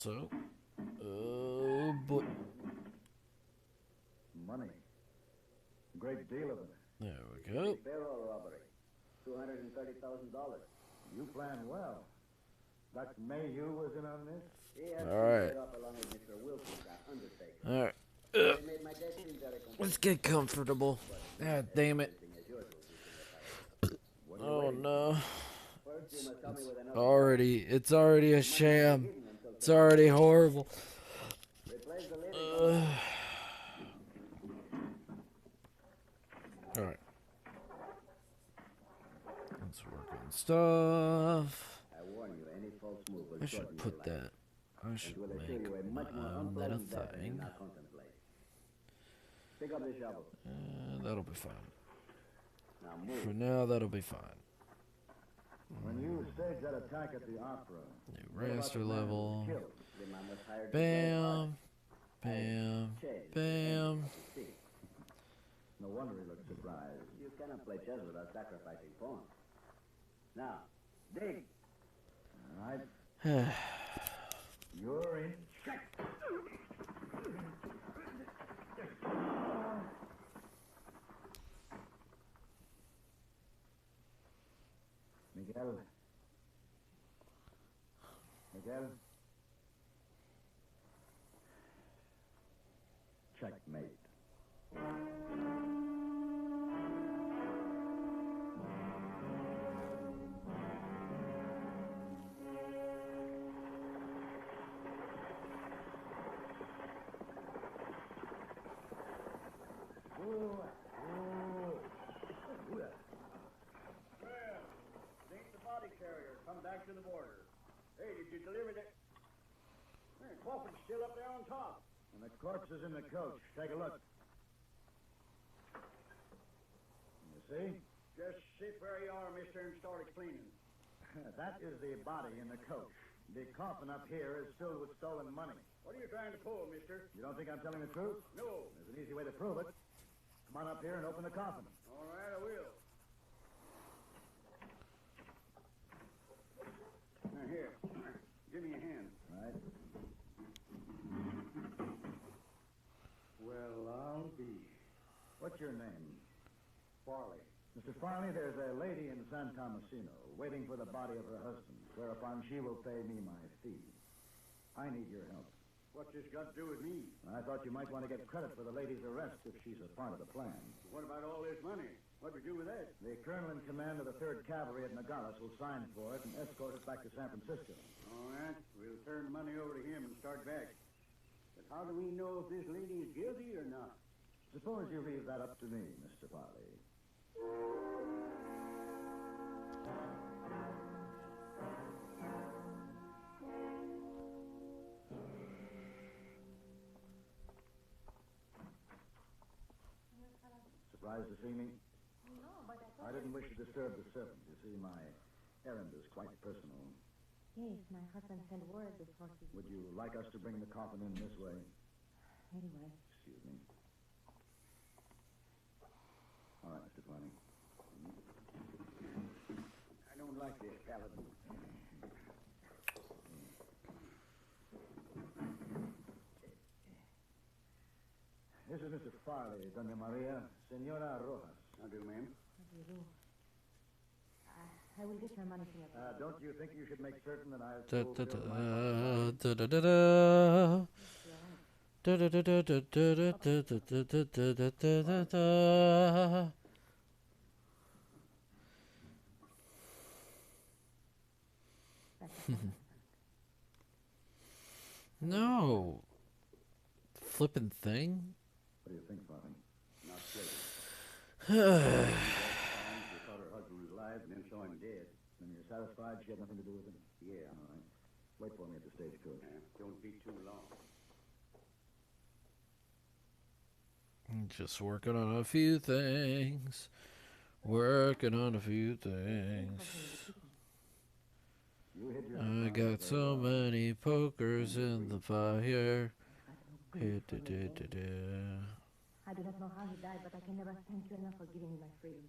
So, oh boy. Money. Great deal of it. There we go. Payroll robbery. $230,000. You planned well. Dr. Mayhew was in on this? He had All to right. set up along with Mr. Wilson, the undertaker. All right. They made my desk seem very Let's complete. get comfortable. God damn it. Everything as usual, Mr. Raphael. What are you Oh waiting no. First, you must tell me where the It's already a sham. It's already horrible. Replace the living All right. Let's work on stuff. I warn you, any false move will I should shorten put your life. that. I It should will assure make you a my much more own little unpleasant death than you thing. now contemplate. Pick up the shovel. That'll be fine. Now For move. now, that'll be fine. When you staged that attack at the opera, New what about raster the man who was level. killed? The man was hired to play a part. Bam. Bam. Changed Bam. the scene. No wonder he looked surprised. You cannot play chess without sacrificing pawns. Now, dig. All right. You're in. Miguel. Miguel. Checkmate. Well, think the body carrier. Come back to the border. Hey, did you deliver the... Man, coffin's still up there on top. And the corpse is in the coach. Take a look. You see? Just sit where you are, mister, and start explaining. That is the body in the coach. The coffin up here is filled with stolen money. What are you trying to pull, mister? You don't think I'm telling the truth? No. There's an easy way to prove it. Come on up here and open the coffin. All right, I will. Now, here. Give me a hand. All right. Well, I'll be. What's your name? Farley. Mr. Farley, there's a lady in San Tomasino waiting for the body of her husband, whereupon she will pay me my fee. I need your help. What's this got to do with me? I thought you might want to get credit for the lady's arrest if she's a part of the plan. What about all this money? What do we do with that? The colonel in command of the 3rd Cavalry at Nogales will sign for it and escort it back to San Francisco. All right. We'll turn the money over to him and start back. But how do we know if this lady is guilty or not? Suppose you leave that up to me, Mr. Farley. Surprised to see me? No, but I I didn't wish to disturb the servant. You see, my errand is quite personal. Yes, my husband sent word before he... Would you like us to bring the coffin in this way? Anyway, Excuse me. All right, Mr. Farley. I don't like this, Paladin. This is Mr. Farley, Doña Maria, Senora Rojas. How do, ma'am? what do you do? I will get your money from your... Don't you think you should make certain that I've Da, da, fulfilled da, my... da, da, da, da. Da, da, da, da, da, da, da, da, da, da, da, da, da, da. No. Flippin' thing? What do you think, Farley? Not guilty. She thought her husband was alive and then saw him dead. Then you're satisfied she had nothing to do with it? Yeah. All right. Wait for me at the stagecoach. Don't be too long. Just working on a few things. Working on a few things. You hid your I got so many pokers in the fire. Hit da da da da. I do not know how he died, but I can never thank you enough for giving me my freedom.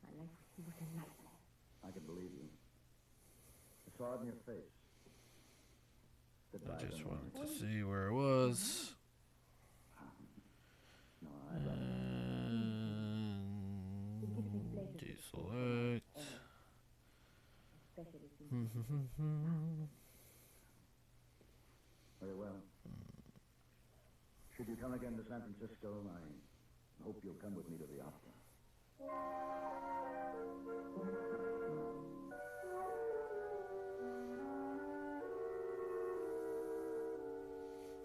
My life with you was a nightmare. I can believe you. I saw it in your face. Goodbye, I just Glenn. wanted to see where it was. No, I'd rather. And deselect. Especially since Very well. Should you come again to San Francisco, I hope you'll come with me to the opera.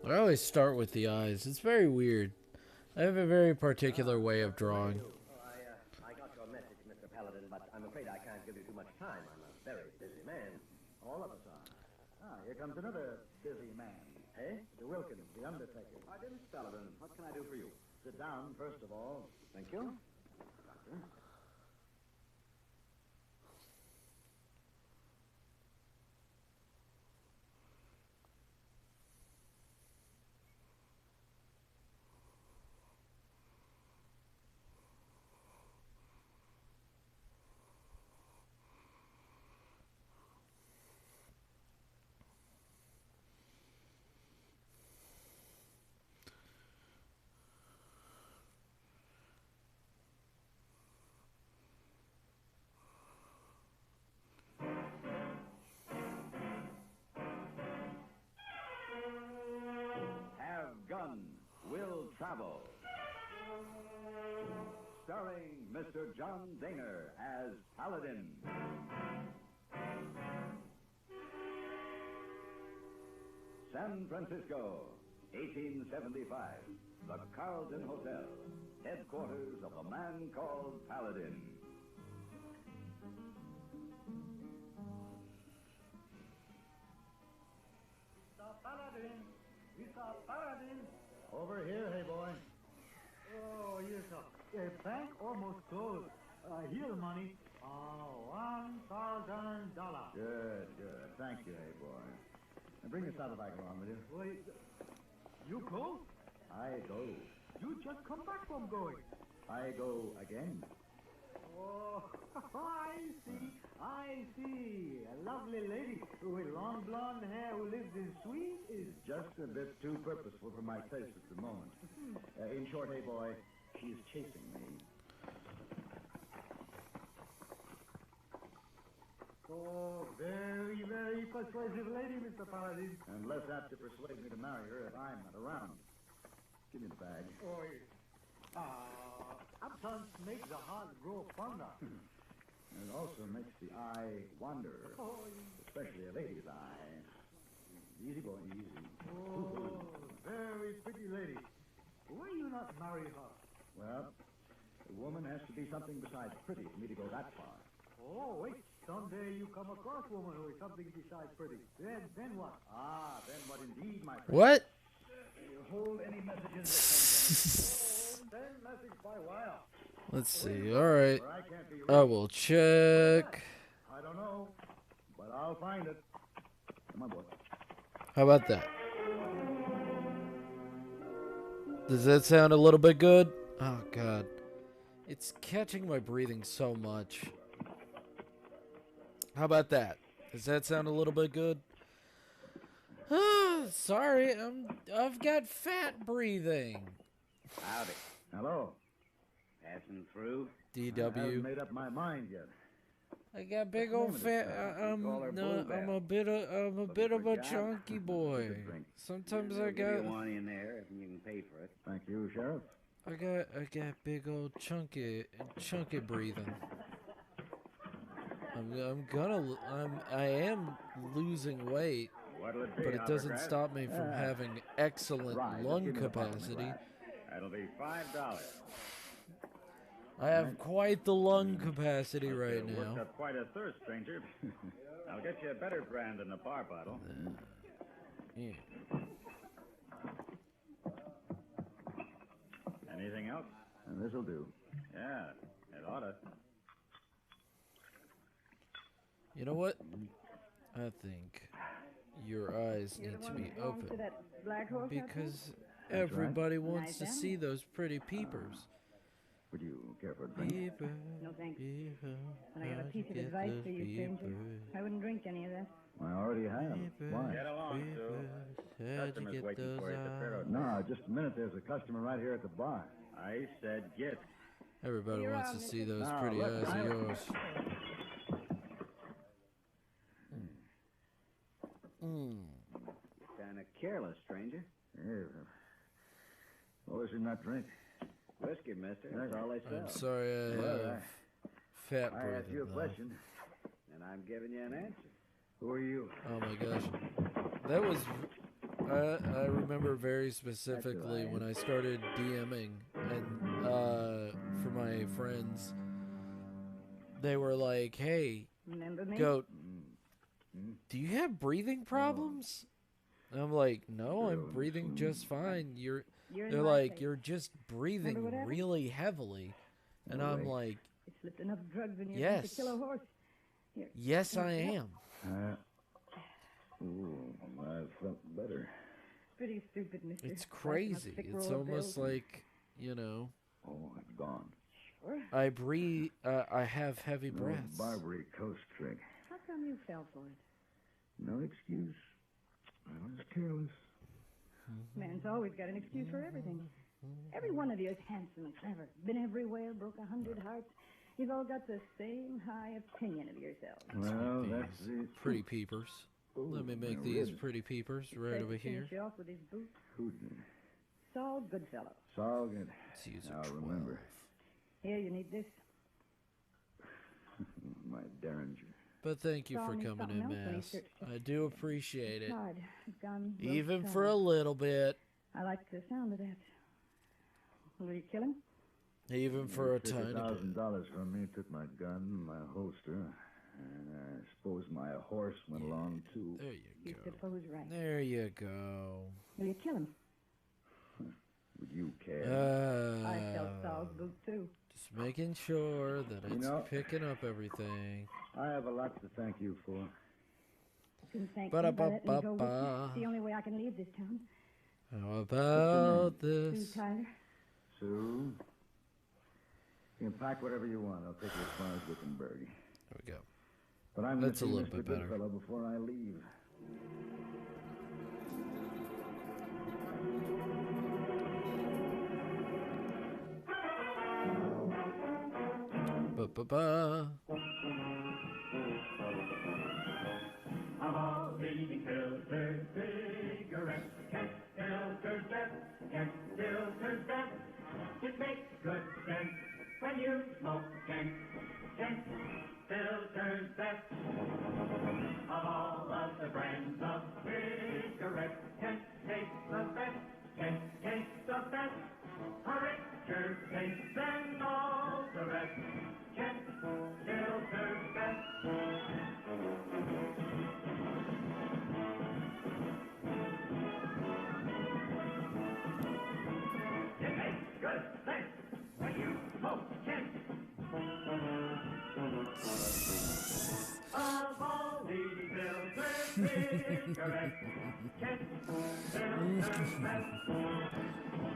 I always start with the eyes. It's very weird. I have a very particular way of drawing. I got your message, Mr. Paladin, but I'm afraid I can't give you too much time. I'm a very busy man. All of us are. Here comes another busy man. Hey? Mr. Wilkins, the undertaker. I didn't Paladin. What can I do for you? Sit down, first of all. Thank you. Doctor. Have Gun Will Travel. Starring Mr. John Daner as Paladin. San Francisco, 1875. The Carlton Hotel, headquarters of the man called Paladin. Mr. Paladin! Mr. Paladin! Over here, hey boy. Oh, yes, sir. The bank almost closed. Here the money. $1,000. Good, good. Thank you, hey boy. Now bring the saddlebag along with you. Wait, you close? I go. You just come back from going. I go again. Oh, I see. I see. A lovely lady with long blonde hair who lives in Sweden is... Just a bit too purposeful for my taste at the moment. In short, hey boy, she's chasing me. Oh, very, very persuasive lady, Mr. Paladin. And less apt to persuade me to marry her if I'm not around. Give me the bag. Oh, yes. Absence makes the heart grow fonder. And it also makes the eye wander, Oh, especially a lady's eye. Easy, boy, easy. oh, very pretty lady. Why you not marry her? Well, a woman has to be something besides pretty for me to go that far. Oh, wait. Someday you come across a woman who is something besides pretty. Then what? Ah, then what indeed, my friend? What? You hold any messages Send message by wire. Let's see. All right. where I can't be reached? I will check. I don't know, but I'll find it. Come on, boy. How about that? Does that sound a little bit good? Oh, God. It's catching my breathing so much. How about that? Does that sound a little bit good? Sorry, I've got fat breathing. Howdy. Hello. Passing through? I haven't DW. made up my mind yet. I got big old fat. Call her No, Bull I'm a bit of a forgot? chunky boy. Good drink. Sometimes I We'll give you got one in there if you can pay for it. Thank you, Sheriff. I got big old chunky breathing. I am losing weight, What'll it be, but it doesn't Hovercraft? stop me from having excellent Right, lung give me the bottom of the capacity. glass. That'll be $5. I have quite the lung capacity right You worked now. up quite a thirst, stranger. I'll get you a better brand than a bar bottle. Yeah. Anything else? And this'll do. Yeah, it oughta. You know what? I think your eyes need to be open because everybody wants to see those pretty peepers. Would you care for a drink? Beaver, No thanks. beaver, But I got a how'd piece you of get advice those for you, stranger. beavers? I wouldn't drink any of that. I already have. Why? Get along, Sue. Beavers, how'd you Customer's get waiting those for you at the Faro. eyes? No, just a minute. There's a customer right here at the bar. I said get. Everybody You're wants on, to see Mrs. those Now, pretty look, eyes of I- yours. Kind of careless, stranger. Hey, what was he not drink? Whiskey, mister. That's all they sell. I'm sorry I Well, have fat I asked you a breathing. though. question. And I'm giving you an answer. Who are you? Oh my gosh, that was. I remember very specifically when I started DMing and for my friends, they were like, "Hey, Remember me? Goat, do you have breathing problems?" And I'm like, "No, I'm breathing just fine. You're in They're my like, place. "You're just breathing Remember what happened? really heavily," and I'm like, You slipped enough drugs in your Yes. to kill a horse. Here. "Yes, I am." I felt better. Pretty stupid, mister. It's Like a crazy. thick It's roll of almost bills. like, you know, Oh, it's gone. Sure. I breathe. I have heavy breaths. Barbary Coast trick. How come you fell for it? No excuse. I was careless. Man's always got an excuse for everything. Every one of you is handsome and clever. Been everywhere, broke 100 hearts. You've all got the same high opinion of yourselves. Well, that's the Pretty peepers. Let me make these pretty peepers right Tried over to here. finish you off with his boot. Who did? Saul Goodfellow. Saul good. Let's use a I'll 12. remember. Here, you need this. My Derringer. But thank you Saw for me coming something in, else when he Mass. searched it. I do appreciate it. Hard. Gun. rope Even tie. for a little bit. I like the sound of that. Will you kill him? Even for a tiny bit. $50,000 from me. Took my gun, my holster, and I suppose my horse went along too. There You you go. suppose right. There you go. Will you kill him? Would you care? I felt Saul's boot too. Just making sure that You it's know- picking up everything. I have a lot to thank you for. You can thank me by letting me go with you. Ba-da-ba-ba-ba. It's the only way I can leave this town. How about Sue this? Tyler. Sue, you can pack whatever you want. I'll take you as far as Wickenburg. There we go. But I'm That's a going to little see Mr. bit better. Goodfellow before I leave. Ba-ba-ba. Leading filters, cigarettes, Kent filters best, Kent filters best. It makes good sense when you smoke Kent. Kent filters best. Of all of the brands of cigarettes, Kent tastes the best. Kent tastes the best. A richer taste than all the rest. Kent filters best. It makes good sense when you smoke Kent. Of all leading filters, cigarettes, Kent filters best.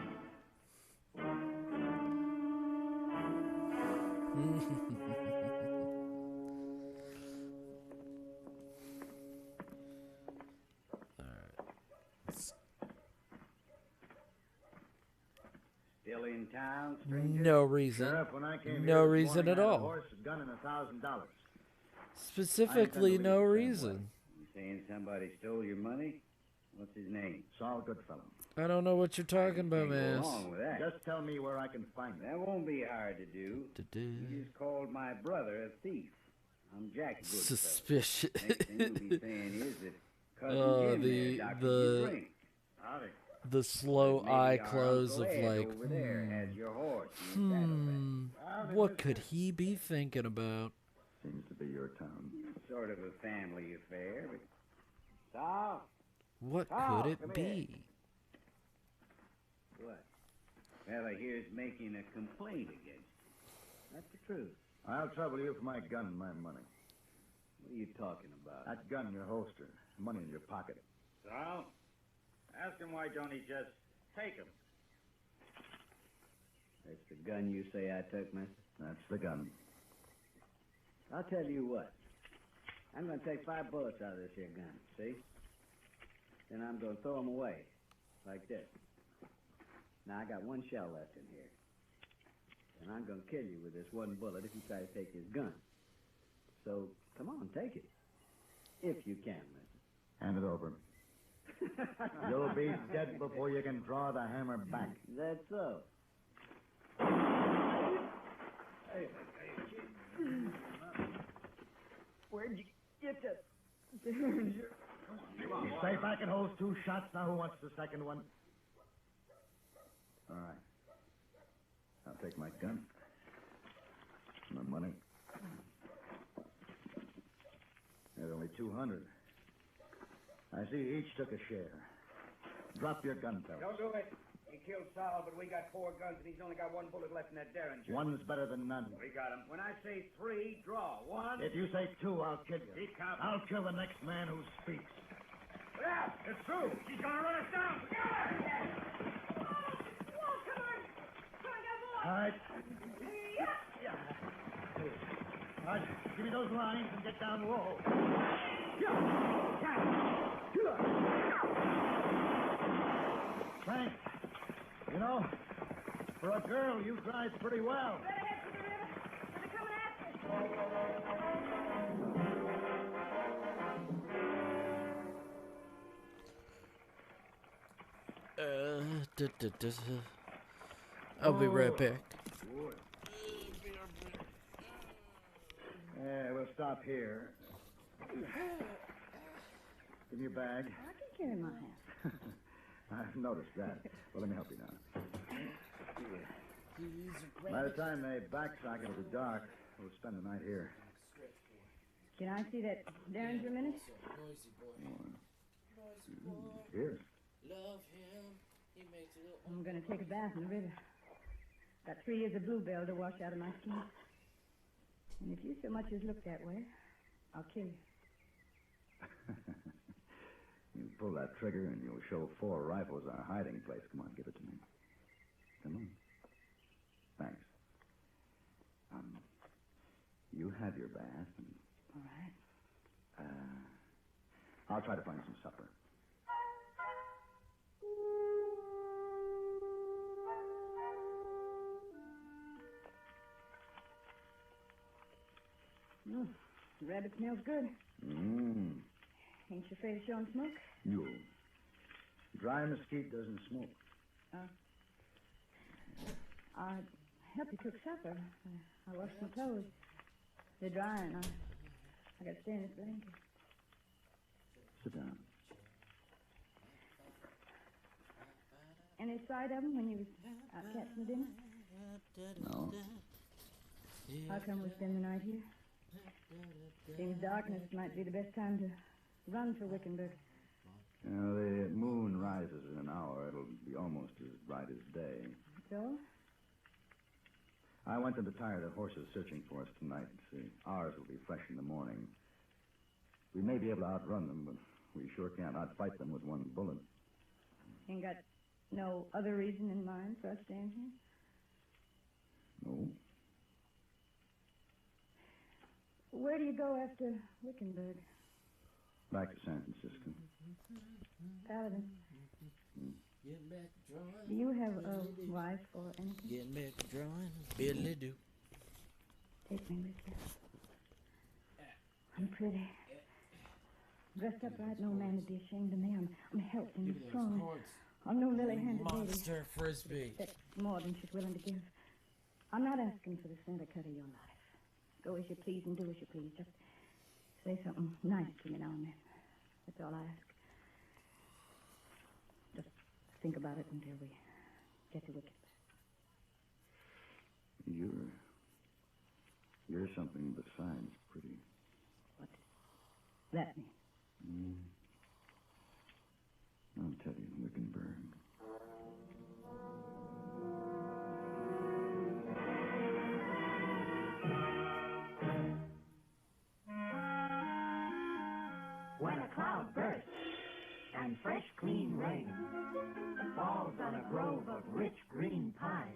Still in town, stranger? No reason. Sheriff, when I came No here this reason morning, at I had a all. horse, a gun, and $1,000. Specifically, no I intend to leave it the same reason. You saying somebody stole your money? What's his name? Saul Goodfellow. I don't know what you're talking about, Can't go man. along with that. Just tell me where I can find him. That won't be hard to do. You just called my brother a thief. I'm Jack Goodfellow. Suspicious. Next thing you'll be saying is that cousin Jim the- there doctored the- your drink. Howdy. The slow Maybe eye our close Uncle of Ed like, over there has your horse in his saddlebag. what could he be thinking about? Seems to be your town. Sort of a family affair, but Saul, What Carl, could it come here. be? what? Fella here's making a complaint against you. That's the truth. I'll trouble you for my gun and my money. What are you talking about? That gun in your holster, money in your pocket. So, ask him why don't he just take him? That's the gun you say I took, mister? That's the gun. I'll tell you what. I'm going to take 5 bullets out of this here gun, see? Then I'm going to throw them away, like this. Now, I got 1 shell left in here. And I'm going to kill you with this 1 bullet if you try to take this gun. So, come on, take it. If you can, mister. Hand it over. You'll be dead before you can draw the hammer back. That's so. Where'd you get that? You stay back and hold 2 shots. Now who wants the second one? All right. I'll take my gun. My money. There's only 200. I see you each took a share. Drop your gun, fellas. Don't do it. He killed Sal, but we got 4 guns, and he's only got 1 bullet left in that Derringer. One's better than none. We got him. When I say 3, draw. 1. If you say 2, I'll kill you. He counts. I'll kill the next man who speaks. Yeah, it's true. She's gonna run us down. All right. All right, give me those lines and get down low. Thanks. You know, for a girl, you drive pretty well. I'll be right back. Yeah, we'll stop here. Give me your bag. I can carry my hat. I've noticed that. Well, let me help you now. By the time they backsock it'll be dark. We'll spend the night here. Can I see that Derringer a minute? Here. I'm going to take a bath in the river. Got 3 years of bluebell to wash out of my skin. And if you so much as look that way, I'll kill you. You pull that trigger and you'll show 4 rifles our hiding place. Come on, give it to me. Come on. Thanks. You have your bath. And, all right. I'll try to find some supper. The rabbit smells good. Mmm. Ain't you afraid of showing smoke? You. Dry mesquite doesn't smoke. I'll help you cook supper. I washed my clothes. They're drying. I got to stay in this blanket. Sit down. Any sight of them when you was out catching dinner? No. How come we spend the night here? Seems darkness might be the best time to run for Wickenburg. You know, the moon rises in an hour. It'll be almost as bright as day. So? I want them to tire the horses searching for us tonight. See, ours will be fresh in the morning. We may be able to outrun them, but we sure can't outfight them with 1 bullet. Ain't got no other reason in mind for us staying here? No. Where do you go after Wickenburg? Back to San Francisco. Paladin. Do you have a wife or anything? Getting back to drawing. Biddly do. Take me with you. I'm pretty. Dressed up right, no man would be ashamed of me. I'm healthy and strong. I'm no lily-handed lady. Monster frisbee. That's more than she's willing to give. I'm not asking for the center cut of your life. Go as you please and do as you please. Just say something nice to me now and then. That's all I ask. Just think about it until we get to Wickenburg. You're something besides pretty. What does that mean? I'll tell you, Wickenburg. When a cloud bursts and fresh, clean rain falls on a grove of rich green pine,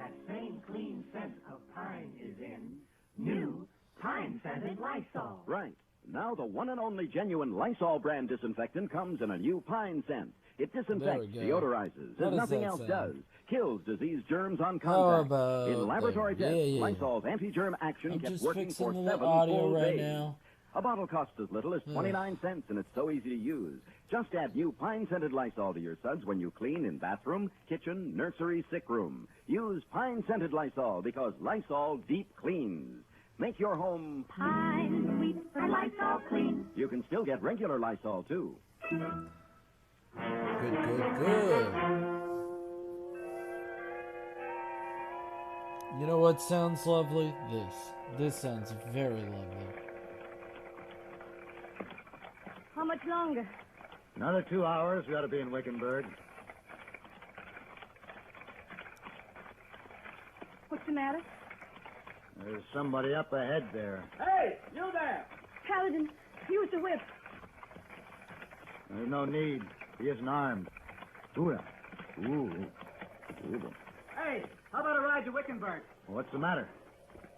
that same clean scent of pine is in new pine-scented Lysol. Right. Now the one and only genuine Lysol brand disinfectant comes in a new pine scent. It disinfects, go. deodorizes, How as does nothing that else sound? does. Kills disease germs on How contact. about In laboratory there? tests, Yeah. Lysol's anti-germ action I'm kept just working fixing for the 7 audio full right days. now. A bottle costs as little as 29 cents, and it's so easy to use. Just add new pine-scented Lysol to your suds when you clean in bathroom, kitchen, nursery, sick room. Use pine-scented Lysol because Lysol deep cleans. Make your home... Pine, sweet, and Lysol clean. You can still get regular Lysol, too. Good. You know what sounds lovely? This sounds very lovely. How much longer? Another 2 hours, we ought to be in Wickenburg. What's the matter? There's somebody up ahead there. Hey, you there! Paladin, use the whip. There's no need. He isn't armed. Ooh. Hey, how about a ride to Wickenburg? What's the matter?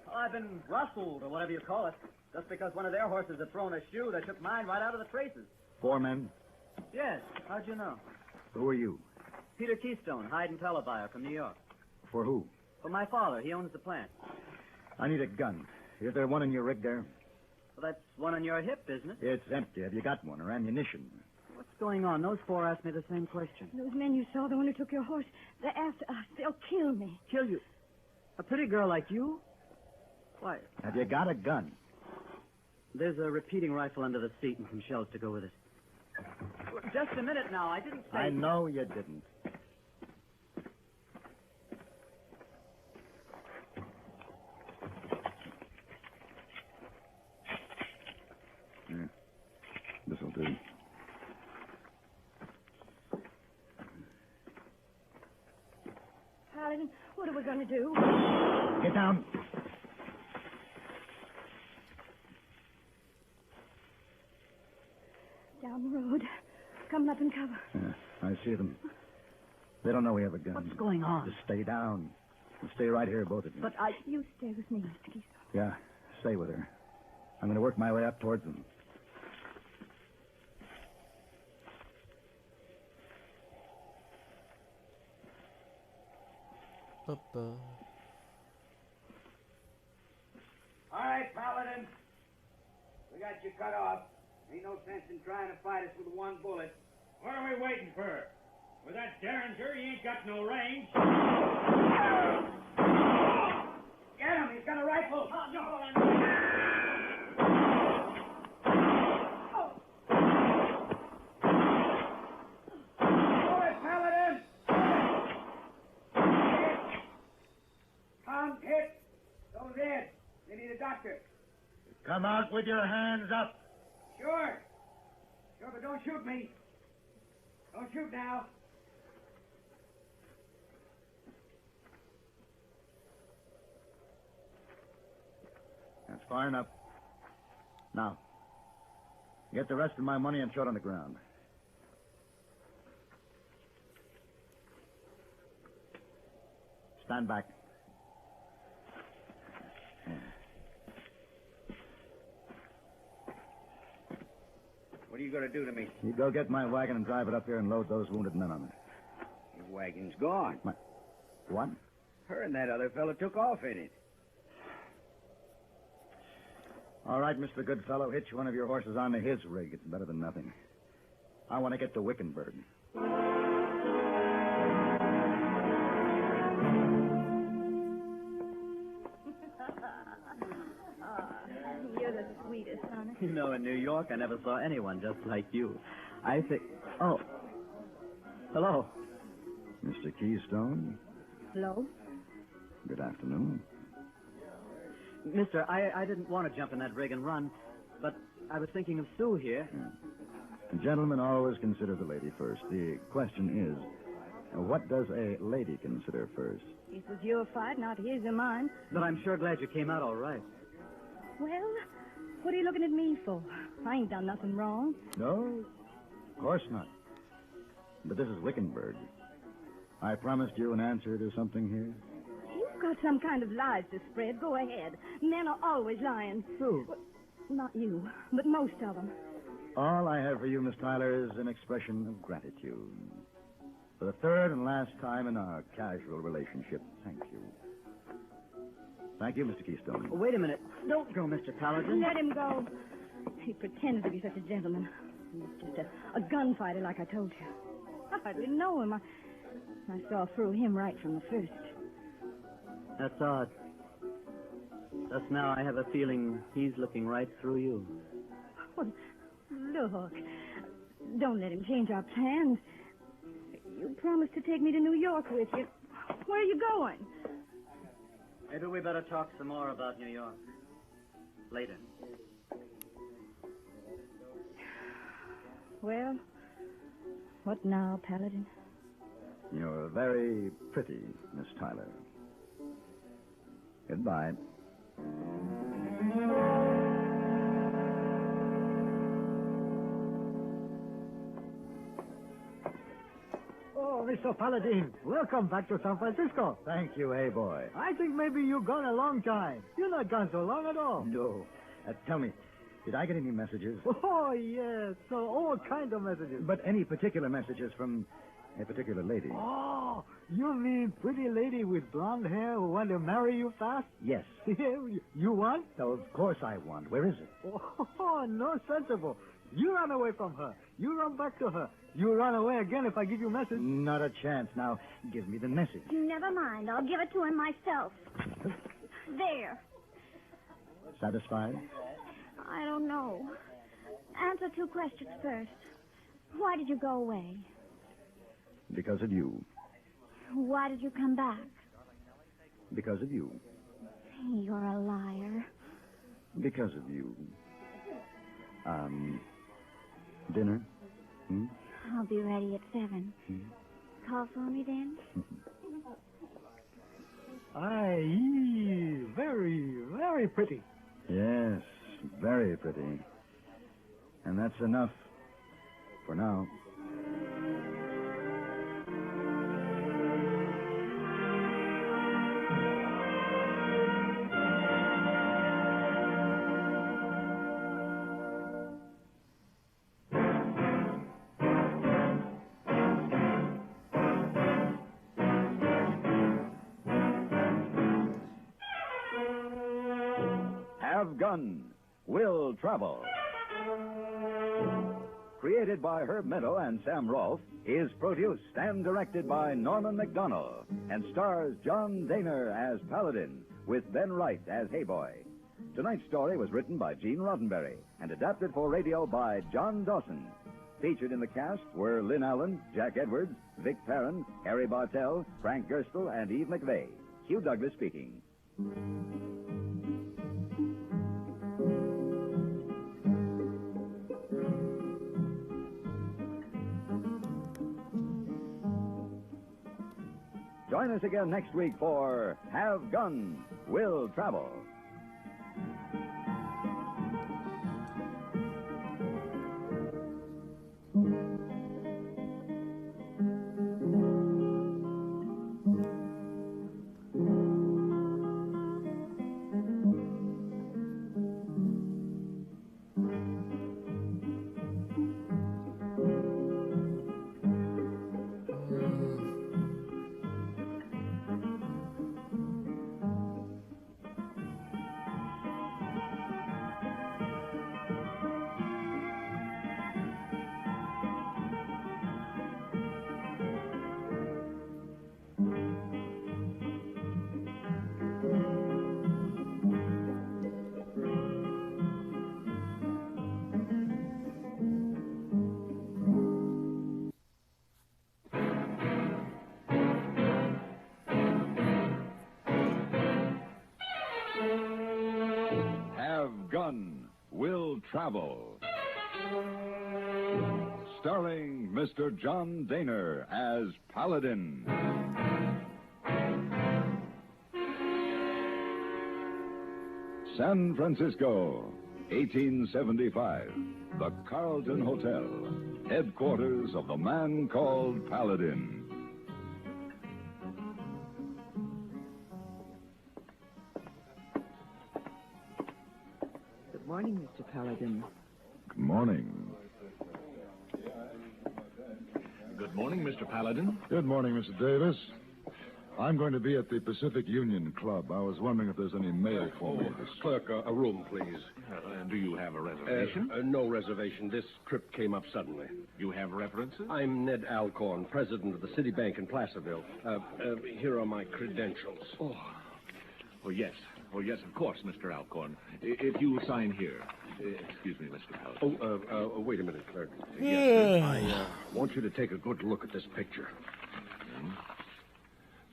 Oh, I've been rustled, or whatever you call it, just because one of their horses had thrown a shoe that took mine right out of the traces. 4 men. Yes, how'd you know? Who are you? Peter Keystone, hide and tele buyer from New York. For who? For my father, he owns the plant. I need a gun. Is there one in your rig there? Well, that's one on your hip, isn't it? It's empty. Have you got one or ammunition? What's going on? Those 4 asked me the same question. Those men you saw, the one who took your horse, they're after us. They'll kill me. Kill you? A pretty girl like you? Why, Have you got a gun? there's a repeating rifle under the seat and some shells to go with it. Just a minute now. I didn't say... I know you didn't. This'll do. Paladin, what are we going to do? Get down. Down the road. Coming up in cover. Yeah, I see them. They don't know we have a gun. What's going on? Just stay down. And stay right here, both of you. But You stay with me, Mr. Keystone. Yeah, stay with her. I'm going to work my way up towards them. Ba-ba. All right, Paladin. We got you cut off. Ain't no sense in trying to fight us with one bullet. What are we waiting for? With that Derringer, he ain't got no range. Get him! He's got a rifle! Hold it, Paladin! Tom's hit. So's Ed. They need a doctor. Come out with your hands up. Sure. Sure, but don't shoot me. Don't shoot now. That's far enough. Now, get the rest of my money and throw it on the ground. Stand back. What are you going to do to me? You go get my wagon and drive it up here and load those wounded men on it. Your wagon's gone. What? Her and that other fella took off in it. All right, Mr. Goodfellow, hitch one of your horses onto his rig. It's better than nothing. I want to get to Wickenburg. You're the sweetest, honey. You know, in New York, I never saw anyone just like you. I think... Oh. Hello. Mr. Keystone, Hello? good afternoon. Mister, I didn't want to jump in that rig and run, but I was thinking of Sue here. Gentlemen always consider the lady first. The question is, what does a lady consider first? This was your fight, not his or mine. But I'm sure glad you came out all right. Well, what are you looking at me for? I ain't done nothing wrong. No, of course not. But this is Wickenburg. I promised you an answer to something here. You you've got some kind of lies to spread, go ahead. Men are always lying. Who? Well, not you, but most of them. All I have for you, Miss Tyler, is an expression of gratitude. For the third and last time in our casual relationship, thank you. Thank you, Mr. Keystone. Wait a minute. Don't go, Mr. Paladin. Let him go. He pretended to be such a gentleman. He's just a gunfighter, like I told you. I didn't know him. I saw through him right from the first. That's odd. Just now I have a feeling he's looking right through you. Well, look, don't let him change our plans. You promised to take me to New York with you. Where are you going? Maybe we better talk some more about New York. Later. Well, what now, Paladin? You're very pretty, Miss Tyler. Goodbye. Oh, Mr. Paladin, welcome back to San Francisco. Thank you, hey boy. I think maybe you're gone a long time. You're not gone so long at all. No. Tell me, did I get any messages? Oh, yes. So all kinds of messages. But any particular messages from a particular lady? Oh, you mean pretty lady with blonde hair who want to marry you fast? Yes. You want? Oh, of course I want. Where is it? Oh, no sensible. You run away from her. You run back to her. You run away again if I give you a message. Not a chance. Now, give me the message. Never mind. I'll give it to him myself. There. Satisfied? I don't know. Answer 2 questions first. Why did you go away? Because of you. Why did you come back? Because of you. You're a liar. Because of you. Dinner? Hmm? I'll be ready at 7. Call for me then? Aye, very, very pretty. Yes, very pretty. And that's enough for now. Have Gun Will Travel. Created by Herb Meadow and Sam Rolfe, is produced and directed by Norman McDonnell and stars John Daner as Paladin with Ben Wright as Hayboy. Tonight's story was written by Gene Roddenberry and adapted for radio by John Dawson. Featured in the cast were Lynn Allen, Jack Edwards, Vic Perrin, Harry Bartell, Frank Gerstle, and Eve McVeigh. Hugh Douglas speaking. Join us again next week for Have Gun, Will Travel. Will Travel. Starring Mr. John Daner as Paladin. San Francisco, 1875. The Carlton Hotel, headquarters of the man called Paladin. Morning, Mr. Paladin. Good morning. Good morning, Mr. Paladin. Good morning, Mr. Davis. I'm going to be at the Pacific Union Club. I was wondering if there's any mail for me. Clerk, a room, please. Do you have a reservation? No reservation. This trip came up suddenly. You have references? I'm Ned Alcorn, president of the City Bank in Placerville. Here are my credentials. Oh, yes. Oh, yes, of course, Mr. Alcorn. If you sign here. Excuse me, Mr. Paladin. Wait a minute, clerk. Yeah. I want you to take a good look at this picture.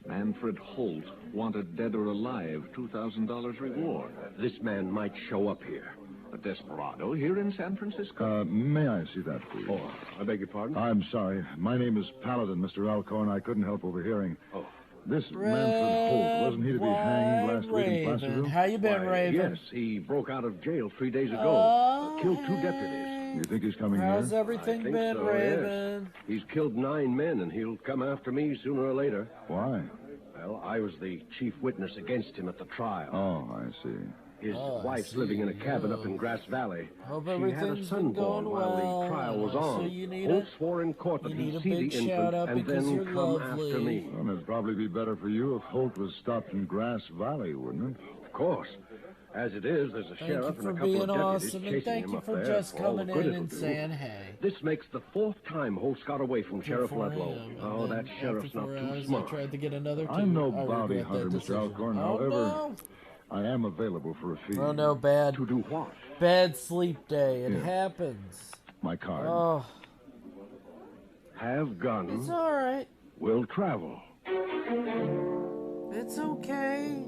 Manfred Holt, wanted dead or alive, $2,000 reward. This man might show up here. A desperado here in San Francisco. May I see that, please? Oh, I beg your pardon? I'm sorry. My name is Paladin, Mr. Alcorn. I couldn't help overhearing. Oh. This Manfred Holt, wasn't he to be hanged last week in Placerville? How you been, Raven? Yes, he broke out of jail 3 days ago. Killed 2 deputies. You think he's coming How's here? everything I think been, so, Raven? Yes. He's killed 9 men, and he'll come after me sooner or later. Why? Well, I was the chief witness against him at the trial. Oh, I see. His wife's living in a cabin up in Grass Valley. Hope She had a everything's son been going born while well. the trial was So on. you need Holt a- swore in court that you he'd need a see big the infant shout-out and because then you're come lovely. after me. Well, it'd probably be better for you if Holt was stopped in Grass Valley, wouldn't it? Of course. As it is, there's a Thank you sheriff and for a couple being of deputies awesome, and chasing thank him you up for there just for all the coming good in it'll and do. saying hey. This makes the 4th time Holt's got away from Sheriff For Ludlow. him. Oh, And that then sheriff's after not 4 too hours, smart. I tried to get another 2. I'm no I bounty regret hunter, that Mr. decision. Alcorn. Oh, However, no. I am available for a fee. Oh, no, bad. To do what? Bad sleep day. It Here. happens. My card. Oh, Have guns. it's all right. Will travel. It's okay.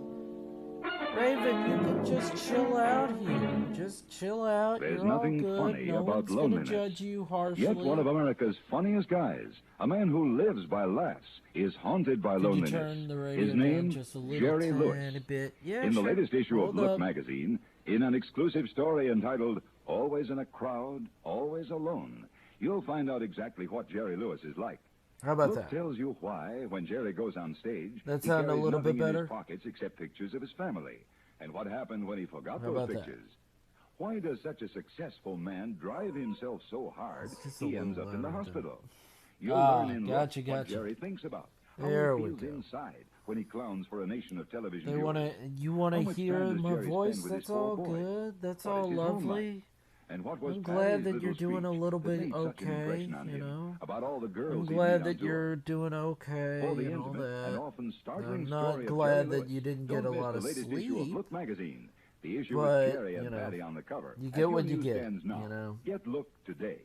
Raven, you can just chill out here. Just chill out. There's You're all nothing good. funny No about one's loneliness. gonna judge you harshly. Yet one of America's funniest guys, a man who lives by laughs, is haunted by Could you loneliness. turn the radio His down name, just a little Jerry tiny Lewis. bit? Yeah, In the sure. latest issue Hold of Look up. magazine, in an exclusive story entitled Always in a Crowd, Always Alone, you'll find out exactly what Jerry Lewis is like. How about Look that? tells you why, when Jerry goes on stage, That he sound a carries little bit nothing in better? his pockets except pictures of his family. And what happened when he forgot How those about that? pictures? Why does such a successful man drive himself so hard just a he ends little up in the louder, hospital? You'll Ah, learn in gotcha, Look what gotcha. Jerry thinks about. How There he we feels go. inside when he clowns for a nation of television They viewers. you How wanna much hear time does my Jerry voice? spend with his That's all 4 boys? good. That's What all is his home lovely. like? And what was I'm Patty's glad that little you're doing a speech little that bit made such an okay, impression on you him know. about all the girls I'm he'd glad meet that on tour? you're doing okay For the and all intimate and that. often startling I'm story not of glad Jerry that Lewis. you didn't get Don't a miss lot the of latest issue of sleep. Look magazine. The issue But, with Jerry and you know, Patty on the cover. you At get your what you get, newsstands now. you know. Get Look today.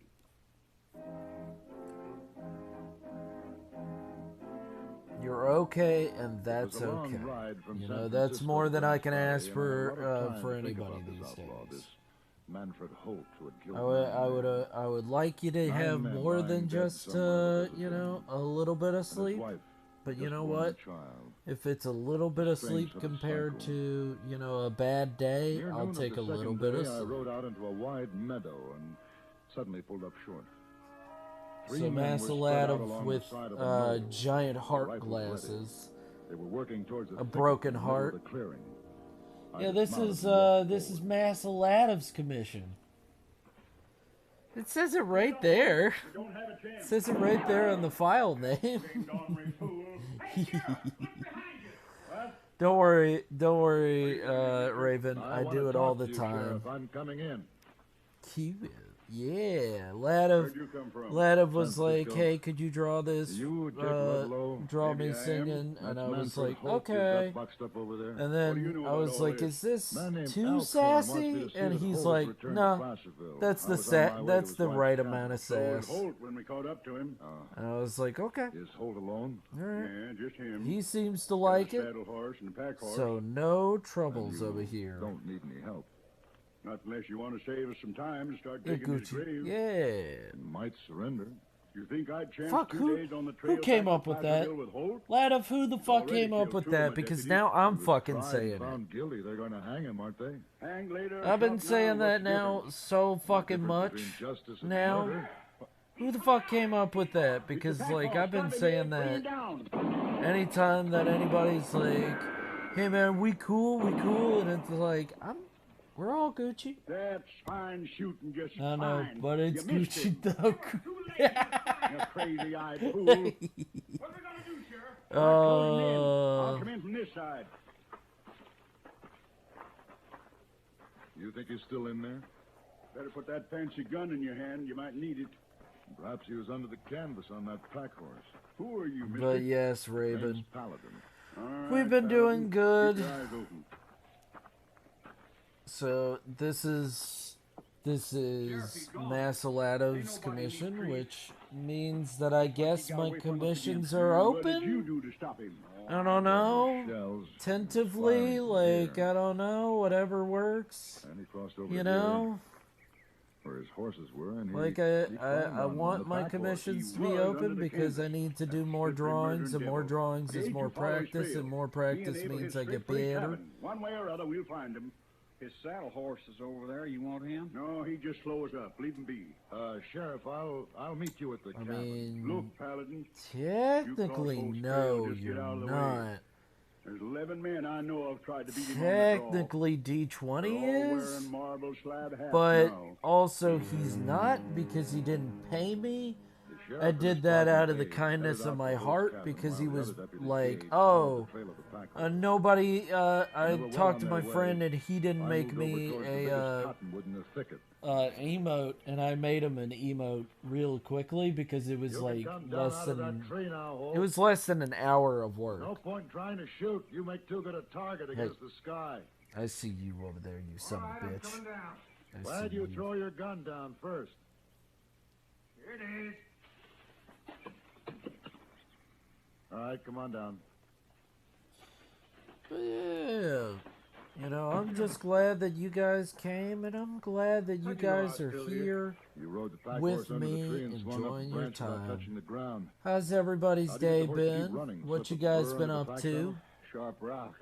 You're okay, and that's was a long okay. ride from You San know, that's Francisco more to than I can Grass ask Valley, and I had a lot of for time to think anybody about this these outlaw, days. this Manfred Holt, who had killed I would like you to 9 have men more lying than dead just somewhere you know, a little bit of and his sleep. wife But you just know born a what? child. If it's a little bit of Strange sleep little compared cycle. to, you know, a bad day, Near I'll noon of take the a little second bit of day, I sleep. rode out into a wide meadow and suddenly pulled up short. Three So men were spread out Massaladov along with the side of a knoll, giant their heart rifles ready. glasses. They were working towards A thicket broken in the middle of heart. the clearing. I Yeah, this dismounted is and walked this is forward. Massaladov's commission. It says it right there. It says it right there on the file name. Don't worry, Raven. I wanna do it talk all to the you, time. Sheriff. I'm coming in. Yeah, Where'd you come from? Ladov was San like, Francisco? "Hey, could you draw this? You, Jake Ludlow? Draw Maybe me I am. singing." And That's I was Manfred like, Holt you've "Okay." got boxed up over there. And What do then you know I about was all like, this? "Is this Man named too Alcorn wants me sassy?" to see And that he's Holt like, returned to "Nah, Placerville. that's I the was on my way to that's his the wife's right cabin. amount of So was sass." Holt when we caught up to him. And I was like, "Okay, Is Holt alone? all right." Yeah, just him. He seems to Got a like it, saddle horse and a pack horse. so no troubles You over here. Don't need any help. Not unless you want to save us some time and start Yeah, digging his Gucci. grave. Yeah. Might surrender. You think I'd chance Fuck, 2 who- days on the who trail came back up to with that? Placerville with Holt? Lad of who the fuck Already came up killed with 2 of that? my Because deputies. now I'm He was fucking tried and saying it. found guilty. They're going to hang him, aren't they? Hang later. I've been shot saying now, that what's the now difference? so fucking Difference much. between justice and Now, murder. who the fuck came up with that? Because like I've been saying that anytime that anybody's like, "Hey man, we cool," and it's like, We're all Gucci. That's fine shooting, just I know, fine. but it's You missed Gucci him. though. You crazy-eyed fool. What are we gonna do, Sheriff? I'll come in from this side. You think he's still in there? Better put that fancy gun in your hand. You might need it. Perhaps he was under the canvas on that pack horse. Who are you, mister? But yes, Raven. Name's Paladin. All right, We've been doing good. Keep your eyes open. So this is Masalatov's commission, which means that I guess my commissions are What did open. you do to stop him? I don't know. Shells. Tentatively, like, I don't know, whatever works. And he crossed over You here, know? where his horses were, and he, Like, he climbed I on want the my pack commissions He to be was open under the because I canvas. need to do more Slippery drawings, and murdering more devil. drawings is Agent more will follow his practice, trail. and more He practice and Abel means hit I get straight for his better. cabin. One way or other, we'll find him. His saddle horse is over there. You want him? No, he just slows up. Leave him be. Sheriff, I'll meet you at the I cabin. mean, Look, Paladin. technically, You cross those no, trails, just you're get out of the way. not. There's 11 men I know of tried to beat him on the draw. Technically, D20 They're all is, wearing marble slab hats but now. also he's not because he didn't pay me. The sheriff I and did his that partner out of the Dave kindness headed of out my to Hope's heart cabin because while he the was other deputy like, Gage followed oh, the trail of the pack horse. nobody, I They were well talked on to their my way. friend and he didn't I make moved over me towards the a, biggest cottonwood in the thicket. emote, and I made him an emote real quickly because it was You like can come down less out of that than, tree now, Hope. it was less than an hour of work. No point trying to shoot. You make too good a target against the sky. I see you over there, you son of a bitch. I Why'd see you throw your gun down first? Here it is. All right, come on down. But yeah, you know, I'm just glad that you guys came, and I'm glad that you guys are here You rode the pack with horse under me, the tree and swung up enjoying the your branch without time. touching the ground. How's everybody's How do you get day the horse to keep been? running? What Slip you a guys spur been under the up pack to? saddle? Sharp rock.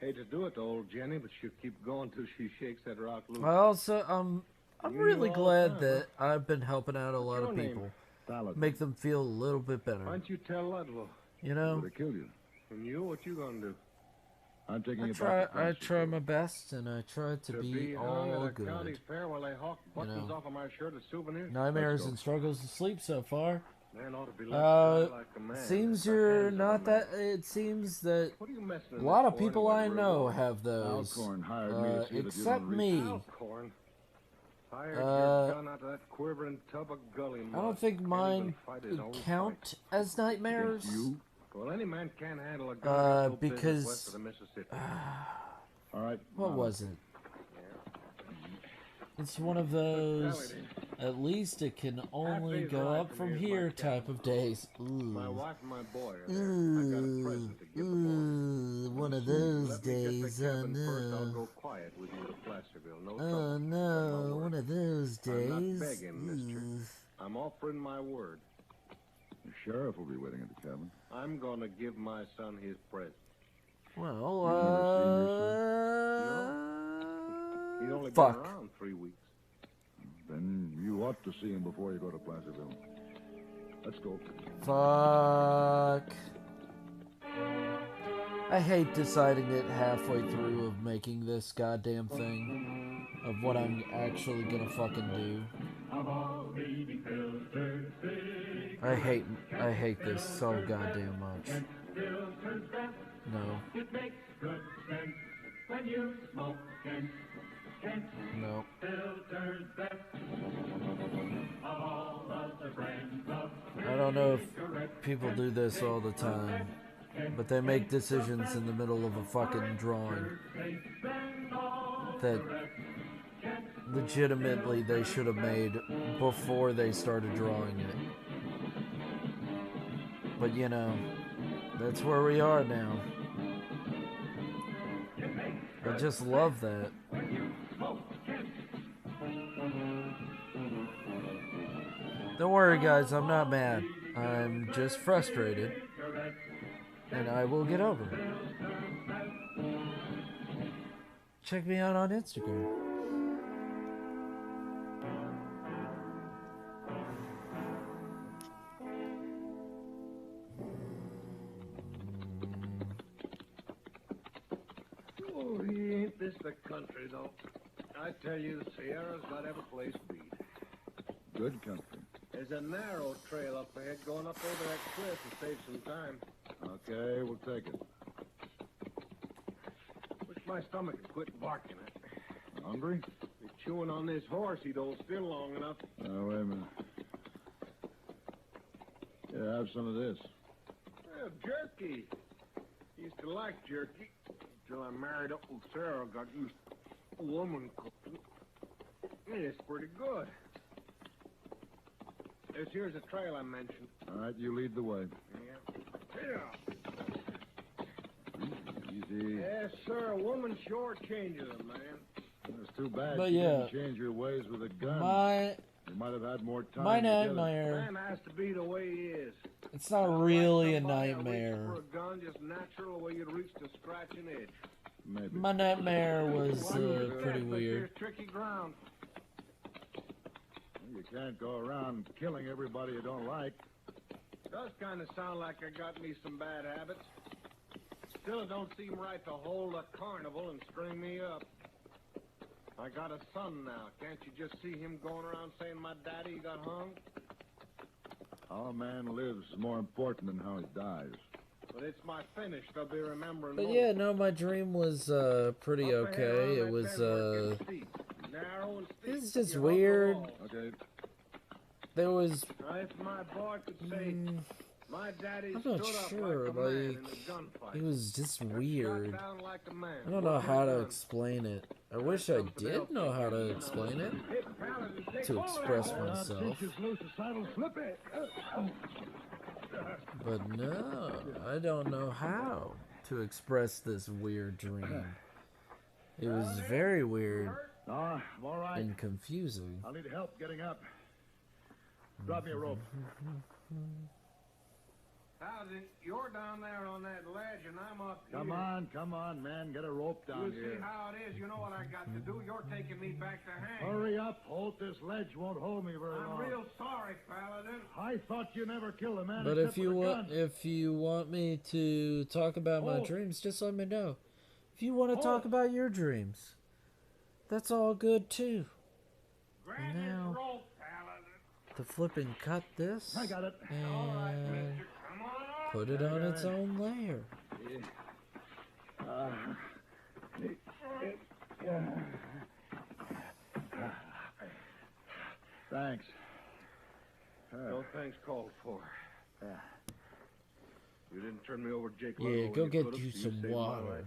Hate to do it to old Jenny, but she'll keep going till she shakes that rock loose. I also, I'm You really knew all the glad time, that I've been helping out a lot your of name? people, Paladin. make them feel a little bit Why better. don't you tell Ludlow? You know, Would have killed you. And you, what you gonna do? I'm taking I you try, back to I Francis. try my best, and I try to be hung all at a county good. fair while they hawk buttons know. off of my shirt as souvenirs? Nightmares and struggles to sleep so far. Man ought to be left like a man. Seems The you're hands of a not man. that. It seems that What are you messing a in lot this of for people anyway, I Real know Boy? have those, Alcorn hired me to see that you don't except reach me. Alcorn. Fired Uh, your gun out of that quivering tub of gully mud. I don't think Can't mine even fight his own count as nightmares. You? Well, any man can't handle a gun. got no business because- west of the Mississippi. All right. What was it? It's one of those. At least it can only Happy's go right up to from me as my here captain. type of days. My Ooh. wife and my boy are there. I got a present to give the boys. Ooh, one of those Let me get days, the oh cabin first. I'll no. go quiet with you to Placerville. No Oh trouble. no, one of those I'm not days. begging, mister. Ooh. I'm offering my word. The sheriff will be waiting at the cabin. I'm going to give my son his present. Well, He's only been fuck. around 3 weeks. Then you ought to see him before you go to Placerville. Let's go. Fuck. I hate deciding it halfway through of making this goddamn thing of what I'm actually gonna fucking do. I hate this so goddamn much. No. It makes good sense when you smoke Kent. Kent No. filters best of all of the brands of I don't know if people do this all the time, but they make decisions in the middle of a fucking drawing that legitimately they should have made before they started drawing it. But you know, that's where we are now. I just love that. Don't worry, guys, I'm not mad. I'm just frustrated. And I will get over it. Check me out on Instagram. Oh, ain't this the country, though. I tell you, the Sierra's got every place beat. Good country. There's a narrow trail up ahead going up over that cliff to save some time. Okay, we'll take it. Wish my stomach had quit barking at me. Hungry? Be chewing on this horse, he'd hold still long enough. Oh, wait a minute. Yeah, have some of this. Well, jerky. Used to like jerky until I married Uncle Sarah. Got used to a woman cooking. It's pretty good. Here's a trail I mentioned. All right, you lead the way. Yeah. Easy. Yes, sir. A woman sure changes a man. It's too bad But you yeah. didn't change your ways with a gun. You might have had more time. My together. nightmare. Man has to be the way he is. It's not really a Somebody reaching nightmare. for a gun, just natural, the way you'd reach the scratching edge. Maybe. My nightmare was pretty But weird. there's tricky ground. You can't go around killing everybody you don't like. Does kind of sound like I got me some bad habits. Still, it don't seem right to hold a carnival and string me up. I got a son now. Can't you just see him going around saying my daddy got hung? How a man lives is more important than how he dies. But it's my finish they'll be remembering But most. yeah, no, my dream was pretty Up ahead okay. on It that was bend where it gets steep. Narrow and steep. it's just You hug the weird. wall. Okay. There was Now, if my boy could say, my daddy I'm stood not up sure, like a man in like, a gunfight. it was just Got weird. shot down like a man. I don't know Working how a to gun. explain it. I wish I did know how to explain it, to express myself. Flip it. But no, I don't know how to express this weird dream. It was very weird I'm all right. and confusing. I'll need help getting up. Drop me a rope. Paladin, you're down there on that ledge, and I'm up here. Come on, man. Get a rope down You here. see how it is? You know what I got to do. You're taking me back to hang. Hurry up, Holt. This ledge won't hold me very I'm long. real sorry, Paladin. I thought you never killed a man But except if you with a want, gun. if you want me to talk about my Oh. dreams, just let me know. If you want to talk Oh. about your dreams, that's all good too. Grab And this now rope, Paladin. to flip and cut this I got it. All right, and mister. Come on up. put it on its own layer. Thanks. No thanks called for. You didn't turn me over to Jake Yeah, Ludlow go when you get could've. you You some saved my water. life.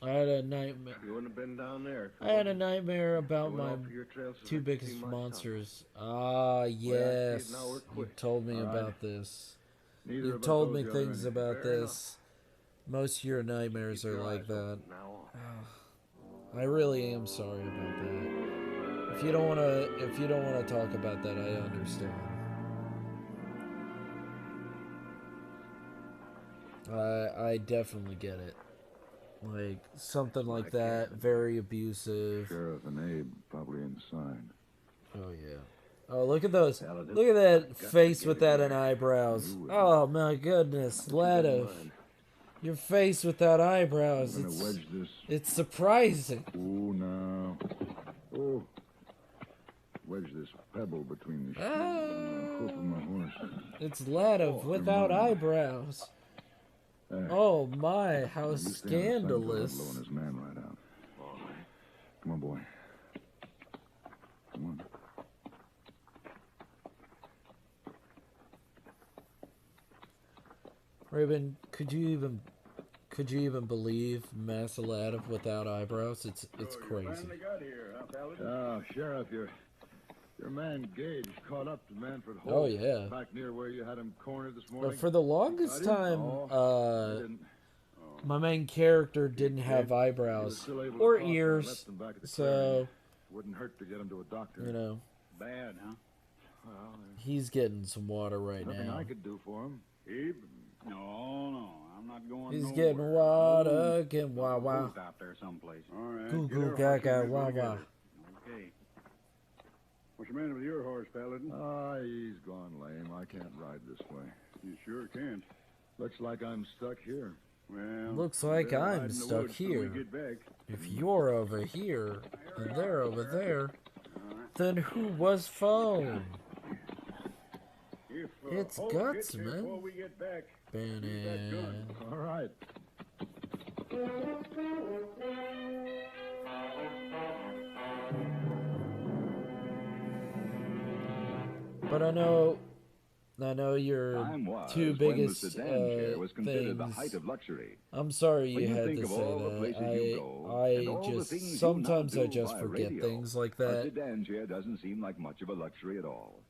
I had a nightmare. You wouldn't have been down there. I had a nightmare about I went my off your trail so two I could biggest see my monsters. Ah, yes. now we're You quits. told me All right. about this. Neither You of us told owes me the other things anything. about Fair this. Most of your nightmares Keep are your like eyes that. open now on. I really am sorry about that. If you don't wanna talk about that, I understand. I definitely get it. Like something like that, very abusive. Sheriff and Abe probably inside. Oh yeah. Oh, look at those! Look at that face with that and eyebrows. Oh my goodness, Lado, your face without eyebrows. I'm gonna wedge this. It's surprising. Oh, now. Oh. Wedge this pebble between the shoes and the hoof of my horse. It's Lado without eyebrows. Oh my, how You stay on the side of the road, scandalous! blowing his man right out. Come on, boy. Come on. Raven, could you even believe Masaladov without eyebrows? It's crazy. got here, huh, Paladin? Oh, Sheriff, your man Gage caught up to Manfred Oh, Holt. yeah. Back near where you had him cornered this morning. But for the longest Got him? time, Oh, I didn't. my main character didn't have He was eyebrows still able to or talk when I ears, left him back at the so clearing. Wouldn't hurt to get him to a doctor. you know Bad, huh? Well, he's getting some water right nothing now. I could do for him. Abe? No, I'm not going He's nowhere. getting water, getting wah wah. Booth out there someplace. All right. Goo get goo her gaga horse and wah everybody wah. get her. Okay. What's the matter with your horse, Paladin? Ah, he's gone lame. I can't ride this way. You sure can't. Looks like I'm stuck here. Well, Looks like better hide I'm in the stuck woods till we here. get back. If you're over here and they're over there, then who was phone? If, It's Hope Guts, gets here man. before we get back, Bannon. use that gun. All right. But I know your Time was two when biggest the sedan chair was considered the things. height of luxury. I'm sorry When you you had think to of say all the places you go, that. and all I the just things you sometimes now I do just via forget radio, things like A that. sedan chair doesn't seem like much of a luxury at all.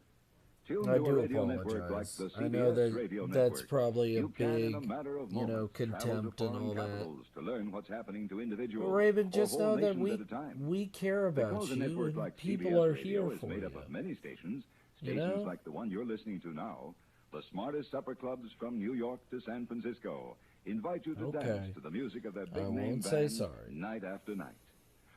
Tune I to a do radio network like apologize. the I know CBS radio that's network. probably a You can, in a big, matter of you know, moments, travel to contempt and foreign all that. capitals to learn what's happening to individuals But Raven, or just whole know that nations at a time. we care about Because a you network and like people CBS are radio here is for made you. up of many stations, You stations know? like the one you're listening to now, the smartest supper clubs from New York to San Francisco invite you to Okay. dance to the music of their I big name won't say band sorry. night after night.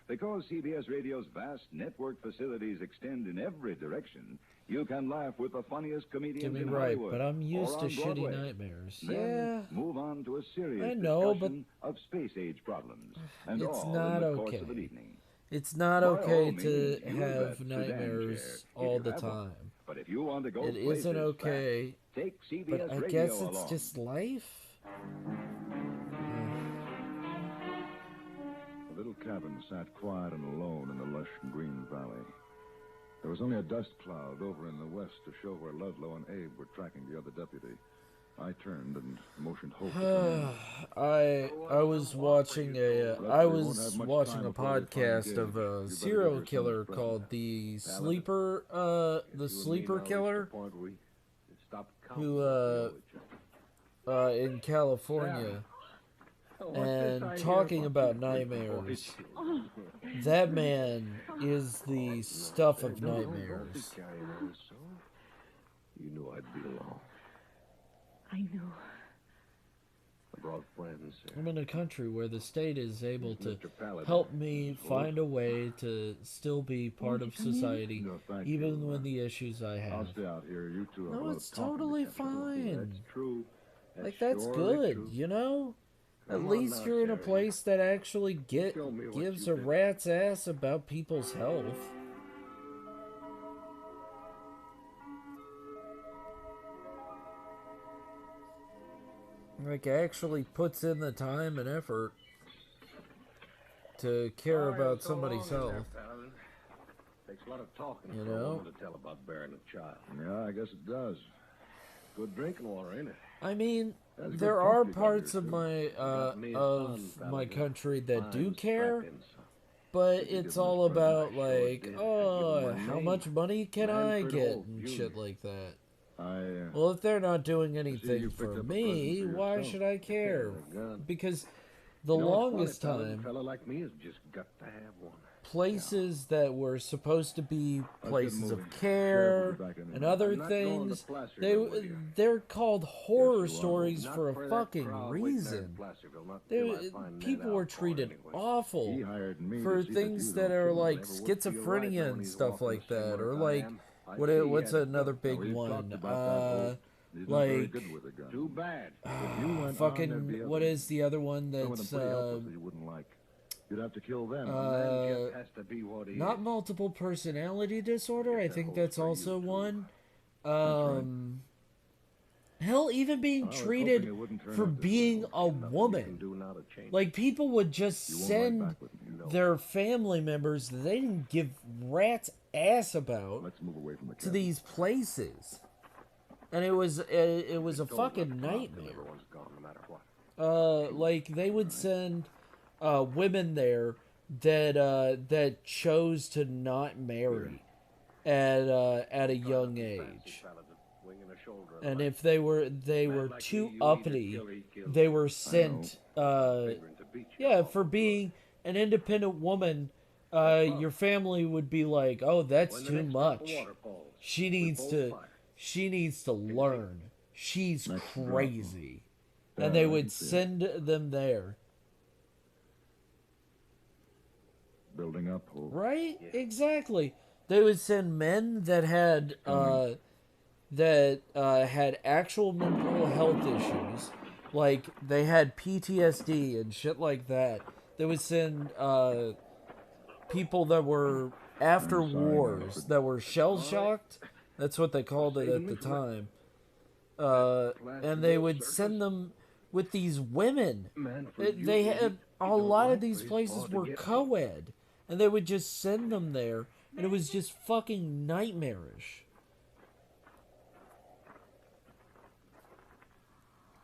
Because CBS Radio's vast network facilities extend in every direction, you can laugh with the funniest comedians Get me in right, Hollywood but I'm used or to on shitty Broadway. nightmares. Then Yeah, move on to a serious I know, but discussion of space-age problems, and it's all not in the course of an okay. evening. It's not By okay all to means, use that have sedan nightmares chair if all you the have one. time. But if you want to go It places isn't okay, fast, take CBS but I Radio guess it's along. just life. The little cabin sat quiet and alone in the lush green valley. There was only a dust cloud over in the west to show where Ludlow and Abe were tracking the other deputy. I turned and motioned Hope to come in. I was watching a podcast of a serial killer called the Sleeper Killer, who in California, and talking about nightmares. That man is the stuff of nightmares. You knew I'd be along. I knew. I brought friends, sir. I'm in a country where the state is able to Mr. Paladin. help me find a way to still be part of society, No, thank even you. with the issues I I'll have. stay out here. You two have a No, lot it's of talking to totally catch up. fine. That's true. That's surely good, true. you know? At Come on least now, you're in a Terry. place that actually Show me what gives you a did. rat's ass about people's health. Like, actually puts in the time and effort to care about somebody's health. Takes a lot of talking You for a know? woman to tell about bearing a child. Yeah, I guess it does. Good drinking water, ain't it? I mean, That's good there are company down parts here, of too. my got me a of son, my Paladin. country that do Fine care, strapping son. but Did you it's give him all his present? about sure like, did. I oh, give him my how name. much money can I Manfred get Holt, and Jr. shit like that. I, Well, if they're not doing you anything picked for up a me, present for why yourself. should I care? A gun. Because the You know, it's longest funny, Paladin, time, a fella like me has just got to have one. places that were supposed to be get places of moving. care Sheriff will be back any and minute. other I'm not going to things, Placerville with you. they're called horror Yes, you are. stories Not for a that fucking crowd waiting there in reason. Placerville, not They, till I find Ned people were Alcorn treated anyway. awful He hired me for to see things that that you are don't like Whatever would feel right schizophrenia now when and he's stuff walking like the same that, way or as I like am. I what see he what's had a another gun. big We've one? talked about that, Hope. He's not very Like good with a gun. Too bad. If you went on, there'd be fucking what others. is the other one Some of them that's pretty helpless that you wouldn't like. You'd have to kill them. A man just has to be what he not is. multiple personality disorder. I that think holds that's for you, also too. one. right. Hell, even being I was hoping treated it wouldn't turn for out this being way. a Nothing you can woman. do now to change. Like, people would just You won't send ride back with me. No. their family members that they didn't give rat's ass about Let's move away from the to cabin. these places, and it was a fucking nightmare. Everyone's gone, no matter what. Like they would send women there that chose to not marry at a young age. And if they were too uppity, they were sent for being an independent woman. Your family would be like, "Oh, that's too much. She needs to learn. She's crazy." And they would send them there. Building up, Hope. Right? Exactly. They would send men that had actual mental health issues like they had PTSD and shit like that. They would send people that were after wars, that were shell shocked. That's what they called it at the time. And they would send them with these women. They had a lot of these places were co-ed, and they would just send them there, and it was just fucking nightmarish.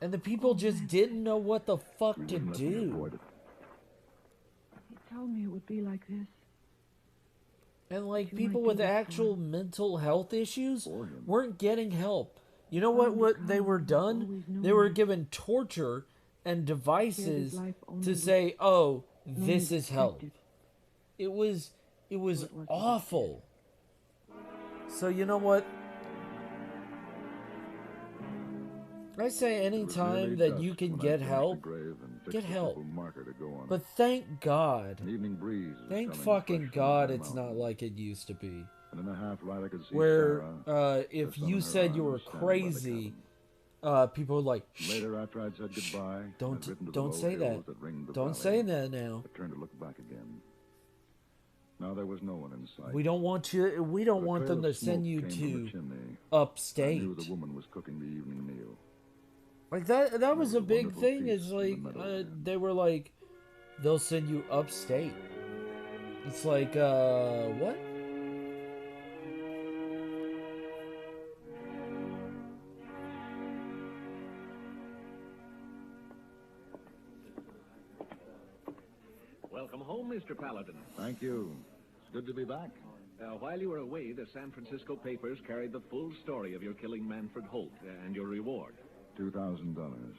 And the people just didn't know what the fuck to do. He told me it would be like this. And like people with actual mental health issues weren't getting help. You know what they were done? They were given torture and devices to say, "Oh, this is help." It was awful. So you know what? I say anytime that you can get help, get help. But thank God, thank fucking God it's not like it used to be. Where if you said you were crazy, people were like, "Shh, Later, after I'd said goodbye, don't say that. Don't say that now. I turned to look back again. Now there was no one in sight. We don't want you. We don't want them to send you to upstate." I knew the woman was cooking the evening meal. Like that was a big thing. Is like they were like, they'll send you upstate. It's like what? Welcome home, Mr. Paladin. Thank you. It's good to be back. While you were away, the San Francisco papers carried the full story of your killing Manfred Holt and your reward. $2,000.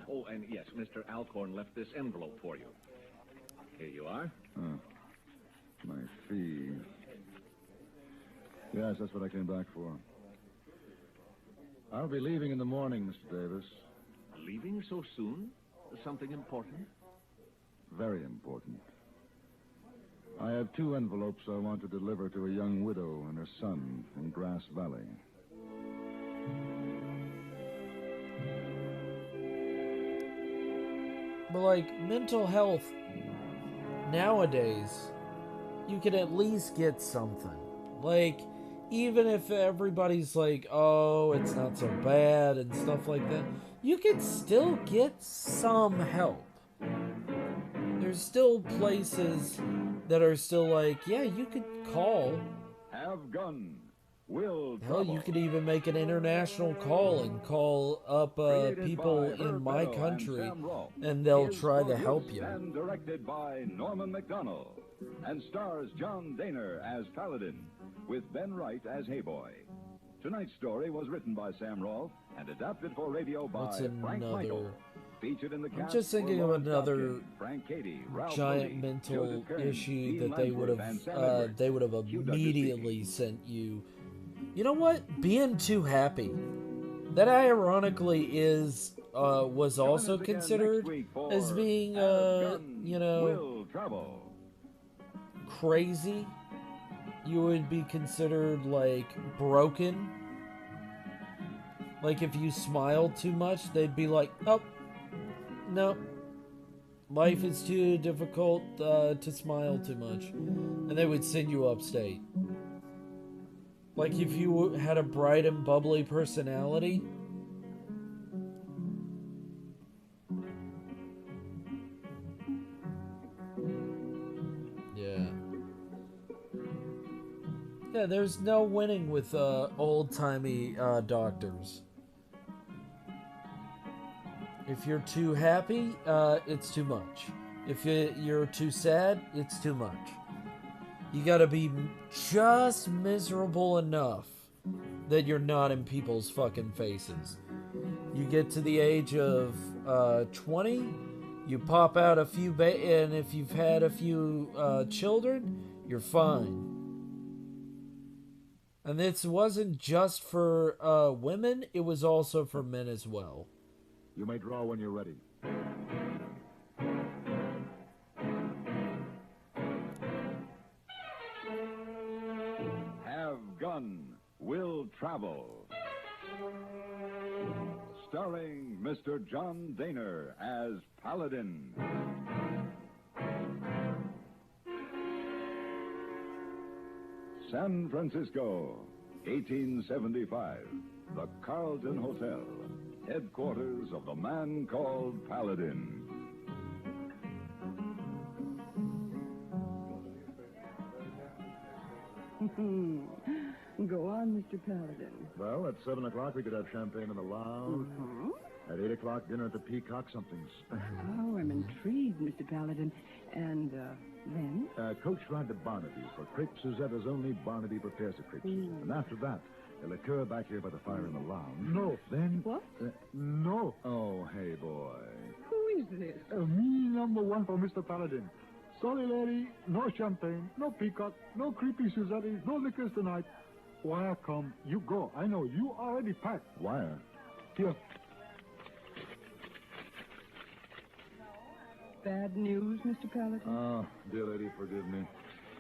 Oh, and yes, Mr. Alcorn left this envelope for you. Here you are. My fee. Yes, that's what I came back for. I'll be leaving in the morning, Mr. Davis. Leaving so soon? Something important? Very important. I have 2 envelopes I want to deliver to a young widow and her son in Grass Valley. But like mental health nowadays, you can at least get something. Like even if everybody's like, "Oh, it's not so bad" and stuff like that, you can still get some help. There's still places that are still like, yeah, you could call. Have gun. Will Hell, you could even make an international call and call up people in my country, and they'll try to help you. And directed by Norman McDonald, and stars John Daner as Paladin, with Ben Wright as Hayboy. Tonight's story was written by Sam Rolfe and adapted for radio by Frank Michael. Featured in the I'm cast just thinking of were another Lawrence Dobkin, Frank Cady, Ralph giant Mooney, mental Joseph Kern, issue Dean that they would Lansworth, and Sam have Edwards. they would have Hugh Douglas immediately sent you. You know what? Being too happy. That ironically was also considered as being crazy. You would be considered like broken. Like if you smiled too much, they'd be like, "Oh, no, life is too difficult to smile too much," and they would send you upstate. Like if you had a bright and bubbly personality. Yeah, there's no winning with old-timey doctors. If you're too happy, it's too much. If you're too sad, it's too much. You gotta be just miserable enough that you're not in people's fucking faces. You get to the age of 20, you pop out a few, and if you've had a few children, you're fine. And this wasn't just for women, it was also for men as well. You may draw when you're ready. Have gun. Will travel. starring Mr. John Daner as Paladin. San Francisco, 1875. The Carlton Hotel, headquarters of the man called Paladin. Go on, Mr. Paladin. Well, at 7 o'clock, we could have champagne in the lounge. Mm-hmm. At 8 o'clock, dinner at the Peacock, something special. Oh, I'm intrigued, Mr. Paladin. And, then? Coach ride to Barnaby's for crepe Suzette as only Barnaby prepares a crepe. And after that, a liqueur back here by the fire in the lounge. No. Then... What? No. Oh, hey, boy. Who is this? Me, number one for Mr. Paladin. Sorry, lady, no champagne, no Peacock, no creepy Suzette, no liquors tonight. Wire come, you go. I know, you already packed. Wire? Here. Bad news, Mr. Paladin? Oh, dear lady, forgive me.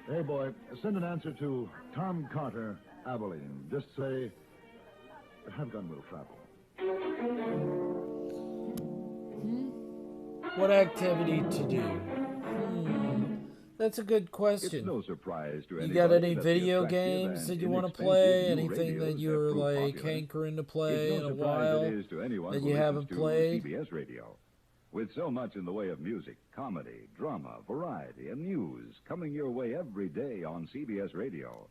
Hey, boy, send an answer to Tom Carter, Abilene. Just say, have gun will travel. What activity to do? That's a good question. It's no surprise to you anybody got any that the video attractive games and that you want to inexpensive play? new Anything that radios you're prove like popular. hankering to play It's in no a surprise while it is to anyone that who you haven't listens played? to CBS Radio. With so much in the way of music, comedy, drama, variety, and news coming your way every day on CBS Radio,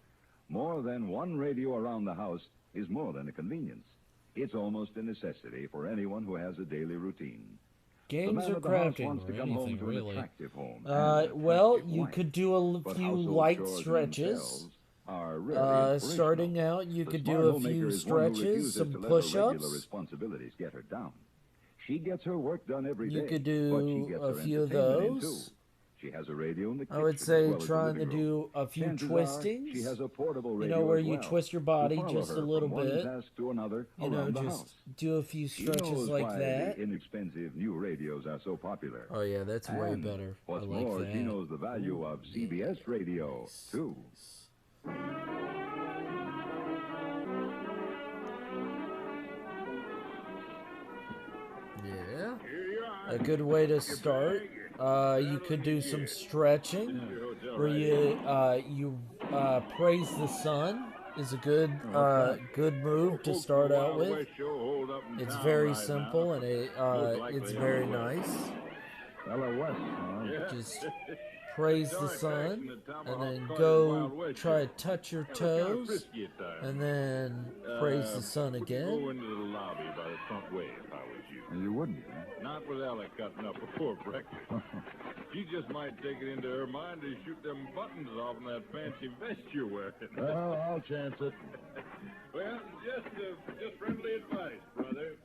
more than one radio around the house is more than a convenience. It's almost a necessity for anyone who has a daily routine. Games or crafting or anything, really. Well, you could do a few light stretches. Starting out, you could do a few stretches, some push-ups. Responsibilities get her down. She gets her work done every day. You could but she do gets a her few of entertainment in, those. too. She has a radio in the kitchen. I would say as well as the trying to living do room. a few Chances are twistings. She has a portable You radio know, where as you well twist your to body follow just her a little from one bit. task to another You know, around the just house. do a few She stretches knows like why that. the inexpensive new radios are so popular. Oh, yeah, that's way And better. What's I like more, that. she knows the value of CBS radio, too. Yeah. A good way to start. You could do some stretching, where you praise the sun is a good move to start out with. It's very simple and it's very nice. Just praise the sun, and then go try to touch your toes, and then praise the sun again. Go into the lobby by the front way if I was you. You wouldn't, Not with Ella cutting up before breakfast. She just might take it into her mind to shoot them buttons off in that fancy vest you're wearing. Well, I'll chance it. Well, just friendly advice, brother.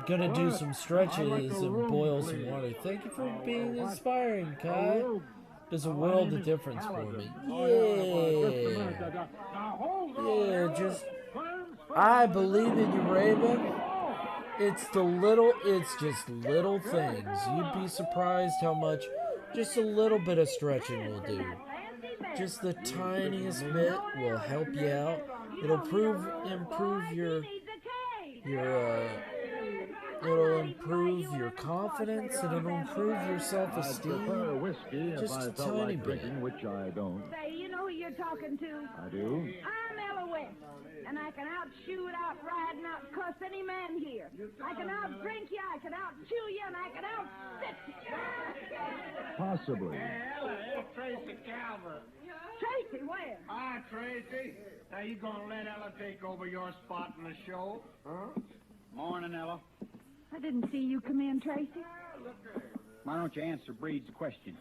Gonna do some stretches and boil some water. Thank you for being inspiring, Kai. Does a world of difference for me. Yeah, just I believe in you, Raven. It's just little things. You'd be surprised how much just a little bit of stretching will do. Just the tiniest bit will help you out. It'll improve your it'll improve your confidence, and it'll improve your self-esteem. Just a tiny bit. Which I don't. Say, you know who you're talking to? I do. I'm Ella West, and I can outshoot, outride, and outcuss any man here. I can outdrink you, I can outchew you, and I can outspit you. Possibly. Ella, it's Tracy Calvert. Tracy, where? Hi, Tracy. Now, you gonna let Ella take over your spot in the show? Huh? Morning, Ella. I didn't see you come in, Tracy. Why don't you answer Breed's question?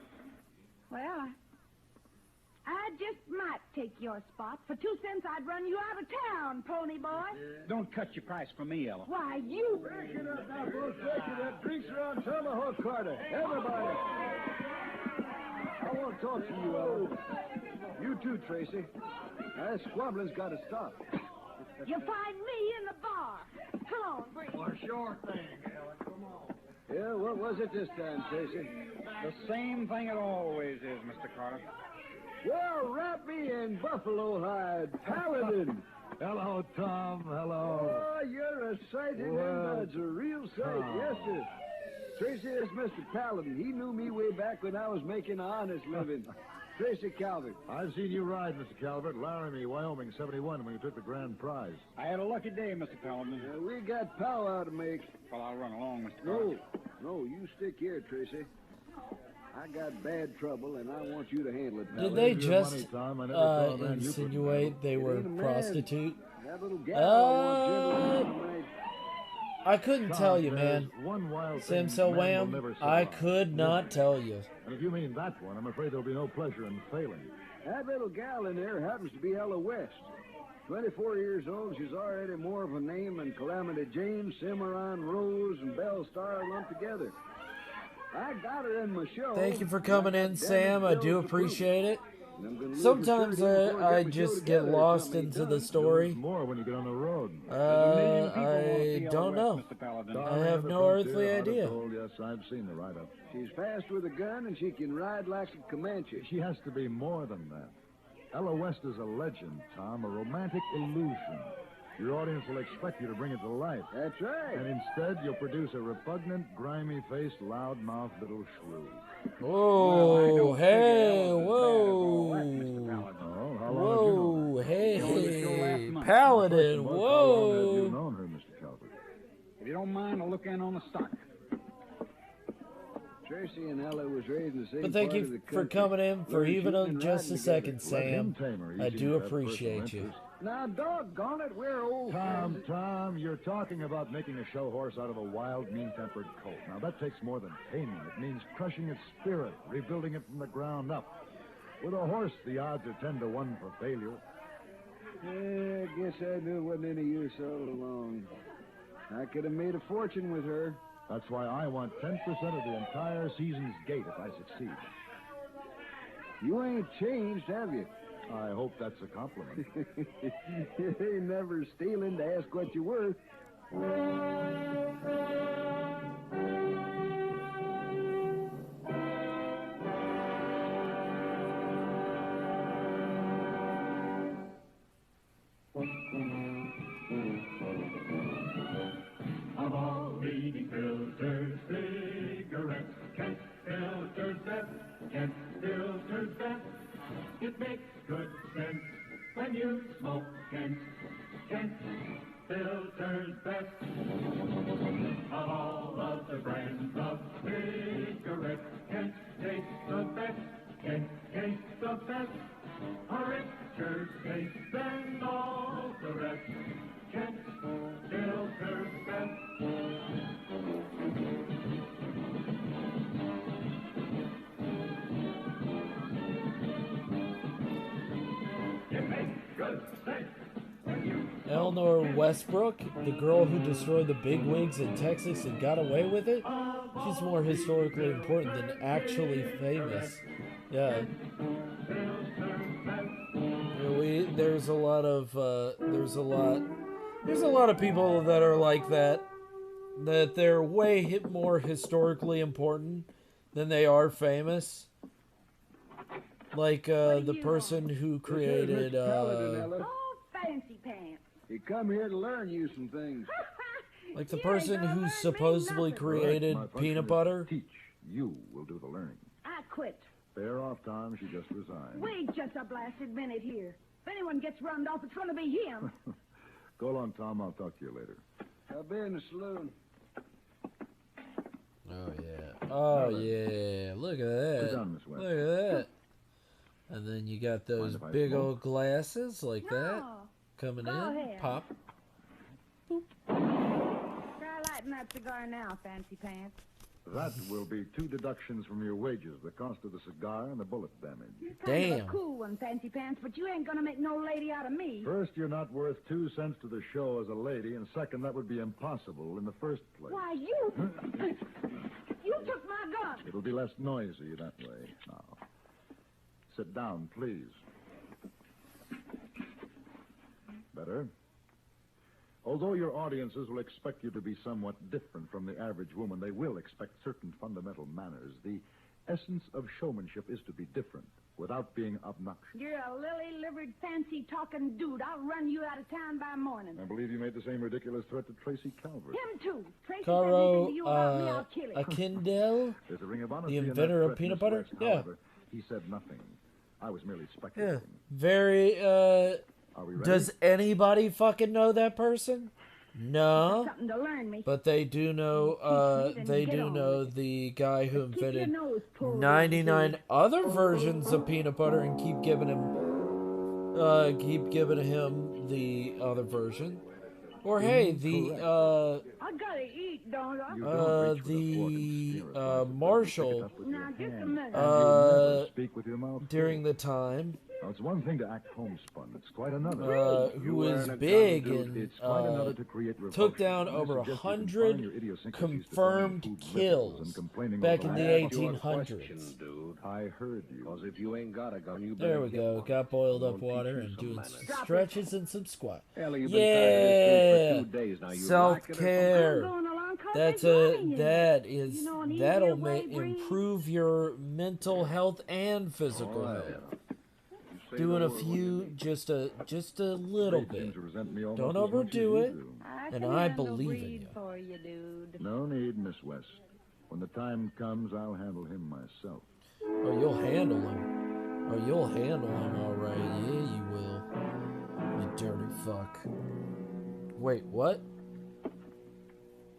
Well, I just might take your spot. For 2 cents, I'd run you out of town, pony boy. Don't cut your price for me, Ella. Why, you... Break it up now, folks. Break it up. Drinks are on Tomahawk Carter. Everybody. I want to talk to you, Ella. You too, Tracy. That squabbling got to stop. You'll find me in the bar. Come on, bring Well, sure thing, Ella. Come on. Yeah, what was it this time, Tracy? The same thing it always is, Mr. Carter. Well, wrap me in buffalo hide, Paladin. Hello, Tom. Hello. Oh, you're a sight in That's a real sight. Yes, sir. Tracy is Mr. Paladin. He knew me way back when I was making an honest living. Tracy Calvert. I've seen you ride, Mr. Calvert. Laramie, Wyoming, 71, when you took the grand prize. I had a lucky day, Mr. Paladin. We got powwow to make. Well, I'll run along, Mr. Carter. No, you stick here, Tracy. I got bad trouble, and I want you to handle it. Did they just insinuate they were prostitute? That little gal I couldn't tell you, man. Sam So Wham, I could not tell you. And if you mean that one, I'm afraid there'll be no pleasure in failing. That little gal in there happens to be Ella West. 24 years old, she's already more of a name than Calamity Jane, Cimarron, Rose, and Belle Star lumped together. I got her in my show. Thank you for coming in, Sam. I do appreciate it. Sometimes I just get lost into the story. More when you get on the road. I don't know. I have no earthly idea. Yes, I've seen the write-up. She's fast with a gun, and she can ride like a Comanche. She has to be more than that. Ella West is a legend, Tom, a romantic illusion. Your audience will expect you to bring it to life. That's right. And instead, you'll produce a repugnant, grimy-faced, loud-mouthed little shrew. Whoa, hey, whoa. Whoa, hey, Paladin, whoa. You've known her, Mr. Calvert. If you don't mind, I'll look in on the stock. Tracy and Ella was raised in the same But thank part of you the for country. coming in for even Shooting and just a riding second, together. Sam. I do appreciate you. Now, doggone it, we're old friends. Tom, you're talking about making a show horse out of a wild, mean-tempered colt. Now, that takes more than taming. It means crushing its spirit, rebuilding it from the ground up. With a horse, the odds are 10 to 1 for failure. Yeah, I guess I knew it wasn't any use all along. I could have made a fortune with her. That's why I want 10% of the entire season's gate if I succeed. You ain't changed, have you? I hope that's a compliment. It ain't never stealing to ask what you're worth. Of all leading filters, cigarettes, Kent filters best, Kent filters best. It makes good sense when you smoke Kent. Kent filters best. Of all of the brands of cigarettes, Kent tastes the best. Kent tastes the best. A richer taste than all the rest. Kent filters best. Eleanor Westbrook, the girl who destroyed the bigwigs in Texas and got away with it, she's more historically important than actually famous. Yeah. There's a lot of people that are like that they're way more historically important than they are famous. Like the person who created fancy pants. You come here to learn you some things. Like the person who supposedly created peanut butter. Teach. You will do the learning. I quit. Bear off, Tom. She just resigned. Wait just a blasted minute here. If anyone gets runned off, it's going to be him. Go along, Tom. I'll talk to you later. I'll be in the saloon. Oh, yeah. Oh, yeah. Look at that. Sit down, Miss West. Look at that. And then you got those big old glasses like that coming Go in. ahead. Pop. Try lighting that cigar now, fancy pants. That will be 2 deductions from your wages, the cost of the cigar and the bullet damage. You're kind of a cool one, Fancy Pants, but you ain't gonna make no lady out of me. First, you're not worth 2 cents to the show as a lady, and second, that would be impossible in the first place. Why, you... You took my gun. It'll be less noisy that way. Now, sit down, please. Better? Although your audiences will expect you to be somewhat different from the average woman, they will expect certain fundamental manners. The essence of showmanship is to be different without being obnoxious. You're a lily-livered, fancy-talking dude. I'll run you out of town by morning. I believe you made the same ridiculous threat to Tracy Calvert. Him, too. Tracy Caro, said anything to you about me, I'll kill him. Akindele, There's a ring of the honesty in that inventor of threat, peanut Miss butter? West. Yeah. However, he said nothing. I was merely speculating. Yeah. Very, Are we ready? does anybody fucking know that person? No. Something to learn me. But they do know, they get do on know the guy who Keep your invented nose pulled, 99 other versions of peanut butter and keep giving him the other version. Or hey, the I gotta eat, don't I? Marshal Now, just a minute. Speak with your mouth during the time Now, it's one thing to act homespun. It's quite another. who was big and took down over 100 confirmed kills back in the 1800s. I heard you. Because if you ain't got a gun, you There we go. Got boiled up water and doing some stretches and some squats. You've been for Yeah, 2 days now. You self-care. That'll that'll improve your mental health and physical health. Doing a few, just a little bit. Don't overdo it, and I believe in you. For you, dude. No need, Miss West. When the time comes, I'll handle him myself. Oh, you'll handle him. Oh, you'll handle him, all right. Yeah, you will. You dirty fuck. Wait, what?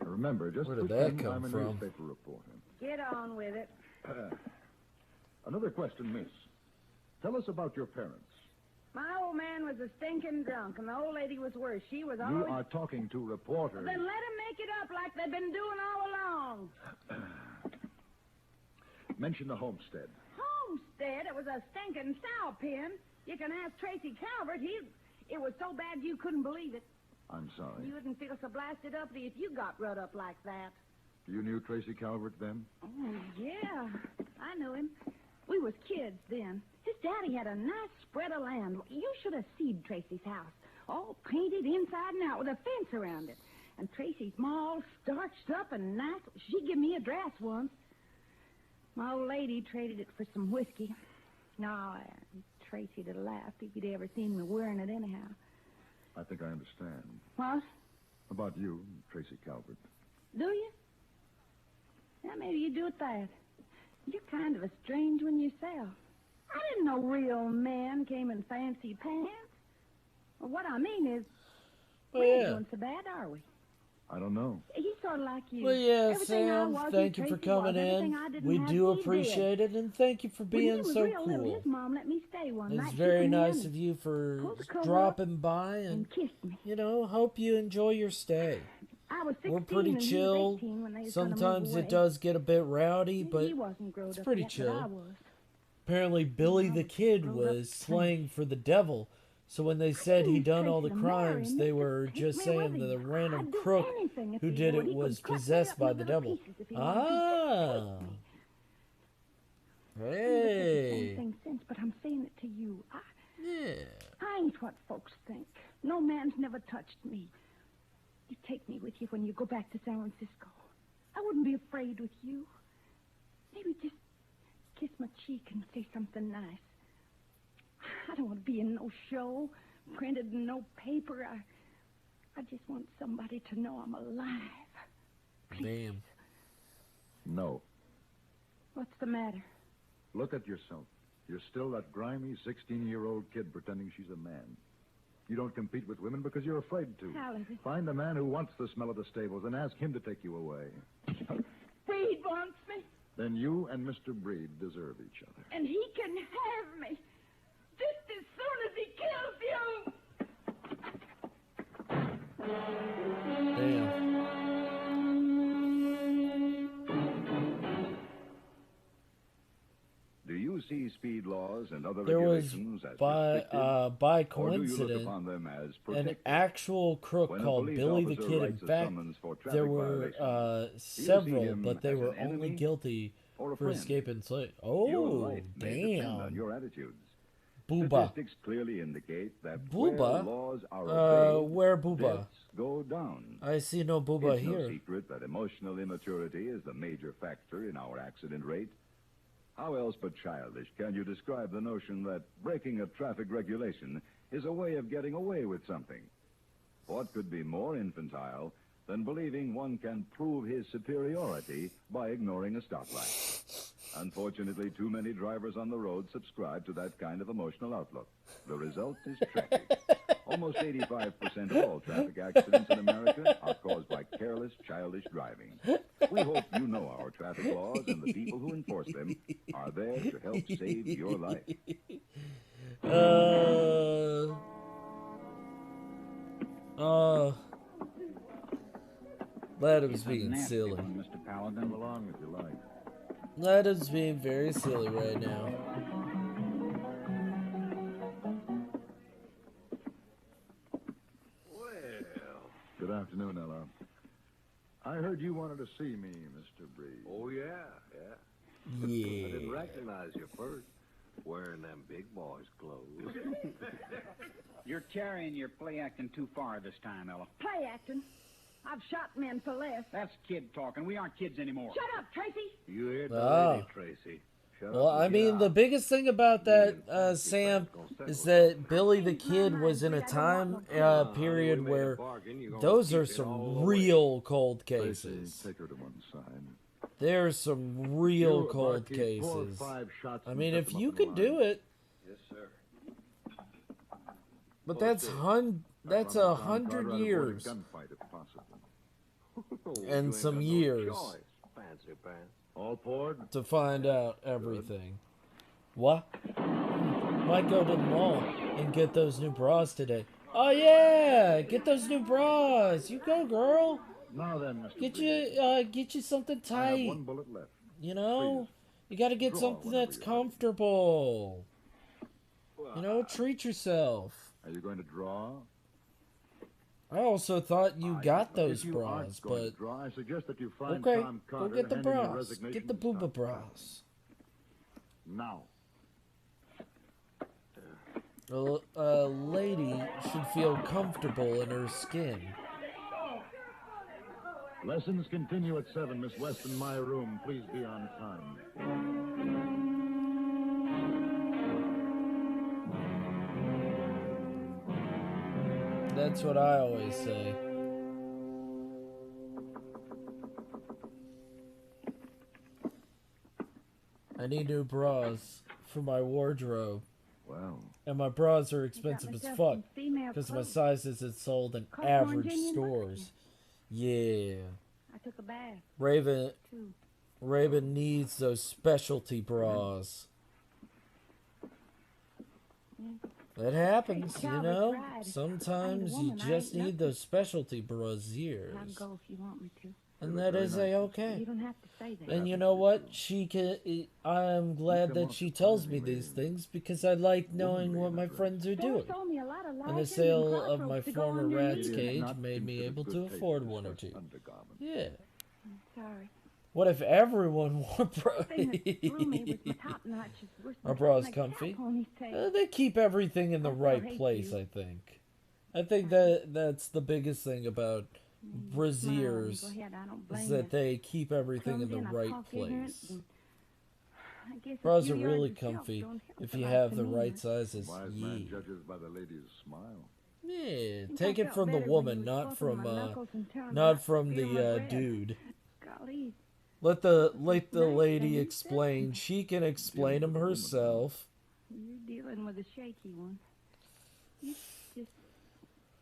Remember, just Where did pretend that come I'm a from? newspaper reporter. Get on with it. Another question, miss. Tell us about your parents. My old man was a stinking drunk, and the old lady was worse. She was You always... are talking to reporters. Then let him make it up like they've been doing all along. Mention the homestead. Homestead, it was a stinking sow pen. You can ask Tracy Calvert. It was so bad you couldn't believe it. I'm sorry. You wouldn't feel so blasted uppity if you got rut up like that. You knew Tracy Calvert then? Oh, yeah. I knew him. We was kids then. His daddy had a nice spread of land. You should have seen Tracy's house. All painted inside and out with a fence around it. And Tracy's ma all starched up and nice. She give me a dress once. My old lady traded it for some whiskey. No, Tracy'd have laughed if he'd ever seen me wearing it anyhow. I think I understand. What? About you, Tracy Calvert. Do you? Yeah, maybe you do it that. You're kind of a strange one yourself. I didn't know real men came in fancy pants. Well, what I mean is, we ain't doing so bad, are we? I don't know. He's sort of like you. Well, yeah, Everything I Sam, was, thank you Tracy for coming was. Everything in. I didn't We have, do he appreciate did. it, and thank you for When he being was so real little, cool. his mom let me stay one night. It's She very come in nice and of you for pulled the cover dropping by and kissed me. you know, hope you enjoy your stay. I was 16 We're pretty and he chill. was 18 when they was gonna move Sometimes away. it does get a bit rowdy, but He wasn't growed it's up pretty yet, but I chill. was. Apparently, Billy the Kid was slaying for the devil. So when they said he done all the crimes, they were just saying that the random crook who did it was possessed by the devil. Ah. Hey. Thing since, but I'm saying it to you. Yeah. I ain't what folks think. No man's never touched me. You take me with you when you go back to San Francisco. I wouldn't be afraid with you. Maybe just kiss my cheek and say something nice. I don't want to be in no show, printed in no paper. I just want somebody to know I'm alive. Bam. No. What's the matter? Look at yourself. You're still that grimy 16-year-old kid pretending she's a man. You don't compete with women because you're afraid to. Paladin. Find a man who wants the smell of the stables and ask him to take you away. Breed wants me, Then you and Mr. Breed deserve each other. and he can have me. Just as soon as he kills you. Damn. speed laws and other there was regulations as by restrictive, or do you look coincidence upon them as an protective? actual crook When a called police Billy the officer Kid. In writes a fact, summons for there traffic were violations, do you see several, him but they as were an enemy only guilty or a for friend? escaping slavery. Your Oh, life may depend on damn. your attitudes. Booba. Statistics clearly indicate that where Booba? laws are obeyed, Where Booba? deaths go down. I see no Booba It's no here. secret that emotional immaturity is the major factor in our accident rate. How else but childish can you describe the notion that breaking a traffic regulation is a way of getting away with something? What could be more infantile than believing one can prove his superiority by ignoring a stoplight? Unfortunately, too many drivers on the road subscribe to that kind of emotional outlook. The result is tragic. Almost 85% of all traffic accidents in America are caused by careless, childish driving. We hope you know our traffic laws and the people who enforce them are there to help save your life. Adam's being silly. Mr. Paladin. Come along if you like. Adam's being very silly right now. Good afternoon, Ella. I heard you wanted to see me, Mr. Breeze. Oh, yeah. Yeah. I didn't recognize you first, wearing them big boys' clothes. You're carrying your play acting too far this time, Ella. Play acting. I've shot men for less. That's kid talking. We aren't kids anymore. Shut up, Tracy. You hear the Ah. lady, Tracy. Shut Well, up and I get mean, out. the biggest thing about that, Sam, is that Billy the Kid was in a time period where those are some real cold cases. Take her to one side. There's some real You, cold Barkeep, pour cases. 5 shots I and mean, set if them up you in could line. do it, Yes, sir. but that's I 100 promised Tom Carter I'd avoid a years gunfight if possible. and some years Fancy pants. All poured? to find out everything. What? Might go to the mall and get those new bras today. Oh yeah, get those new bras. You go, girl. Now then, Mr. Get you something I have tight. one bullet left. You know, you got to get Draw something whenever that's you're ready. comfortable. You know, treat yourself. Are you going to draw? I also thought you got those If you bras, aren't going to but draw, I suggest that you find okay, Tom go Carter get the hand in your bras. resignation Get the and booba stop bras. Now. A lady should feel comfortable in her skin. Lessons continue at 7. Miss West in my room. Please be on time. That's what I always say. I need new bras for my wardrobe. Wow. And my bras are expensive as myself fuck some female because my clothes. size isn't sold in California average Union stores. Yeah. I took a bath, Raven too. needs those specialty bras. That happens, you Calvin know? cried. Sometimes I'm a you woman, I just ain't need those specialty brasiers. I'll go if you want me to. And that is a-okay. You don't have to say that. And you know what? I'm glad that she tells me these things because I like knowing what my friends are doing. Sold me a lot of And the license sale and of my crossroads to go former underneath. rat's It is cage not made me considered able good to taste afford to one or such two. undergarments. Yeah. Sorry. What if everyone wore bras? Thing that threw me was my top notches. Worse than Are bras like comfy? cap on his tail. They keep everything in the Also right hate place, you. I think. I think that's the biggest thing about brasiers Go ahead, I don't blame is that you. they keep everything in the Clumsy and I right talk ignorant place. and I guess if Bras are you really yards yourself comfy don't help if the you right have the demeanor. right sizes. Wise Yeah. man judges by the lady's smile. Yeah, Think take I it felt from the better when woman, you was not crossing from my knuckles and telling me not not from to feel my the breath. dude. Golly, Let the nice lady thing you explain. She can explain them herself. you're dealing with a shaky one. You just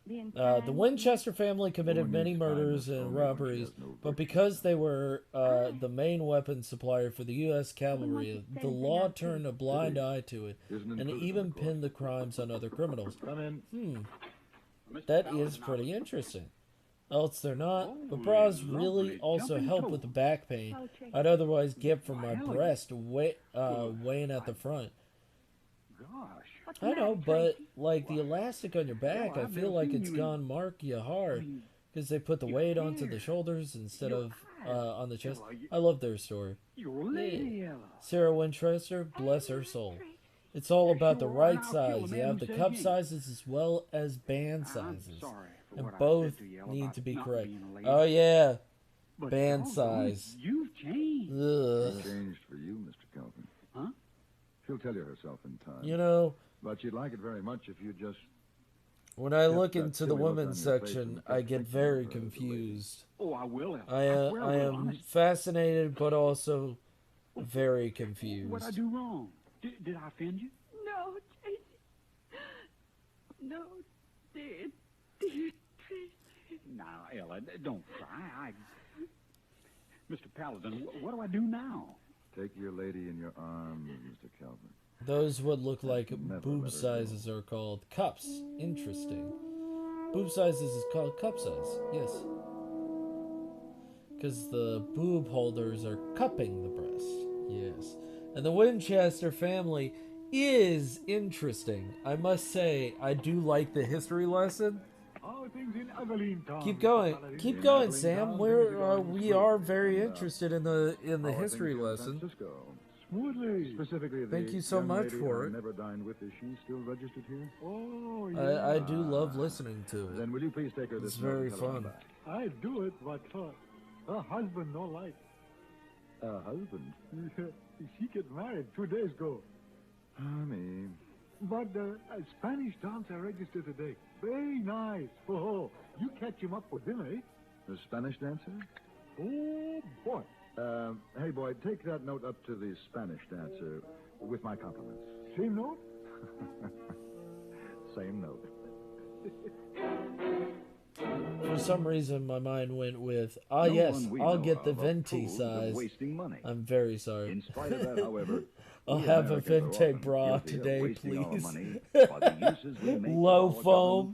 being The kind. Winchester family committed Woman many needs kindness murders and only when she robberies, has no but virtue. because they were the main weapon supplier for the U.S. cavalry, the law turned a blind eye to it Isn't and included, even of course. pinned the crimes on other criminals. Come in. That is pretty interesting. Else they're not. But bras really also help with the back pain I'd otherwise get from my breast weighing at the front. gosh. I know, but like the elastic on your back, I feel like it's gone mark you hard because they put the weight onto the shoulders instead of on the chest. I love their story. Yeah. Sarah Winchester, bless her soul. It's all about the right size. You have the cup sizes as well as band sizes, and both need to be correct. Oh yeah, band size. You've changed. She changed for you, Mr. Kelvin. Huh? She'll tell you herself in time. You know, but you'd like it very much if you just... When I look into the women's section, I get very confused. Oh, I will. I am fascinated, but also very confused. What'd I do wrong? Did I offend you? No, Tracy. No, dear Tracy. Now, Ella, don't cry. Mr. Paladin, what do I do now? Take your lady in your arms, Mr. Kelvin. Those would look like boob sizes are called cups. Interesting. Boob sizes is called cup size. Yes. Because the boob holders are cupping the breast. Yes. And the Winchester family is interesting. I must say, I do like the history lesson. Keep going. Keep going, Sam. We are very interested in the history lesson. Smoothly. Specifically, thank you so much for it. Never dined with. Is she still registered here? Oh, yeah. I do love listening to it. Then will you please take her this It's very fun. I do it, but her husband no like. Husband? She get married 2 days ago. Honey. But a Spanish dancer registered today. Very nice. Oh, you catch him up for dinner, eh? The Spanish dancer? Oh, boy. Hey, boy, take that note up to the Spanish dancer with my compliments. Same note? Same note. For some reason, my mind went with, yes, I'll get the venti size. Wasting money. I'm very sorry. In spite of that, however, I'll have a venti bra today, please. Low foam.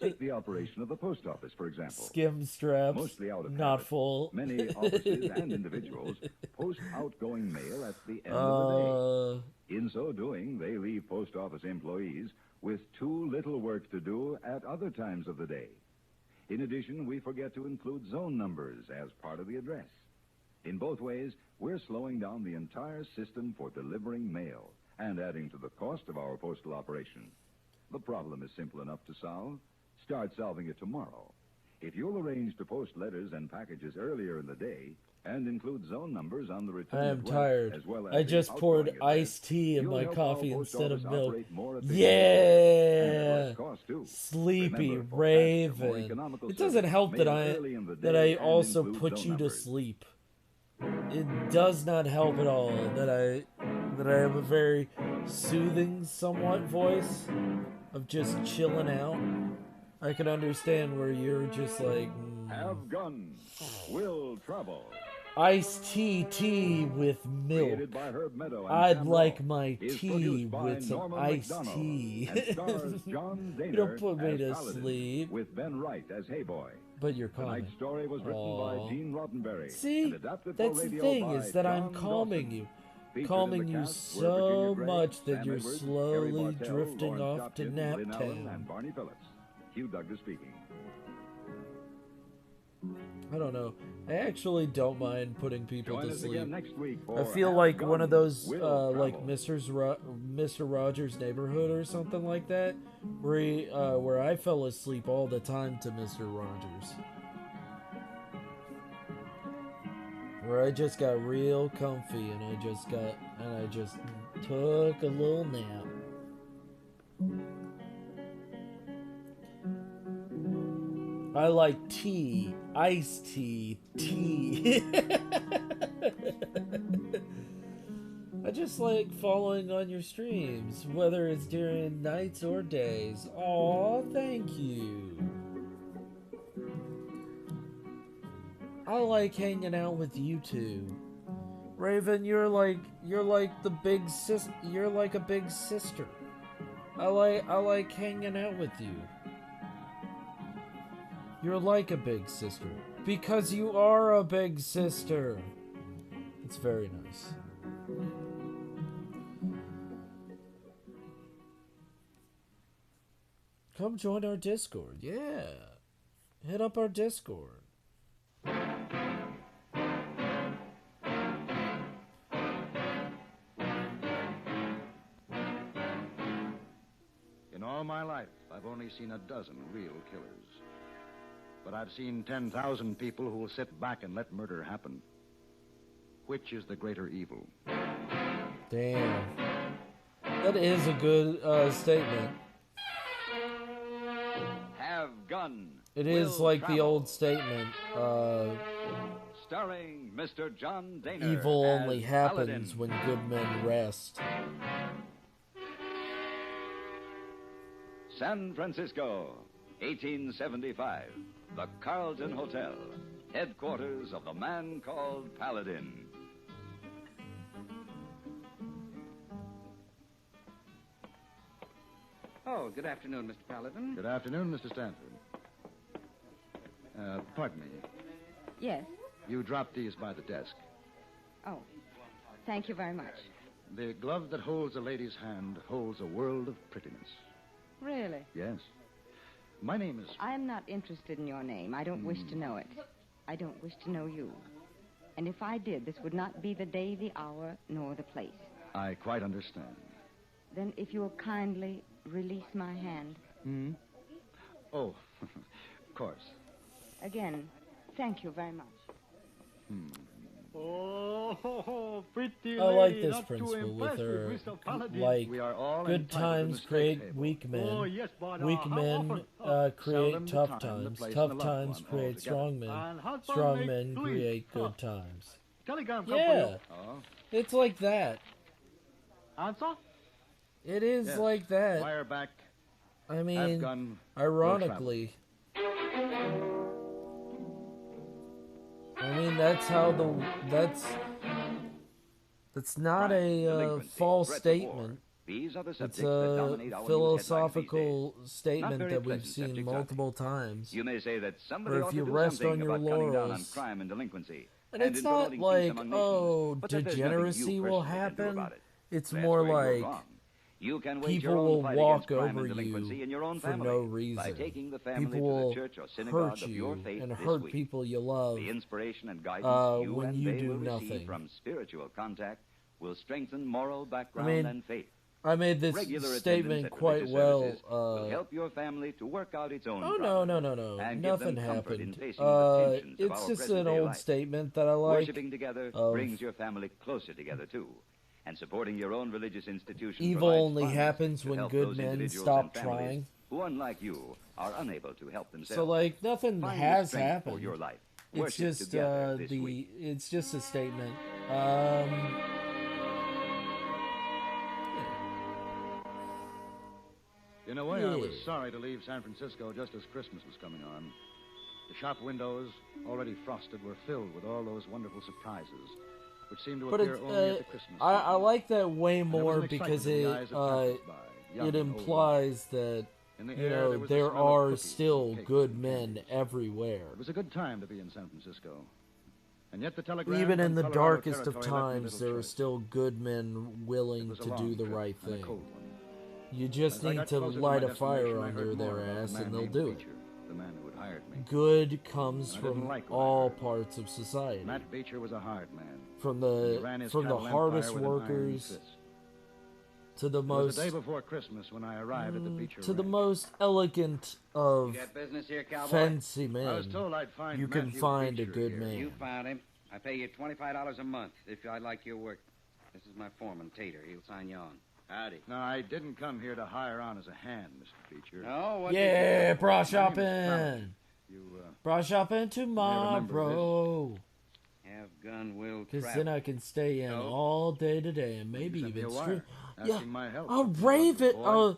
Take the operation of the post office, for example. Skim straps. Mostly out of not habit. full. Many offices and individuals post outgoing mail at the end of the day. In so doing, they leave post office employees with too little work to do at other times of the day. In addition, we forget to include zone numbers as part of the address. In both ways, we're slowing down the entire system for delivering mail and adding to the cost of our postal operation. The problem is simple enough to solve. Start solving it tomorrow. If you'll arrange to post letters and packages earlier in the day and include zone numbers on the return I am address, tired. as well as I the just poured outgoing address, iced tea in you'll my help coffee our post instead of office milk. operate more efficiently Yeah. and less cost, too. Sleepy Remember, for faster, more Raven. economical It doesn't service, help that mail I early in the day and also include put zone you to numbers. sleep. It does not help at all that I have a very soothing, somewhat voice of just chilling out. I can understand where you're just like Have guns. Will travel. iced tea with milk. Created by Herb Meadow and I'd Sam like Rolfe, my is tea produced by with some Norman iced McDonald tea. and stars John You Daner don't put me as to Paladin, sleep. with Ben Wright as Hey Boy. But you're Tonight's calming. story was written by Gene Roddenberry. See, and adapted that's for the radio thing, by is that I'm John calming Dawson. you. Featured Calming in the you cast were so Virginia Gregg, much that Sam you're Edwards, slowly Harry Bartell, drifting Lawrence off to Dobkin, nap Lynn Allen, town. and Barney Phillips. Hugh Douglas speaking. I don't know. I actually don't mind putting people Join to us sleep. again next week I for feel Have like one of Guns, those, Will like Travel. Mr. Rogers' Neighborhood or something like that, where I fell asleep all the time to Mr. Rogers. Where I just got real comfy and I just took a little nap. I like tea, iced tea. I just like following on your streams, whether it's during nights or days. Aw, thank you. I like hanging out with you two. Raven, you're like the big sis. You're like a big sister. I like hanging out with you. You're like a big sister because you are a big sister. It's very nice. come join our Discord. Yeah. Hit up our Discord. In all my life, I've only seen a dozen real killers. But I've seen 10,000 people who will sit back and let murder happen. Which is the greater evil? Damn. That is a good statement. Have gun. It is will like travel. the old statement, Starring Mr. John Daner. evil as only Paladin. happens when good men rest. San Francisco, 1875. The Carlton Hotel, headquarters of the man called Paladin. Oh, good afternoon, Mr. Paladin. Good afternoon, Mr. Stanford. Pardon me. Yes. You dropped these by the desk. Oh, thank you very much. The glove that holds a lady's hand holds a world of prettiness. Really? Yes. My name is... I am not interested in your name. I don't wish to know it. I don't wish to know you. And if I did, this would not be the day, the hour, nor the place. I quite understand. Then if you will kindly release my hand. Hmm? Oh, of course. Again, thank you very much. Oh, pretty I like lady, this not too principle with impressed her. Mr. Paladin. Like, We are all good entitled to times mistake, create Abel. weak men. Oh, yes, but, Weak how men often- create seldom the tough time, the times. place, Tough and the loved times one create altogether. strong men. And husband Strong make men twins. create Huh. good times. Telegram come Yeah. for you. Oh? It's like that. Answer? It is Yes. like that. Wire back. I Have mean, gun. ironically. I mean, that's how that's not a false threats of war. statement. These are the It's subjects that a dominate our news philosophical headlines these days. Not statement very that we've pleasant seen subjects, are multiple times. You may say that somebody Or ought if to you do rest something on your about cutting down on laurels. crime and delinquency. And in it's not promoting peace like, among nations. oh, But that there's nothing you degeneracy will personally can do happen. about it. It's That's more where you're like wrong. You can wage people your own will fight walk against crime over and delinquency you in your own for family no by reason. taking the family People to will the church or synagogue hurt of your you faith and this hurt week. people you love The inspiration and guidance you when and you they do will receive nothing. from spiritual contact will strengthen moral background mean, and faith. I made this Regular attendance statement at quite religious well. services will help your family to work out its own Oh, problems no. and give Nothing them comfort in happened. facing the tensions of It's our just an present-day old life. statement that I like. Worshipping together of brings your family closer together, too. And supporting your own religious institution Evil provides only funds happens to when help good those men individuals stop and families trying. who, unlike you, are unable to help themselves. So, like, nothing Find the has strength happened. for your life. It's Worship just together this week. it's just a statement. In a way, I was Yeah. sorry to leave San Francisco just as Christmas was coming on. The shop windows, already frosted, were filled with all those wonderful surprises, which seemed to But appear it's, only at the Christmas I like that way And there was more an because excitement in it the eyes of passers-by, young it and old. implies that In the you air, know there was the there smell of are cookies and still cakes good and men everywhere. It was a good time to be in San Francisco. And yet the telegram Even in from the Colorado darkest of Territory left me times, little there are choice. still good men willing was a to long do the trip right and a thing. cold one. You just As I need got to closer light my a fire destination, I under heard more their about the ass man and they'll named do it. Beecher, the man who had hired me. Good comes I didn't from like what I all heard. parts of society. Matt Beecher was a hard man. From He ran the his from the cattle hardest empire with an iron workers fist. to the It was most the day before Christmas when I arrived at the Beecher to the ranch. most elegant of You got business here, cowboy? fancy men. I was told I'd find you can Matthew find a Beecher good here. man. You found him. I pay you $25 a month if I like your work. This is my foreman, Tater. He'll sign you on. Howdy. No, I didn't come here to hire on as a hand, Mr. Beecher. No, what Yeah, bra My name is shopping. Paladin. You, Bra shopping tomorrow. Have gun will Because travel. then I can stay in No. all day today and maybe sent me even a stream. wire Yeah, asking my help. a raven, boy.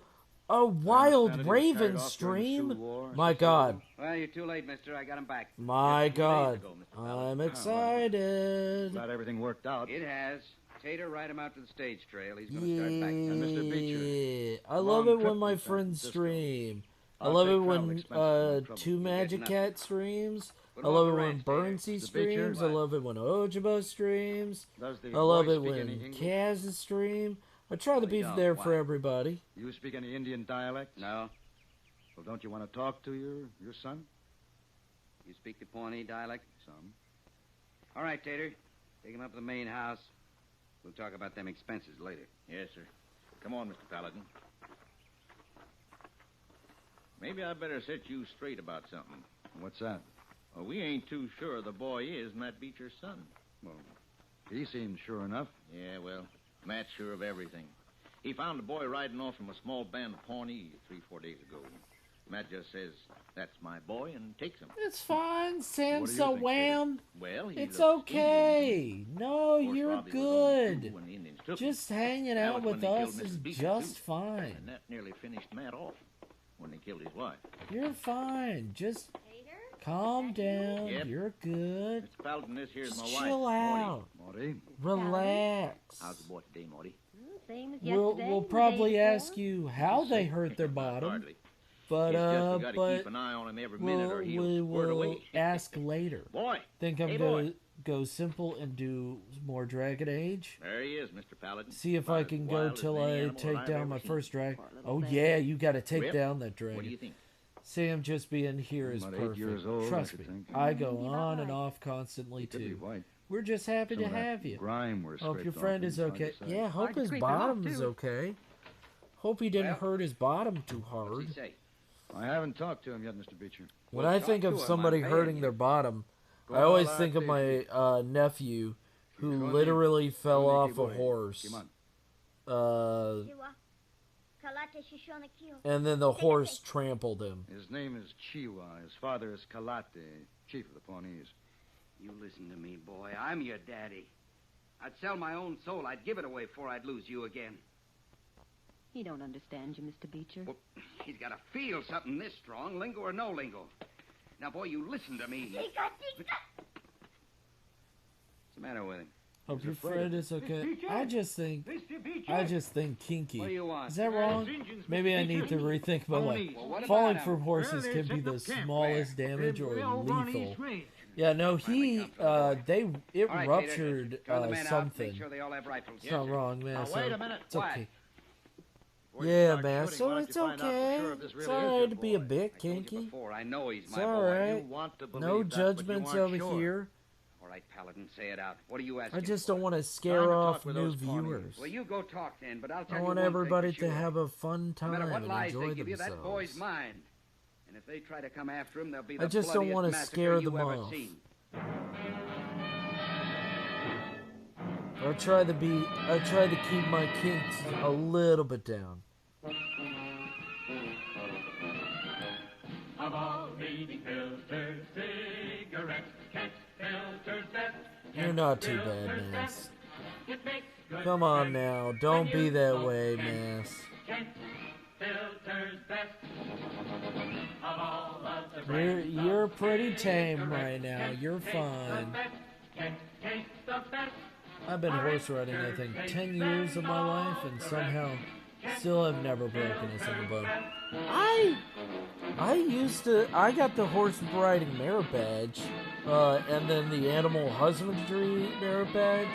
a wild that he was carried raven off during the stream. Sioux War. My God, Well, you're too late, mister. I got him back. my Just 2 days God, ago, Mr. Paladin. I'm excited. Glad everything worked out. It has. Tater, ride him out to the stage trail. He's going to start back. And Mr. Beecher, Yeah, I long love it trip when my to San friends Francisco. stream. I I'll love take it travel when expenses, no trouble. Two You get Magic nothing. Cat streams. Put I him love on it the when ranch, Tater. Burnsy The Beecher, streams. I love it when Ojabo streams. Does the I love boy it speak when any English? Kaz stream. I try to be don't. there for Why? everybody. You speak any Indian dialect? No. Well, don't you want to talk to your son? You speak the Pawnee dialect? Some. All right, Tater. Take him up to the main house. We'll talk about them expenses later. Yes, sir. Come on, Mr. Paladin. Maybe I better set you straight about something. What's that? Well, we ain't too sure the boy is Matt Beecher's son. Well, he seems sure enough. Yeah, well, Matt's sure of everything. He found the boy riding off from a small band of Pawnee 3-4 days ago. Matt just says, "That's my boy," and takes him. It's fine, Sam. What do you So think, wham. Well, he It's looks okay. No, course, you're Robbie was only good. two when the Indians took him. Just hanging That out was with when they us killed is Mrs. Beecher, just too. fine. And that nearly finished Matt off when they killed his wife. You're fine. Just calm down. Yep. You're good. Mr. Paladin, this here's Just my wife. chill out. Morty. Relax. How's the boy today, Morty? Same as We'll yesterday. we'll the day probably before. ask you how they hurt their bottom, Hardly. but It's just we gotta but keep an eye on him every minute or he'll we squirt will away. ask later. Boy. Think I'm Hey, gonna boy. go simple and do more Dragon Age. There he is, Mr. Paladin. See if About I as can go wild as till any I animal take I've down ever my seen. first dragon. Poor Oh little yeah, thing. you got to take Rip, down that dragon. What do you think? Sam just being here is About 8 perfect. years old, I Trust should me, think. I go on and off constantly Could be too. white. We're just happy Some to of that have you. grime we're Hope your scraped friend off is inside okay. the side. Yeah, hope Hard to his creep him off, bottom is too. okay. Hope he didn't hurt his bottom too hard. What's he say? I haven't talked to him yet, Mr. Beecher. When Well, I talk think to of him, somebody I'm paying hurting you. their bottom, I Well, always I think of did. my nephew who Shoni- literally fell Shoni off a Kiboy. horse. Come on. And then the horse trampled him. His name is Chiwa. His father is Kalate, chief of the Pawnees. You listen to me, boy. I'm your daddy. I'd sell my own soul. I'd give it away before I'd lose you again. He don't understand you, Mr. Beecher. Well, he's got to feel something this strong, lingo or no lingo. Now, boy, you listen to me. What's the matter with him? Hope He's your afraid. friend is okay. I just think kinky. What do you want? Is that wrong? Maybe I need to rethink my life. Well, what about Falling him? from horses Well, can they're be the setting up camp. smallest damage or lethal. Range. Yeah, no, it All right, Tater, ruptured turn the men out. something. Make sure they all have rifles. It's not wrong, man. Now, so wait a minute. It's What? okay. Before you Yeah, start man. shooting, So why don't it's you find out for okay. sure if this It's really is alright your to be a boy? bit I told you kinky. before, I know he's It's my boy. alright. You want to believe No that, but you judgments aren't over sure. here. All right, Paladin, say it out. What are you I asking just for? don't want to Time scare to off talk with new those Pawnees. viewers. Well, you go talk then, but I'll tell I you want one everybody thing for to sure. have a fun No time matter what and lies enjoy they give you, that boy's themselves. mine. And if they try to come after him, they'll be the I just don't bloodiest wanna massacre scare you them ever off. seen. I try to keep my kinks a little bit down. Of all leading filters, cigarettes, Kent filters best. You're not too bad, Mass. It makes good Come on sense. now, don't be that way, Mass. Kent filters best. Of all of the You're pretty tame right now. You're fine. Kent tastes the best. I've been horse riding, I think, 10 years of my life, and somehow still have never broken a single bone. I got the horse riding merit badge, and then the animal husbandry merit badge.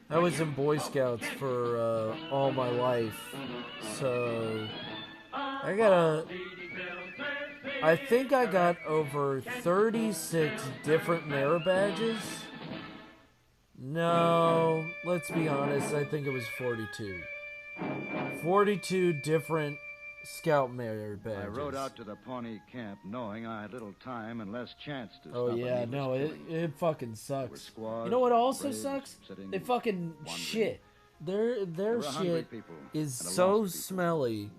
I was in Boy Scouts for all my life, so I think I got over 36 different merit badges. No, let's be honest, I think it was 42. 42 different Scout merit badges. I rode out to the Pawnee camp knowing I had little time and less chance to Oh stop yeah, a no, needless it killing. fucking sucks. squads, You know what also braves, sucks? sitting, They fucking wandering. shit. Their were hungry shit people is and a so lost people. smelly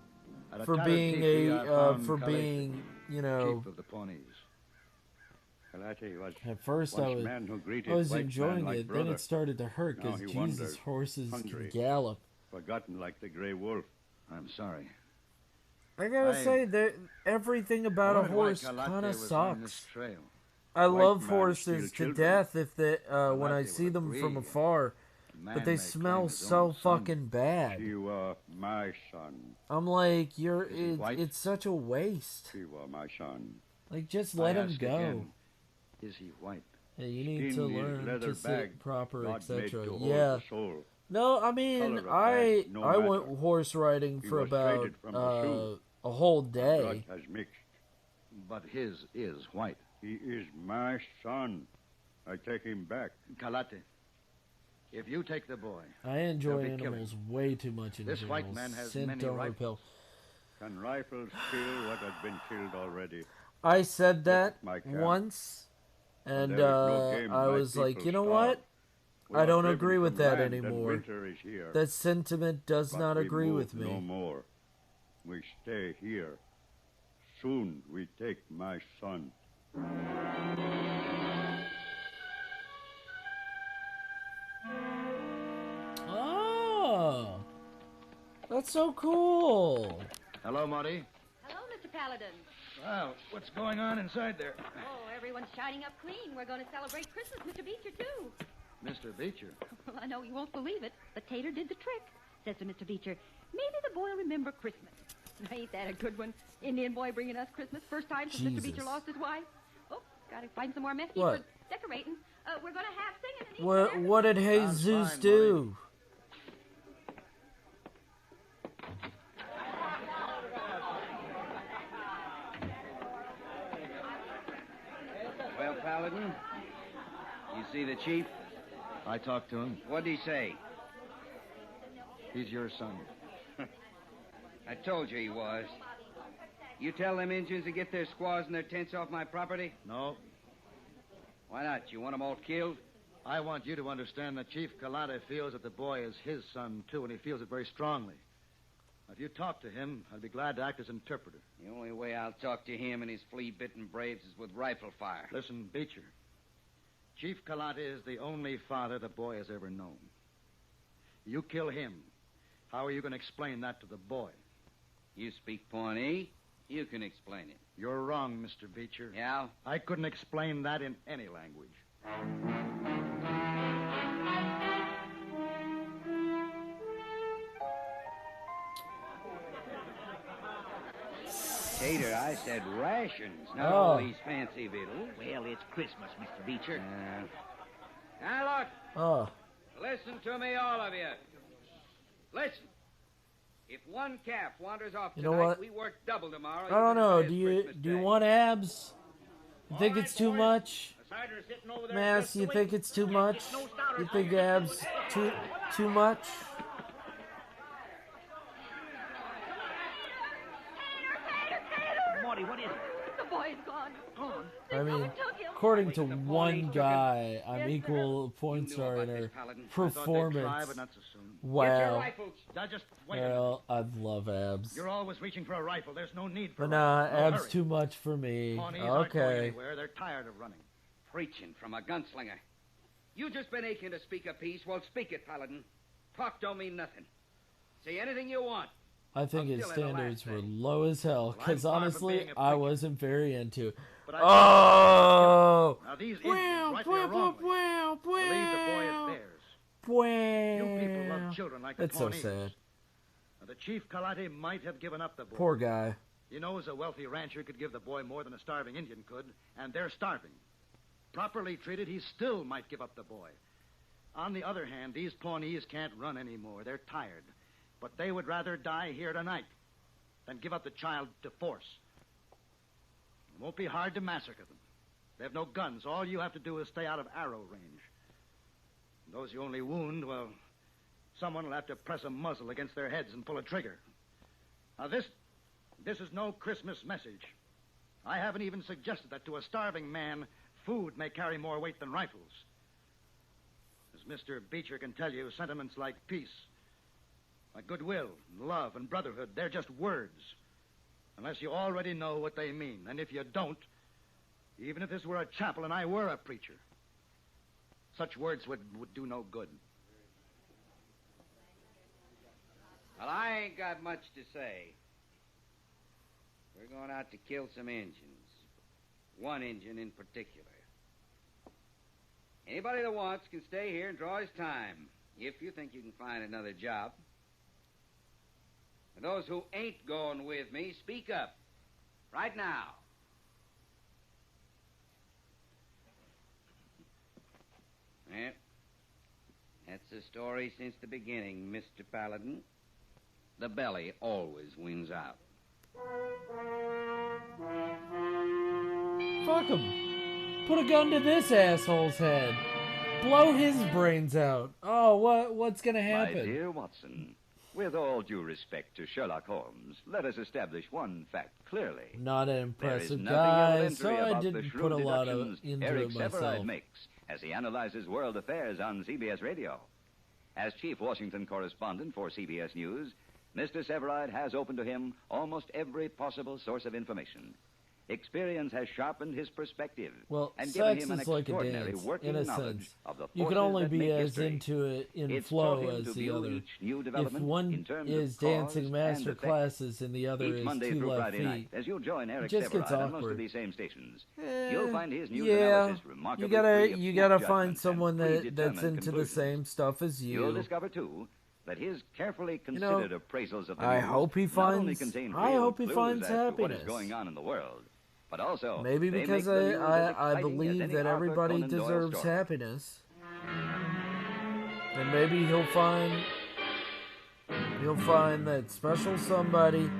At a for tattered being tepee, I found for Kalate, being, you know. chief of the Pawnees. Kalate was At first once man who greeted I was white man enjoying like it, then brother. it started to hurt Now because he Jesus, wanders, horses hungry, can gallop. forgotten like the gray wolf. I'm sorry. I gotta say that everything about a wondered why horse Kalate kind of was on this sucks. trail. I White love man horses steal to children. death if they when I Kalate see would them from agree. afar, Man but they may smell claim his so own son. fucking bad. She were my son. I'm like, he white? it's such a waste. She were my son. Like, just I let him ask go. again, is he white? Hey, you need Skin to is learn leather to sit bag, proper, God made etc. to hold Yeah. the soul. No, I mean, Color of I bag, no I went matter. horse riding He for was about traded from the shoe. a whole day. Blood has mixed. But his is white. He is my son. I take him back. Kalate, if you take the boy, I enjoy they'll be animals way too much in This general. white man has Scent many don't rifles. repel. Can rifles kill what has been killed already? I said that my camp. once, and there is no game, I my was like, people you know starve. what? We I are don't driven agree with from that land, and anymore. winter is here. That sentiment does But not we agree move with me. No more. We stay here. Soon we take my son. Oh, that's so cool. Hello, Marty. Hello, Mr. Paladin. Well, what's going on inside there? Oh, everyone's shining up clean. We're going to celebrate Christmas, Mr. Beecher, too. Mr. Beecher. Well, I know you won't believe it, but Tater did the trick. Says to Mr. Beecher, maybe the boy will remember Christmas. Ain't that a good one? Indian boy bringing us Christmas. First time since Mr. Beecher lost his wife. Oh, gotta find some more messages What? for decorating. We're going to have singing and eating. What did Jesus do? Well, Paladin, you see the chief? I talked to him. What'd he say? He's your son. I told you he was. You tell them Indians to get their squaws and their tents off my property? No. Why not? You want them all killed? I want you to understand that Chief Kalate feels that the boy is his son, too, and he feels it very strongly. If you talk to him, I'd be glad to act as interpreter. The only way I'll talk to him and his flea-bitten braves is with rifle fire. Listen, Beecher. Chief Kalate is the only father the boy has ever known. You kill him. How are you going to explain that to the boy? You speak Pawnee. You can explain it. You're wrong, Mr. Beecher. Yeah? I couldn't explain that in any language. Tater, I said rations, not Oh. all these fancy victuals. Well, it's Christmas, Mr. Beecher. Now, look. Oh, Listen to me, all of you. Listen. If one calf wanders off You know tonight, what? we work double tomorrow. I don't even if know. it is Do you Christmas do you Day. want abs? You think it's too much? The cider's sitting over there Mass, just you the think way- it's too much? It's no stouter. You think abs too much? Morty, what is it? The boy's gone. Gone? I mean, according to one guy, I'm equal points are in her performance. but not so soon. Wow. Now, just wait a minute. Well, I love abs. You're always reaching for a rifle. There's no need for But nah, it. No, abs hurry. too much for me. Pawnees aren't going Okay. anywhere. They're tired of running. Preaching from a gunslinger. You just been aching to speak a piece. Well, speak it, Paladin. Talk don't mean nothing. Say anything you want. I think I'm his still in the standards last were low as hell, Well, I'm because far from honestly, being a I preacher. wasn't very into. But I- Oh! Now, these Indians, rightly or wrongly, believe the boy is theirs. You people love children like the It's so Pawnees. sad. Now, the Chief Kalate might have given up the boy. Poor guy. He knows a wealthy rancher could give the boy more than a starving Indian could, and they're starving. Properly treated, he still might give up the boy. On the other hand, these Pawnees can't run anymore. They're tired. But they would rather die here tonight than give up the child to force. It won't be hard to massacre them. They have no guns. All you have to do is stay out of arrow range. And those you only wound, well, someone will have to press a muzzle against their heads and pull a trigger. Now, this is no Christmas message. I haven't even suggested that to a starving man, food may carry more weight than rifles. As Mr. Beecher can tell you, sentiments like peace, like goodwill, and love, and brotherhood, they're just words. Unless you already know what they mean. And if you don't, even if this were a chapel and I were a preacher, such words would do no good. Well, I ain't got much to say. We're going out to kill some Injuns. One Injun in particular. Anybody that wants can stay here and draw his time, if you think you can find another job. For those who ain't going with me, speak up. Right now. Well, that's the story since the beginning, Mr. Paladin. The belly always wins out. Fuck him. Put a gun to this asshole's head. Blow his brains out. Oh, what's gonna happen? My dear Watson, with all due respect to Sherlock Holmes, let us establish one fact clearly. Not an impressive There is guy, nothing so elementary I about the didn't shrewd put a lot deductions into Eric it myself. Severide makes as he analyzes world affairs on CBS Radio. As chief Washington correspondent for CBS News, Mr. Severide has open to him almost every possible source of information. Experience has sharpened his perspective and given sex him an is like a extraordinary dance, working in a knowledge sense. of the You can forces only that be make as history. into it in It's flow taught him to as the view other. each new If development one in terms is of cause dancing and master effect. classes and the other Each is Monday two through left Friday feet, night, as you'll join Eric it just gets Severide on most awkward. of these same stations, you'll find his news yeah, analysis remarkably free of you snap gotta judgments find and someone that's predetermined into the conclusions. same stuff as you. You'll discover, too, that his carefully You know, considered appraisals of the I news hope he not only finds. contain I real hope he clues finds as to what is happiness. going on in the world, but also Maybe they because make the news as I exciting as believe any that Arthur everybody Conan Doyle deserves story. happiness, and maybe he'll find that special somebody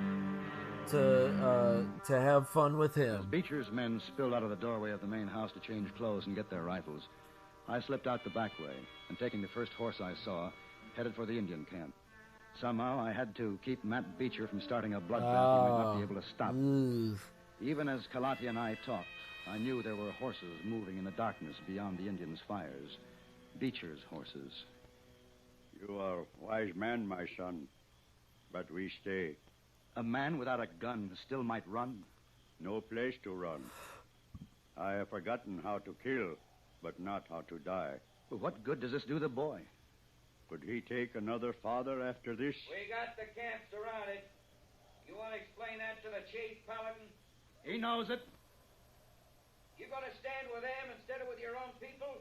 to have fun with him. Beecher's men spilled out of the doorway of the main house to change clothes and get their rifles. I slipped out the back way, and taking the first horse I saw, headed for the Indian camp. Somehow I had to keep Matt Beecher from starting a bloodbath he might not be able to stop. Even as Kalati and I talked, I knew there were horses moving in the darkness beyond the Indians' fires. Beecher's horses. You are a wise man, my son, but we stay. A man without a gun still might run. No place to run. I have forgotten how to kill, but not how to die. Well, what good does this do the boy? Could he take another father after this? We got the camp surrounded. You want to explain that to the chief, Paladin? He knows it. You going to stand with them instead of with your own people?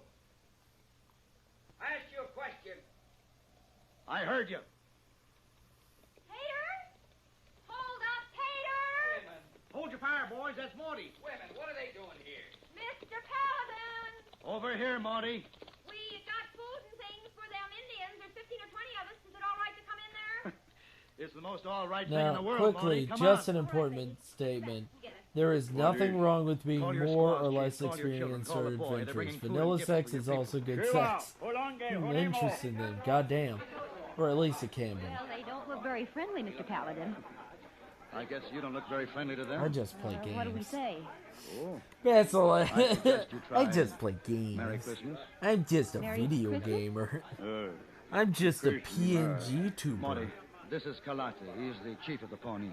I asked you a question. I heard you. Tater? Hold up, Tater! Women. Hold your fire, boys. That's Morty. Women, what are they doing here? Mr. Paladin! Over here, Marty. We got food and things for them Indians. There's 15 or 20 of us. Is it all right to come in there? It's the most all right thing in the Now, world, quickly, Marty. Come just on. an important statement. There is Marty, nothing wrong with being call your more squad or chief, less call your children, experienced call or the boy. They're adventurous. bringing food Vanilla and gifts sex for your is also people. good Chill out. sex. Interesting then, goddamn. Or at least it can be. Well, they don't look very friendly, Mr. Paladin. I guess you don't look very friendly to them. I just play What do we games. say? Oh. That's all I suggest you I try. just play games. Merry Christmas. I'm just a Merry video Christmas? gamer. I'm just a PNG tuber. Marty, this is Kalati. He's the chief of the Pawnees.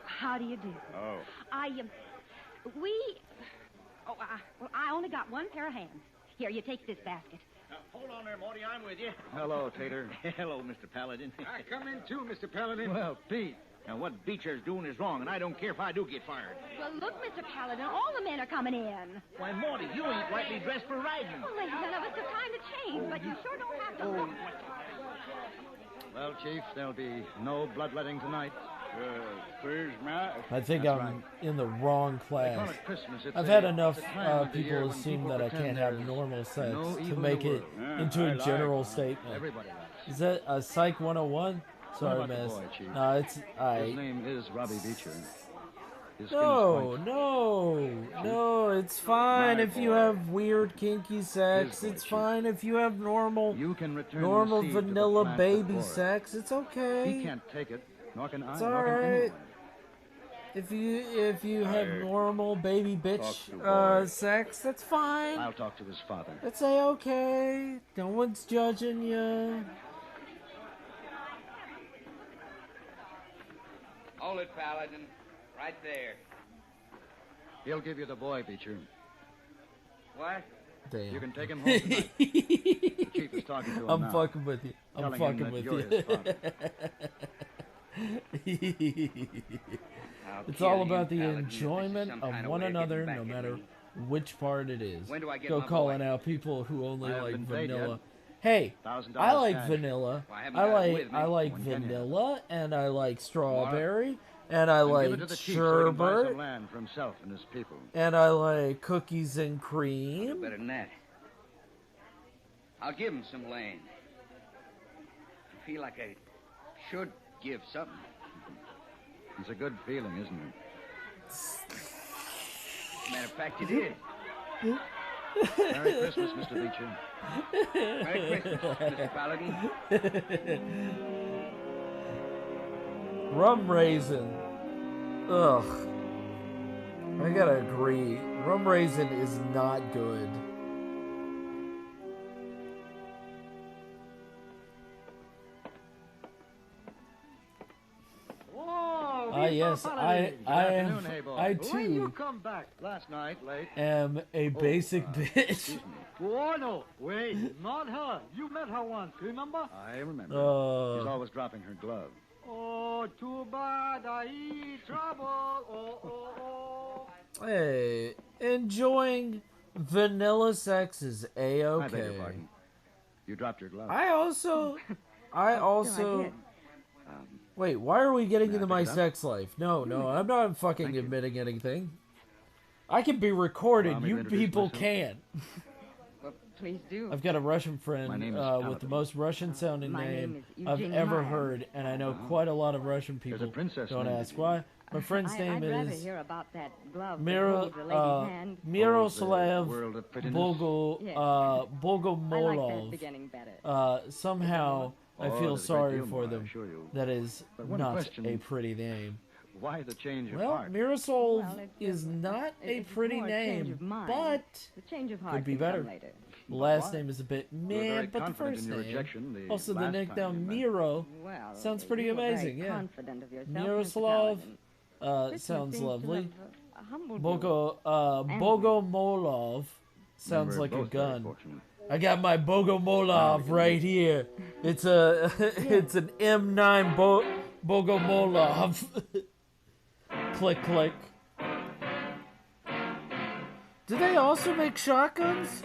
How do you do? Oh. Well, I only got one pair of hands. Here, you take this basket. Hold on there, Morty. I'm with you. Hello, Tater. Hello, Mr. Paladin. I come in too, Mr. Paladin. Well, Pete. Now, what Beecher's doing is wrong, and I don't care if I do get fired. Well, look, Mr. Paladin, all the men are coming in. Why, Morty, you ain't rightly dressed for riding. Only none of us have time to change, but you sure don't have to look. Well, Chief, there'll be no bloodletting tonight. Please, Matt. I think That's I'm in the wrong They call class. it Christmas. It's I've a- had enough it's a time of the year people when assume people that I pretend can't have there's normal sex no to evil in make the it world. Yeah, into I a like general it. statement. Everybody likes. Is that a Psych 101? Sorry, about the miss. boy, Chief? No, it's His I. name is Robbie Beecher. His skin is No, white. no, it's fine My if you boy. have weird kinky sex. His boy, It's Chief. fine if you have normal, You can return normal the seed to the vanilla plant that baby bore it. sex. It's okay. He can't take it, nor can I, It's nor all can right. anyone. If you have I normal baby talk bitch to boy. sex, that's fine. I'll talk to his father. That's okay. No one's judging you. Hold it, Paladin. Right there. He'll give you the boy, Beecher. What? Damn. You can take him home tonight. The chief is talking to him I'm now. fucking with you. I'm Telling him fucking that with you're you. his father. I'll It's kill all you, about the Paladin, if this is enjoyment some of kind one way of another, getting no back at matter me. which part it is. When do I get Go my calling boy? out people who only I haven't like been paid vanilla. yet. Hey, $1,000 I like cash. vanilla. Well, I haven't got it with me. I like When can you? vanilla, and I like strawberry, and I And give it like to the chief so he can buy some sherbet, land for himself and his people. and I like cookies and cream. Better than that. I'll give him some land. I feel like I should give something. It's a good feeling, isn't it? Matter of fact, it is. Merry Christmas, Mr. Beecher. Merry Christmas, Mr. Paladin. Rum raisin. Ugh. I gotta agree. Rum raisin is not good. Yes, I am. I too. When you come back? Last night, late. Am a basic bitch. Oh, no. Wait, not her. You met her once, remember? I remember. She's always dropping her glove. Oh, too bad. I eat trouble. Oh. Hey, enjoying vanilla sex is A-okay. I beg your pardon. You dropped your glove. I also. Wait, why are we getting into my sex life? No, I'm not fucking admitting anything. I can be recorded. You people can't. Well, please do. I've got a Russian friend with the most Russian-sounding name I've ever heard, and I know quite a lot of Russian people. There's a princess. Don't ask why. My friend's name I'd rather is hear about that glove that holds a lady's hand. Miroslav Bogomolov. I like that beginning better. Somehow I feel sorry for them. That is not a pretty name. Why the change of Well, heart? Miroslav is not a pretty name, but could be better. The last name is a bit meh, but the first name, also the nickname Miro, sounds pretty amazing. Yeah, Miroslav sounds lovely. Bogomolov sounds like a gun. I got my Bogomolov right here. It's it's an M9 Bogomolov. Click, click. Do they also make shotguns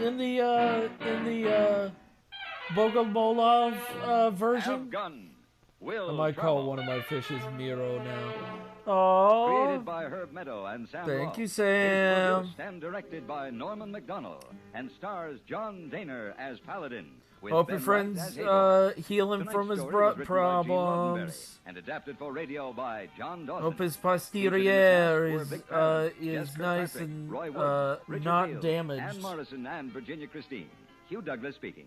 in the Bogomolov version? I might call one of my fishes Miro now. Oh. Created by Herb Meadow and Sam Thank Ross. you, Sam. It's produced and directed by Norman McDonald and stars John Daner as Paladin. with Hope Ben your friend's Wright as Hagar. healing Tonight's from his story was written by Gene Roddenberry problems. and adapted for radio by John Dawson. Hope his Featured in the posterior cast were Vic Fallon, is Jess nice Kirkpatrick, and Roy Wood, Richard not Fields, damaged. Ann Morrison and Virginia Christine. Hugh Douglas speaking.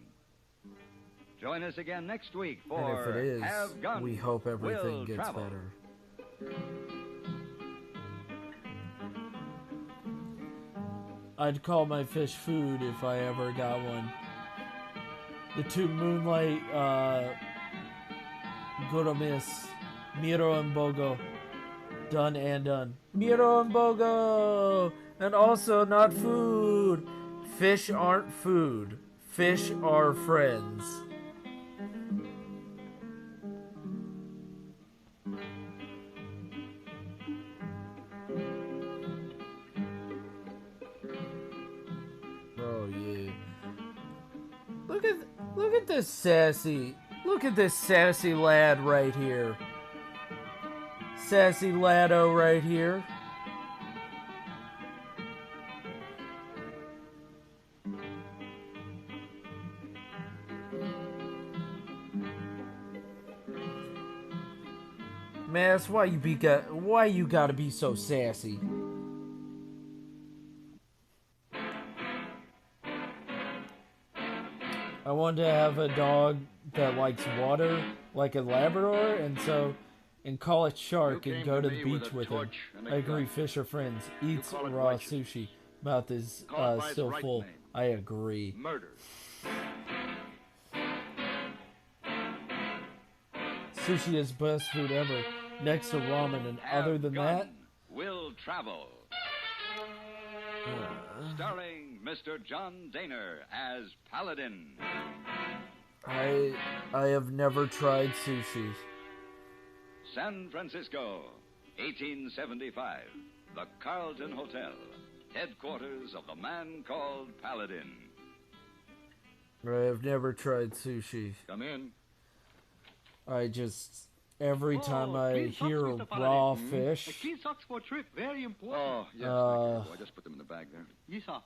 Join us again next week for And if it is, Have Gun, we hope everything Will gets Travel. better. I'd call my fish food if I ever got one. The two Moonlight Goromis, Miro and Bogo. Done and done. Miro and Bogo! And also not food. Fish aren't food. Fish are friends. Oh yeah. Look at this sassy lad right here. Sassy laddo right here. Mass, why you gotta be so sassy? I wanted to have a dog that likes water, like a Labrador, and call it Shark and go to the beach with him. I agree, fish are friends. Eats raw sushi. Mouth is still full. I agree. Murder. Sushi is best food ever, next to ramen, and other than that, Will Travel. Starring Mr. John Daner as Paladin. I have never tried sushi. San Francisco, 1875. The Carlton Hotel, headquarters of the man called Paladin. I have never tried sushi. Come in. Every time I hear raw fish, A key socks for trip, very important. Oh, yes, thank you. I just put them in the bag there. Yes, sir.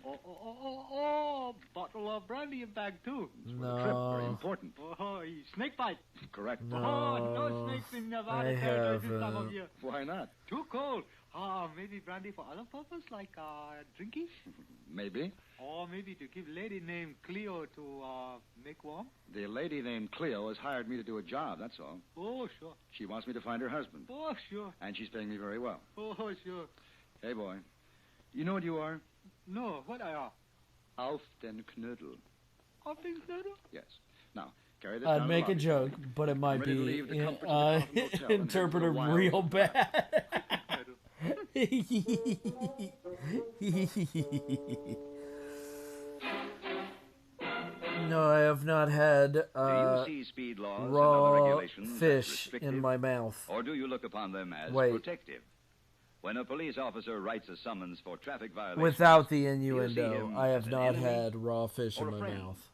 Oh, bottle of brandy in bag, too. No. Very important. Oh, snake bite. Correct. No. Oh, no snakes in Nevada I territory this time of haven't. year. Why not? Too cold. Maybe brandy for other purpose, like drinking? Maybe. Or maybe to give lady named Cleo to make warm? The lady named Cleo has hired me to do a job, that's all. Oh, sure. She wants me to find her husband. Oh, sure. And she's paying me very well. Oh, sure. Hey, boy. You know what you are? No, what I are? Auf den Knödel. Auf den Knödel? Yes. Now, carry this down I'd to make the a lobby. joke, but it might I'm ready to be leave the comforts of the Hotel and head interpreted to the wild real west. bad. No, I have not had Do you see speed laws and other raw regulations as fish restrictive, in my mouth. Or do you look upon them as Wait. protective? When a police officer writes a summons for traffic violation, Without the do you see innuendo, him I as have an not enemy had raw fish or in a my friend? mouth.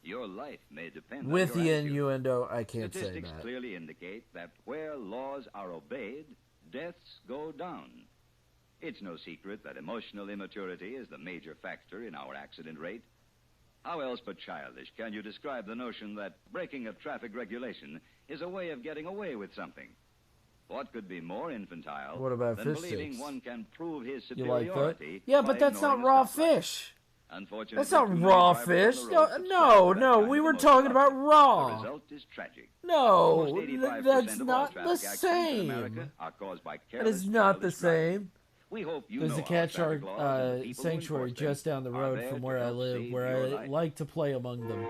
Your life may depend With on the your attitude. innuendo, I can't say Statistics that. clearly indicate that where laws are obeyed, deaths go down. It's no secret that emotional immaturity is the major factor in our accident rate. How else but childish can you describe the notion that breaking a traffic regulation is a way of getting away with something? What could be more infantile What about than fish believing sticks? one can prove his You like superiority? that? Yeah, by but that's not ignoring a raw stoplight? fish. Unfortunately, That's not too many raw drivers on fish. the No, road subscribe no, to that no. kind We of were emotional talking about The raw. result is tragic. No, Almost 85% that's of all not the traffic accidents in same. America are caused by That careless, is not the childish driving. same. We hope you There's know a our cat traffic shark laws and the people who sanctuary enforce them just down the are road there from to where I help live, save where your I life. like to play among them.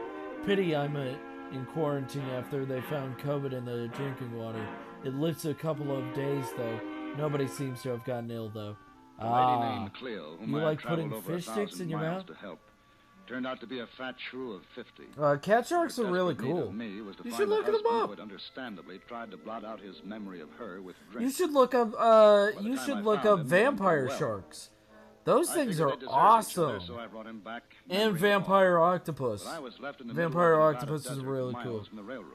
Pity I'm in quarantine after they found COVID in the drinking water. It lives a couple of days, though. Nobody seems to have gotten ill, though. A lady named Cleo, whom You I like traveled putting over fish 1,000 sticks in your miles mouth? to help. Turned out to be a fat shrew of 50. Cat sharks Her are really desperate need cool. of me was to You find should a look them husband up. who had understandably tried to blot out his memory of her with drink. You should look up. the You time should I look found up him, he vampire did well. sharks. Those I things figured are they deserved each awesome. other, so I brought him back, And memory vampire gone. octopus. But I was left in the middle Vampire of the Nevada octopus is desert, really miles cool. from the railroad.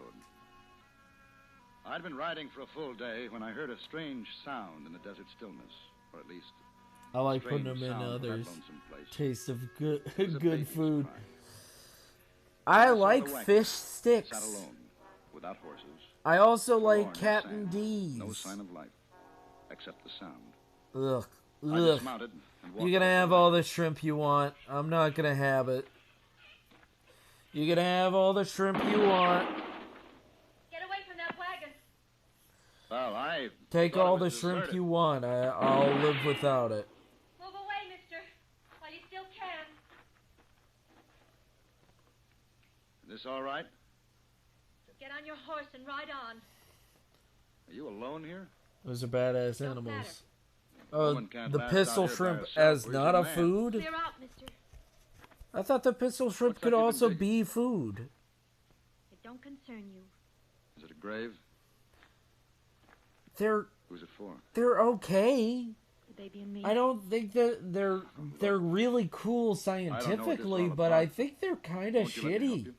I'd been riding for a full day when I heard a strange sound in the desert stillness, or at least I like strange putting them in sound for that others. lonesome place. Taste of good It was a good baby's food. cry. I saw like the wagon, fish Sat sticks. alone, without horses. I also forlorn like in cat sand. and D's. No sign of life, except the sound. Ugh. I Ugh. dismounted and walked You're gonna out have the all the shrimp you want. I'm not gonna have it. You're gonna have all the shrimp you want. Get away from that wagon. Well, I Take thought it all the was shrimp deserted. you want. I'll live without it. Move away, mister, while you still can. Is this all right? Get on your horse and ride on. Are you alone here? Those are badass Don't animals. matter. Oh, Woman can't the last pistol out here by shrimp herself. as Where's not your a man? food? Clear out, mister. I thought the pistol shrimp could that you also can be food. It don't concern you. Is it a grave? They're Who's it for? okay. The baby and me. I don't think that they're really cool what this is scientifically, all but about. I think they're kind of Won't you let me help shitty. you?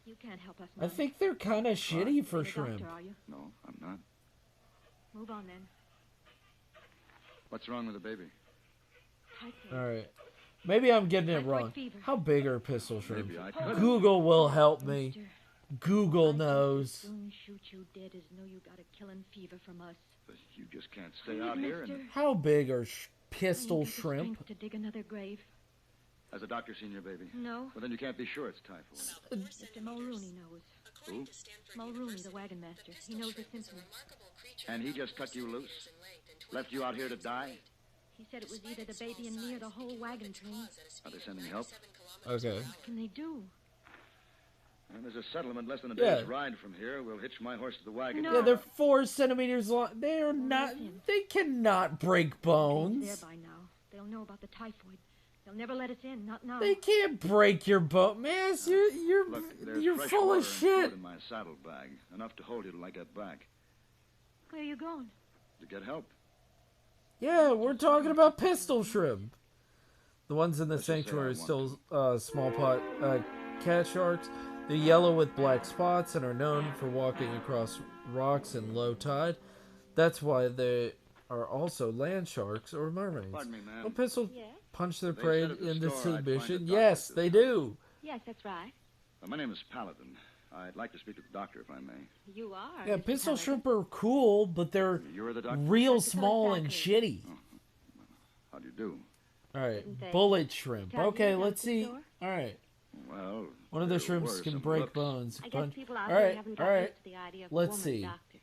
You can't help us, I man. think they're kind of shitty for You're a shrimp. doctor, are you? No, I'm not. Move on then. What's wrong with the baby? Typhoid. All right. Maybe I'm getting it Typhoid wrong. fever. How big are pistol shrimp? Maybe I could. Google will help me. Mister, Google I could knows. soon shoot you dead as know you got a killing fever from us. But you just can't stay Please, out here. mister. And How big are I pistol ain't got the shrimp? strength to dig another grave. has a doctor seen your baby? No. Well, then you can't be sure it's typhoid. Mr. Mulrooney knows. Who? Mulrooney, the wagon master. He knows the symptoms. And he just cut you loose? Left you out here to die? He said it was either the baby and me or the whole wagon train. Are they sending help? Okay. What can they do? Well, there's a settlement less than a Yeah. day's ride from here. We'll hitch my horse to the wagon. No. Yeah, they're 4 centimeters long. They're not. They cannot break He's bones. there by now. They'll know about the typhoid. They'll never let us in. Not now. They can't break your bone, man. You're Look, there's you're fresh full water of and shit. food in my saddlebag, enough to hold you till I get back. Where are you going? To get help. Yeah, we're talking about pistol shrimp. The ones in the Let's just say sanctuary I are want still small pot cat sharks. They're yellow with black spots and are known for walking across rocks in low tide. That's why they are also land sharks or mermaids. Pardon me, ma'am. Will Pistol Yes? punch their They prey said at the into store I'd find a submission? doctor Yes, to they help. do. Yes, that's right. My name is Paladin. I'd like to speak to the doctor, if I may. You are. Yeah, Mr. pistol Paladin. shrimp are cool, but they're You're the doctor? real small and shitty. How do you do? All right, Didn't they bullet shrimp. tell you Okay, about let's the see. store? All right, Well, one of the there were shrimps can some break looks. bones. I guess punch- people out all there right, haven't all got right. used to the idea of a Let's woman see. doctor.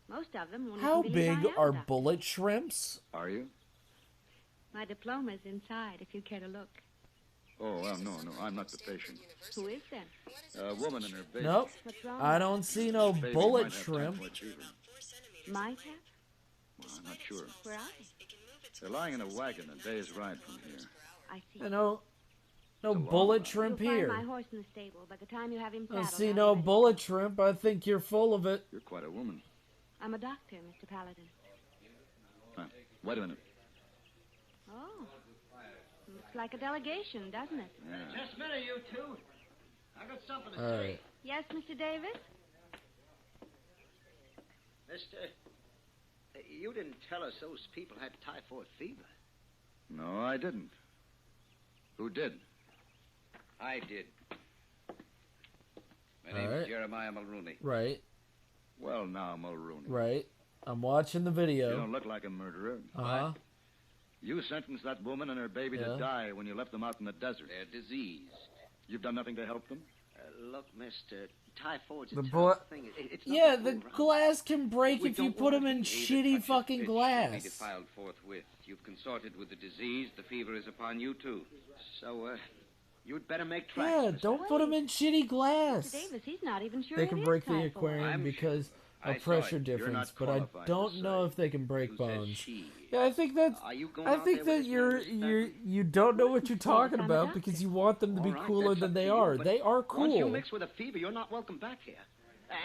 Most of them won't How even believe big I am are a doctor. bullet shrimps? Are you? My diploma's inside, if you care to look. Oh, well, no, I'm not the patient. Who is then? A woman and her baby. Nope. What's wrong? I don't see no Baby bullet might have shrimp. typhoid fever. Might have? Well, I'm not sure. Where are they? They're lying in a wagon a day's ride from here. I see. No a long bullet ride. shrimp You'll here. find my horse in the stable. By the time you have him I saddled, see I'll no be ready. bullet shrimp. I think you're full of it. You're quite a woman. I'm a doctor, Mr. Paladin. Wait a minute. Oh. Looks like a delegation, doesn't it? Yeah. Just a minute, you two. I got something to All say. right. Yes, Mr. Davis? Mister, you didn't tell us those people had typhoid fever. No, I didn't. Who did? I did. My All name's right. Jeremiah Mulrooney. Right, Well, now, Mulrooney. right. I'm watching the You video. don't look like a murderer. Uh huh. You sentenced that woman and her baby Yeah. to die when you left them out in the desert. They're diseased. You've done nothing to help them? Look, mister, typhoid's a The tough bullet. thing. It's not Yeah, to the go around. glass can break We if you don't put want them in Either shitty touches fucking fish shall be glass. defiled forthwith. You've consorted with the disease. The fever is upon you, too. So, you'd better make tracks. Yeah, mister. don't put them in shitty glass. Mr. Davis, he's not even sure They it can is break the typhoid. aquarium I'm because I of saw pressure it. You're difference, not but I qualified don't to know say. if they can break Who says bones. she? Yeah, I think that's. Are you going I out think there with that this man, you don't know what you're talking I'm a about doctor. because you want them to be All right, cooler that's than up they to you, are. but They are Once you cool. mix with a fever, you're not welcome back here.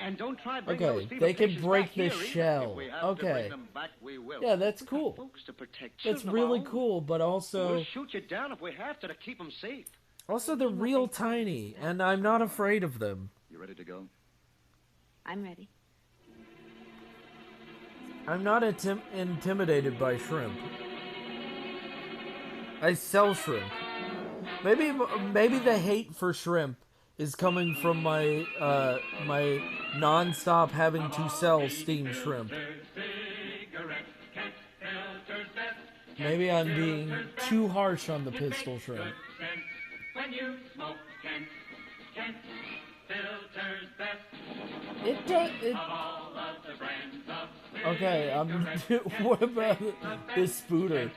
And don't try bringing Okay, those fever they can patients break back the here either. shell. If we have to Okay, bring them back, we will. yeah, that's cool. Folks to protect That's children of really our own. cool, but also We'll shoot you down if we have to keep them safe. they're real tiny, and I'm not afraid of them. You ready to go? I'm ready. I'm not intimidated by shrimp. I sell shrimp. Maybe the hate for shrimp is coming from my my non-stop having to sell steamed shrimp. Maybe I'm being too harsh on the pistol shrimp. When you smoke Kent filters best. It does. Of all of the brands of Okay, what about the spooter?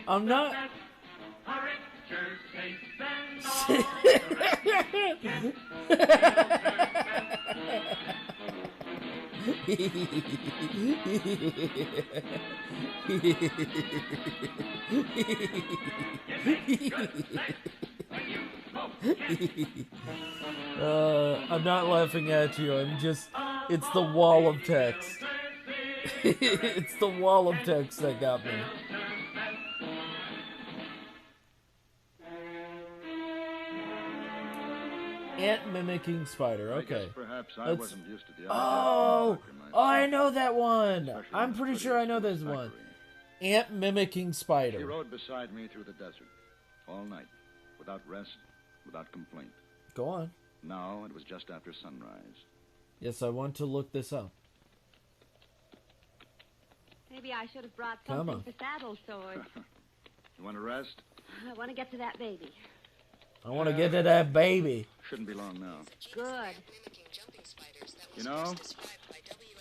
I'm not. a richer taste than all the I'm not laughing at you. It's the wall of text. It's the wall of text that got me. Ant mimicking spider. I Okay. guess perhaps I Let's- wasn't used to the idea. Oh, I know that one. I'm pretty sure I know this one. Ant mimicking She spider. rode beside me through the desert all night, without rest, without complaint. Go on. Now it was just after sunrise. Yes, I want to look this up. Maybe I should have brought Come something on. for saddle swords. You want to rest? I want to get to that baby. I want to get to that baby. Shouldn't be long now. Good. You know,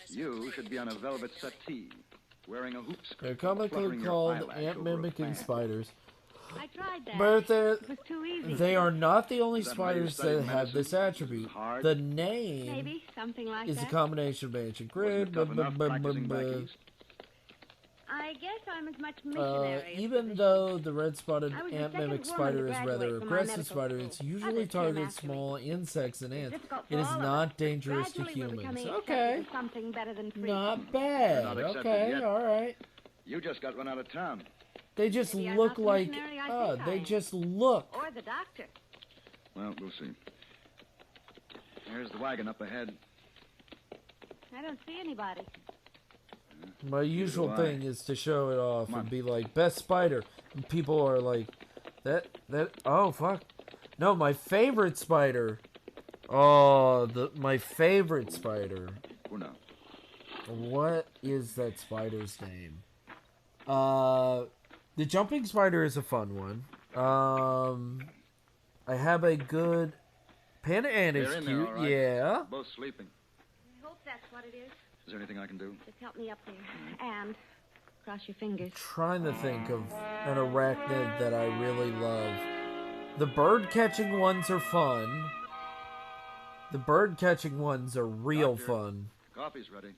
you should be on a velvet settee, wearing a hoop skirt. They're comically fluttering your called eyelash ant over a mimicking fan. spiders. I tried that. But It was too easy. they are not the only Is that why you spiders studied that have this medicine? attribute. Hard? The name Maybe something like is a that. combination of ancient Wasn't grid. it tough enough practicing back east? I guess I'm as much missionary. as Even physician. though the red-spotted I was the ant second mimic woman spider to is graduate rather from my aggressive medical spider, school. it's usually Others came targets after me. small insects and ants. Difficult It for is all of not us. dangerous to Gradually we're humans. becoming accepted Okay. as something better than free. Not bad. Not accepted Okay, yet. all right. You just got run out of town. They just Maybe I'm look not the like missionary I think I they am. just look. Or the doctor. Well, we'll see. There's the wagon up ahead. I don't see anybody. My usual do I. thing is to show it off and be like, best spider. And people are like, oh, fuck. No, my favorite spider. Oh, my favorite spider. Uno. What is that spider's name? The jumping spider is a fun one. I have a good... Panda Ant is They're in cute, there, all right. yeah. Both sleeping. I hope that's what it is. Is there anything I can do? Just help me up there. And cross your fingers. Trying to think of an arachnid that I really love. The bird-catching ones are fun. The bird-catching ones are real fun. Coffee's ready.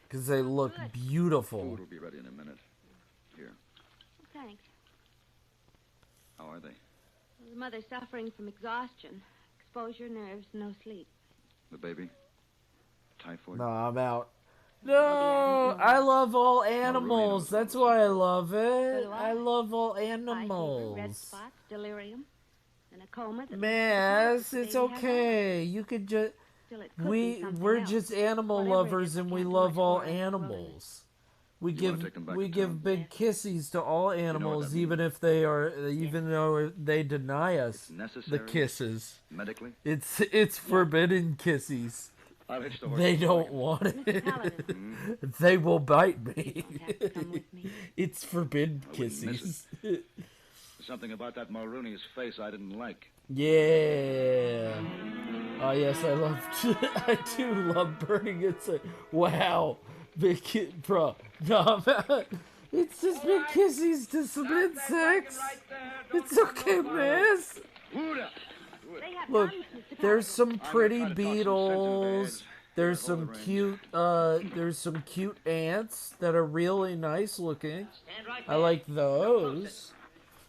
Because they look beautiful. Food will be ready in a minute. Here. Thanks. How are they? The mother's suffering from exhaustion, exposure, nerves, no sleep. The baby? Typhoid? No, I'm out. No, I love all animals. That's why I love it. I love all animals. Red spots, delirium, and a coma. Miss, it's okay. You could just... We're just animal lovers and we love all animals. We give big kisses to all animals, even if even though they deny us the kisses. Medically? It's forbidden kisses. I'll hitch the horse. They don't want it. They will bite me. It's forbidden kisses. Something about that Mulrooney's face I didn't like. Yeah. Oh yes, I do love burning. It's a wow, big kid, bro. No, man. It's just big kisses to some insects. It's okay, miss. Look, there's some pretty beetles. There's some cute ants that are really nice looking. I like those.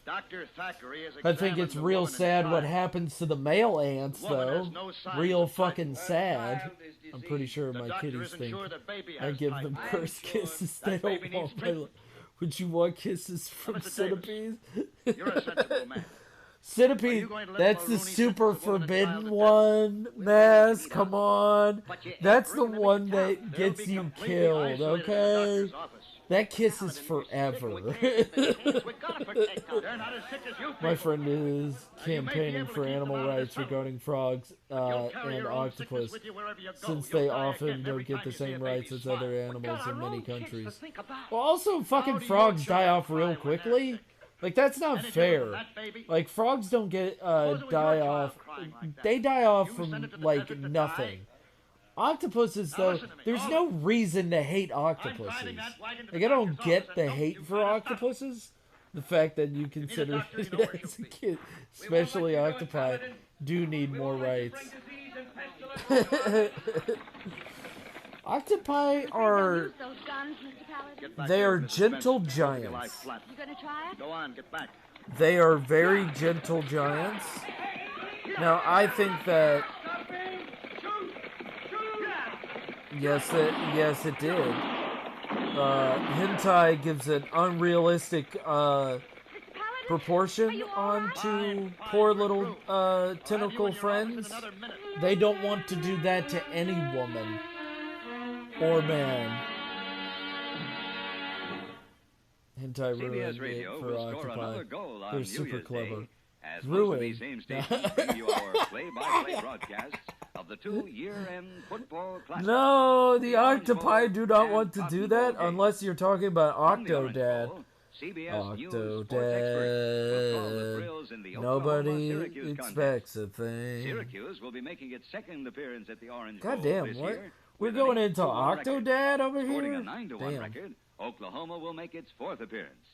Dr. Thackeray is I think it's real sad what happens to the male ants, though. Real fucking sad. I'm pretty sure my kitties think I give them cursed kisses. They don't want my love. Would you want kisses from centipedes? You're a sensible man. Centipede, that's the super forbidden one, Mass. Come on. That's the one that gets you killed, okay? That kiss is forever. My friend is campaigning for animal rights regarding frogs and octopus, since they often don't get the same rights as other animals in many countries. Well, also, fucking frogs die off real quickly. Like, that's not fair. Like, frogs don't get, die off. They die off from, like, nothing. Octopuses, though, there's no reason to hate octopuses. Like, I don't get the hate for octopuses. The fact that you consider it as a kid, especially octopi, do need more rights. Octopi are... They are gentle giants. Go on, get back. They are very gentle giants. Now, I think that... Yes, it did. Hentai gives an unrealistic proportion onto poor little tentacle friends. They don't want to do that to any woman or man. Hentai ruined it for Octopi. They're super clever. Ruined. Same station bring you our play-by-play broadcasts of the 2 year-end football classic. No, the Octopi do not want to do that unless you're talking about Octodad. Octodad. Nobody expects a thing. Syracuse will be making its second appearance at the Orange Bowl Goddamn, this what? year. We're going into Octodad over Sporting here? a 9-1 Damn. record, Oklahoma will make its 4th appearance.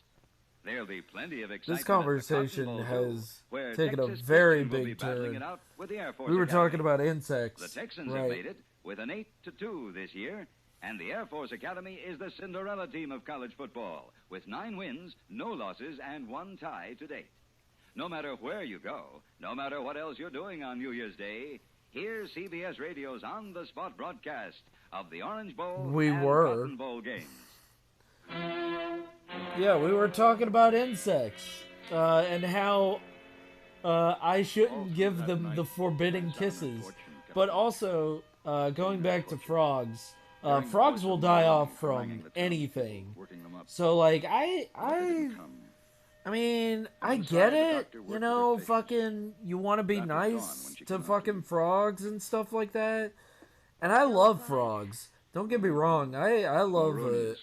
There'll be plenty of excitement. This conversation at the Cotton Bowl, has where taken a Texas very Christian will be big battling turn. it out with the Air Force We were Academy. talking about insects. The Texans have right. made it with an 8-2 this year, and the Air Force Academy is the Cinderella team of college football, with 9 wins, no losses, and 1 tie to date. No matter where you go, no matter what else you're doing on New Year's Day, here's CBS Radio's on-the-spot broadcast of the Orange Bowl and Cotton Bowl games. Yeah, we were talking about insects and how I shouldn't give them the forbidden kisses. But also, going back to frogs, Frogs will die off from anything. So, like, I mean, I get it, you know, fucking, you want to be nice to fucking frogs and stuff like that. And I love frogs. Don't get me wrong, I love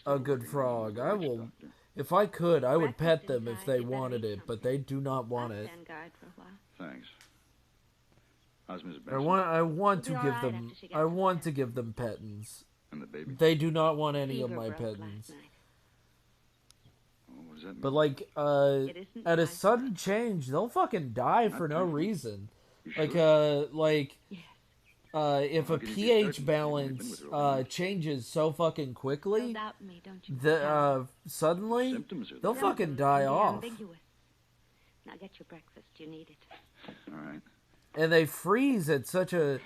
a good frog. I will, if I could, I would pet them if they wanted it, but they do not want it. Thanks. How's Mrs. Benson? I want to give them pettins. And the baby? They do not want any of my pettins. What does that mean? But like, at a sudden change, they'll fucking die for no reason. Like, if a pH balance changes so fucking quickly, suddenly they'll fucking die off. Now get your breakfast. You need it. All right. And they freeze at such a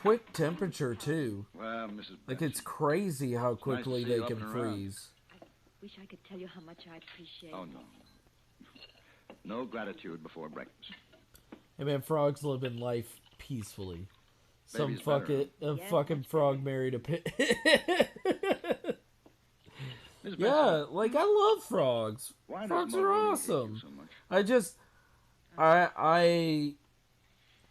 quick temperature too. Well, Mrs. Benson, like, it's crazy how quickly they can freeze. Wish I could tell you how much I appreciate. Oh no. No gratitude before breakfast. Hey man, frogs live in life peacefully. Some Baby's fucking frog married a pig. Yeah, like, I love frogs. Why Frogs does are Mulroney hate you awesome. so much? I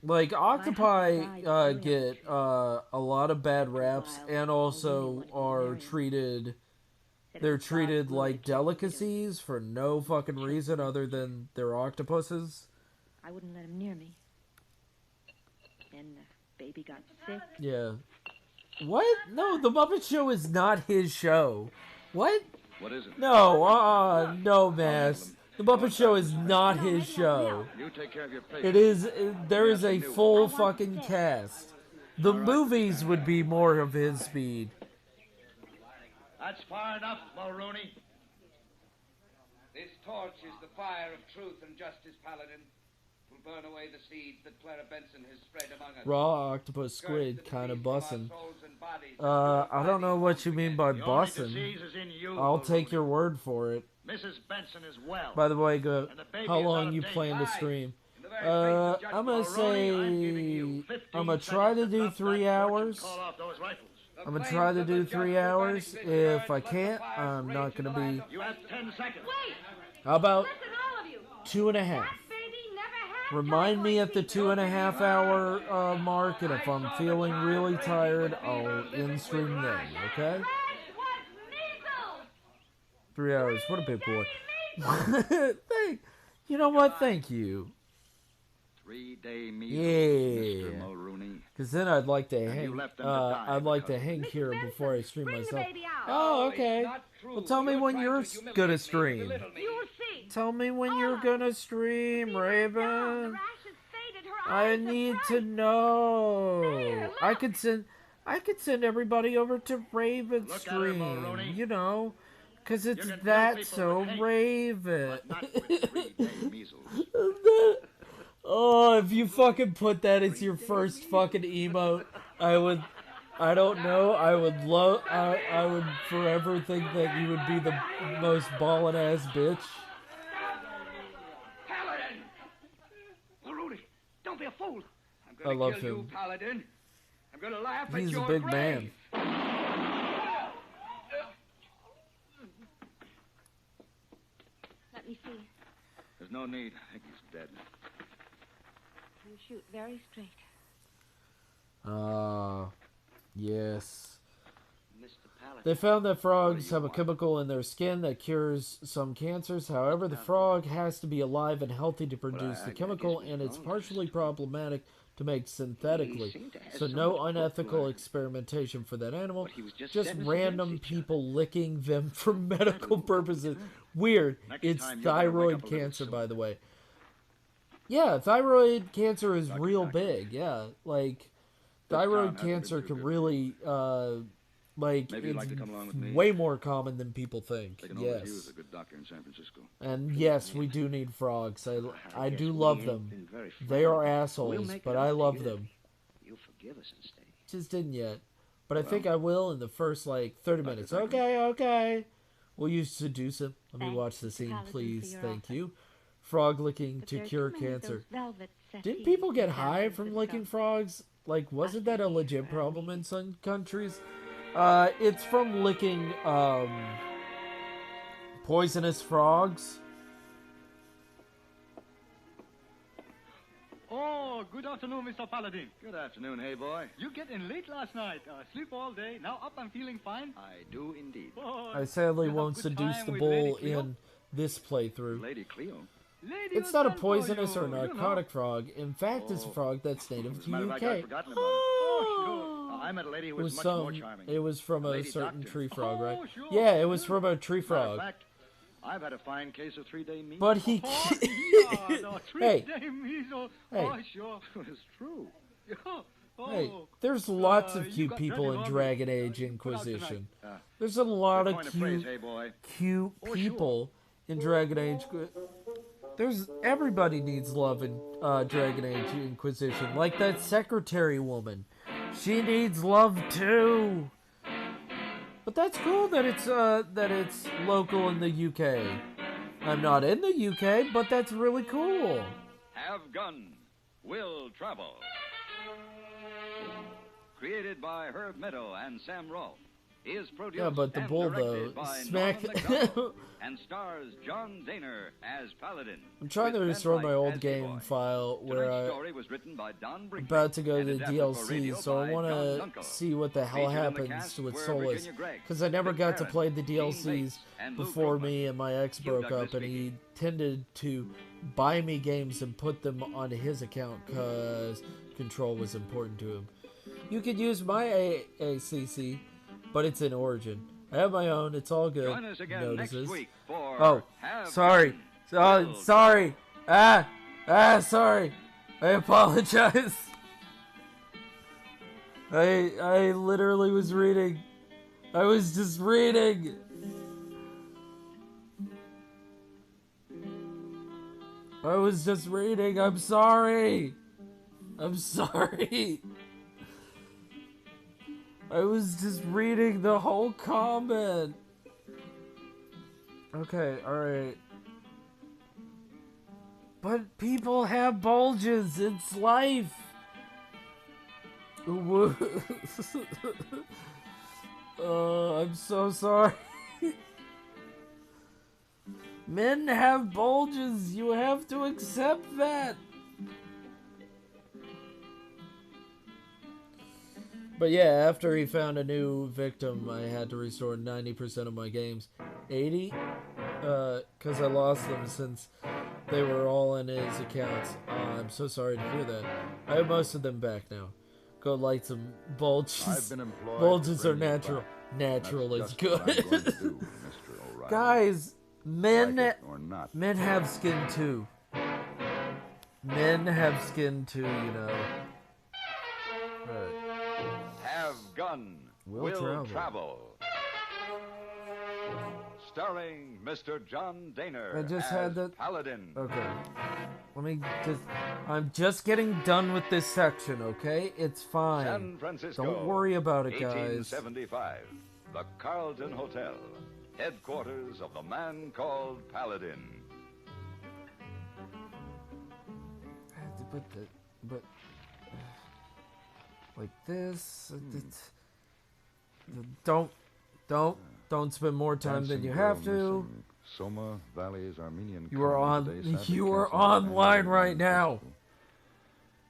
like, octopi get a lot of bad raps, and also are treated. They're treated like delicacies for no fucking reason other than they're octopuses. I wouldn't let him near me. Then the baby got sick. Yeah. What? No, the Muppet Show is not his show. What? What is it? No, no, Mass. The Muppet Show is not his show. You take care of your patient. It is. There is a full fucking cast. The movies would be more of his speed. That's far enough, Mulroney. This torch is the fire of truth and justice, Paladin. It will burn away the seeds that Clara Benson has spread among us. Raw octopus squid kind of bussin'. I don't know what you mean by bussin'. I'll take your word for it. Mrs. Benson is well. By the way, how long you plan to stream? I'm gonna say I'm gonna try to do 3 hours. I'm gonna try to do 3 hours. If I can't, I'm not gonna be. You have 10 seconds. Wait! How about Listen, all of you. 2.5? Remind me at the 2.5 hour mark, and if I'm feeling really tired, I'll end stream then. Okay? 3 hours. What a big boy. You know what? Thank you. 3-day meal, Yeah. Mr. Mulroney. Because then I'd like to And hang. you left them to die I'd like to hang here before I stream myself. Oh, okay. Well, tell me when you're gonna stream. You will see. Tell me when you're gonna stream, Raven. I need to know. I could send everybody over to Raven's stream. You know, because it's that so Raven. Oh, if you fucking put that as your first fucking emote, I would forever think that you would be the most ballin' ass bitch. Paladin! Mulroney, don't be a fool. I'm I gonna love kill you, him. Paladin. I'm gonna laugh at He's your a big grave. man. Let me see. There's no need. I think he's dead. You shoot very straight. Yes. Mr. Paladin. They found that frogs have a chemical in their skin that cures some cancers. However, the frog has to be alive and healthy to produce the chemical, and it's partially problematic to make synthetically. So no unethical experimentation for that animal. Just random people licking them for medical purposes. Weird. It's thyroid cancer, by the way. Yeah, thyroid cancer is real big. Yeah, like, thyroid cancer can really, it's way more common than people think. They can only use Yes. a good doctor in San Francisco. And yes, we do need frogs. I do love them. They are assholes, but I love them. You'll forgive us and stay. Just didn't yet. But I think I will in the first, 30 minutes. Okay. Will you seduce him? Let me Thanks, watch the Mr. scene, Paladin, please. for your Thank offer. you. Frog licking But to there are cure too many of cancer. those velvet Didn't settees people get and high cabins from and licking stuff. frogs? like, wasn't that a legit problem in some countries? It's from licking, poisonous frogs. Oh, good afternoon, Mr. Paladin. Good afternoon, hey boy. You get in late last night. Sleep all day. Now up and feeling fine. I do indeed. Oh, I sadly you have won't good seduce time the with bull Lady Cleo? in this playthrough. Lady Cleo. Lady It's not a was sent for poisonous you, or you know. narcotic frog. In fact, it's a frog that's native As to a matter the of fact, I'd UK. forgotten about it. I met a lady who It was was much more charming. It was from a lady certain doctor. tree frog, right? Oh, sure. Yeah, it was from a tree Matter of frog. fact, I've had a fine case of 3-day measles. But he. Oh, yeah, no, Hey. 3-day measles. Hey. Oh, sure. It's true. Oh, Hey, there's lots of you cute got people Dragon in Army. Dragon Age Put out Inquisition. tonight. There's a lot Good of point of phrase, cute, hey boy. cute Oh, sure. people in Dragon Age. There's everybody needs love in Dragon Age Inquisition, like that secretary woman. She needs love too. But that's cool that it's local in the UK. I'm not in the UK, but that's really cool. Have Gun Will Travel. Created by Herb Meadow and Sam Rolfe. Is produced Yeah, but the and bull, directed though, by smack- Norman Macdonald and stars John Daner as Paladin. I'm trying to with Ben restore Wright my old as game Boy. file where Tonight's I story was written by Don Brinkley about to go to and the adapted for radio DLC, so I by want John to Dunkel. see what the hell Featured in the happens cast with were Solus, Virginia Gregg, because I never Vic got to Perrin, play the Dean DLCs Bates, and Luke before Grossman. me and my ex Hugh broke Douglas up, and he tended to buy me games and put them on his account because control was important to him. You could use my ACC, but it's in Origin. I have my own. It's all good. Join us again Notices. next week for Oh, Have sorry. Gun, Will Sorry. Sorry. I apologize. I literally was reading. I was just reading. I was just reading. I'm sorry. I'm sorry. I was just reading the whole comment. Okay, alright. But people have bulges. It's life. I'm so sorry. Men have bulges. You have to accept that. But yeah, after he found a new victim, I had to restore 90% of my games. 80? Because I lost them since they were all in his accounts. I'm so sorry to hear that. I have most of them back now. Go light some bulges. I've been employed Bulges to are bring you natural. back. Natural That's is just what I'm good. going to do, Mr. O'Reilly. Guys, men, Like it or not. men have skin too. Men have skin too, you know. Right. Have Gun Will Travel. Starring Mr. John Daner I just as had that. Paladin. Okay. Let me just. I'm just getting done with this section, okay? It's fine. San Francisco. Don't worry about it, guys. 1875. The Carlton Hotel. Headquarters of the man called Paladin. But like this. Don't spend more time than you have to. Soma Valley's Armenian. You are colony today on. sadly You are canceled online their right now.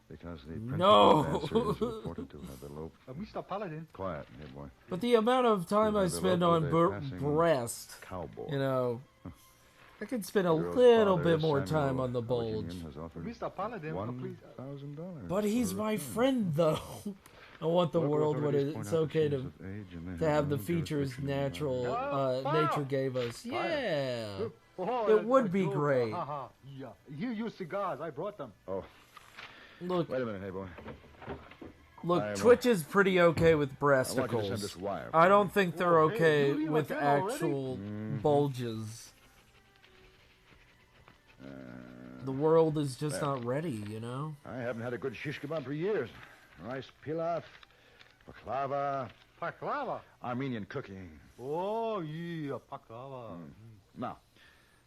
because the principal No. dancer is reported to have eloped. Mr. Paladin. Quiet, hey boy. But the amount of time I Have spend eloped on with a passing breast, cowboy. you know, I could spend a Girl's little father, bit more Samuel time on the bulge. Halliginian, has offered Mr. Paladin, please. $1,000. But he's my friend, though. I want the Local world when authorities point it's out that okay she to is of age and they to have no the features jurisdiction natural nature gave us. Yeah, Oh, it that's would a be joke. great. Ha, ha. Yeah. Here, use cigars. I brought them. Oh, Look, wait a minute, hey boy. look, I'm, Twitch is pretty okay with I want you to send breasticles. this wire. I don't think they're Oh, hey, okay you with have already? actual Mm-hmm. bulges. The world is just well. not ready, you know? I haven't had a good shish kebab for years. Rice pilaf, baklava, Baklava. Armenian cooking. Oh, yeah, baklava. Now,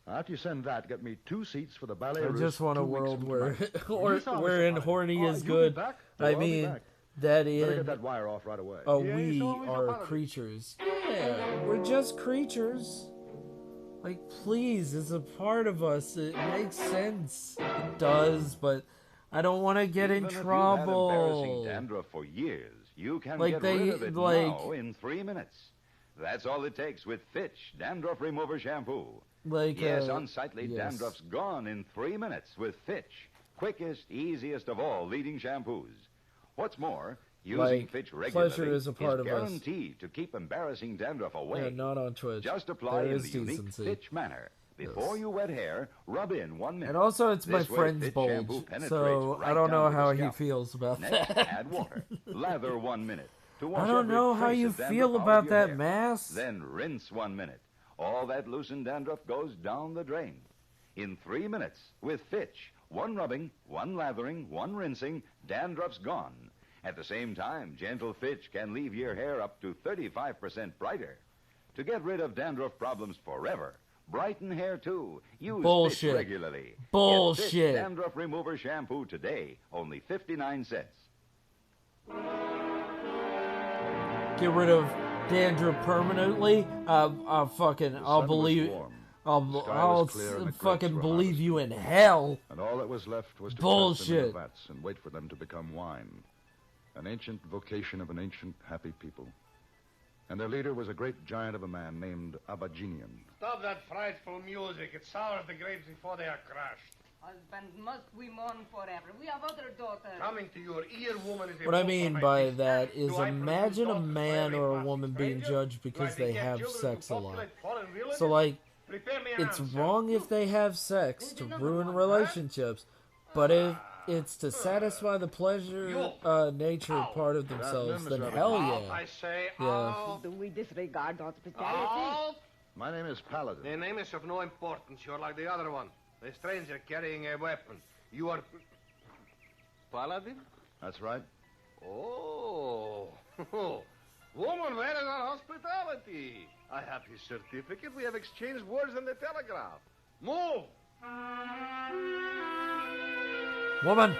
after you send that, get me 2 seats for the ballet. I just want a Roost 2 weeks world from where tonight. or, You saw wherein Mr. horny Paladin. is You'll be good. back? Oh, I I'll be mean, back. that Better in get that wire off right away. we are creatures. Yeah, we're just creatures. Like, please, it's a part of us. It makes sense. It does, but I don't want to get in Even trouble. If you've had embarrassing dandruff for years, you can Like get rid of it now like- in 3 minutes. That's all it takes with Fitch Dandruff Remover Shampoo. Like, yes, unsightly yes. dandruff's gone in 3 minutes with Fitch. Quickest, easiest of all leading shampoos. What's more, using Like, Fitch regularly pleasure is a part of us. guaranteed to keep embarrassing dandruff away. Yeah, not on Twitch. Just apply There in is the unique decency. Fitch manner. Before you wet hair, rub in 1 minute. And also, it's my This way, friend's Fitch bulge, shampoo penetrates so right I don't know down to the how he scalp. feels about Next, that. add water. Lather 1 minute. To wash I don't every know how trace you of dandruff feel out of about your that hair. mask. Then rinse 1 minute. All that loosened dandruff goes down the drain. In 3 minutes, with Fitch, 1 rubbing, 1 lathering, 1 rinsing, dandruff's gone. At the same time, gentle Fitch can leave your hair up to 35% brighter. To get rid of dandruff problems forever, brighten hair too. Use Bullshit. Fitch regularly. Bullshit. Get Fitch Dandruff Remover Shampoo today, only 59 cents. Get rid of dandruff permanently. I'll sun believe. was warm. I'll The sky I'll was clear and the grapes fucking were believe you in hell. And all that was left was to press them Bullshit. into vats and wait for them to become wine. An ancient vocation of an ancient happy people. And their leader was a great giant of a man named Abaginian. Stop that frightful music. It sours the grapes before they are crushed. Husband, must we mourn forever? We have other daughters. Coming to your ear, woman, is a What I book mean for by my that is Do I imagine a produce man daughters or a for woman every being stranger? judged because Do I they beget have children sex to a lot. populate foreign villages? So, like, Prepare me an it's answer. wrong if they have sex to ruin relationships, but if it's to satisfy the pleasure nature part of themselves, then hell Out, yeah. I say, Yeah. out. Do we disregard hospitality? Out. My name is Paladin. The name is of no importance. You're like the other one. A stranger carrying a weapon. You are... Paladin? That's right. Oh. Woman, where is our hospitality? I have his certificate. We have exchanged words on the telegraph. Move! Woman,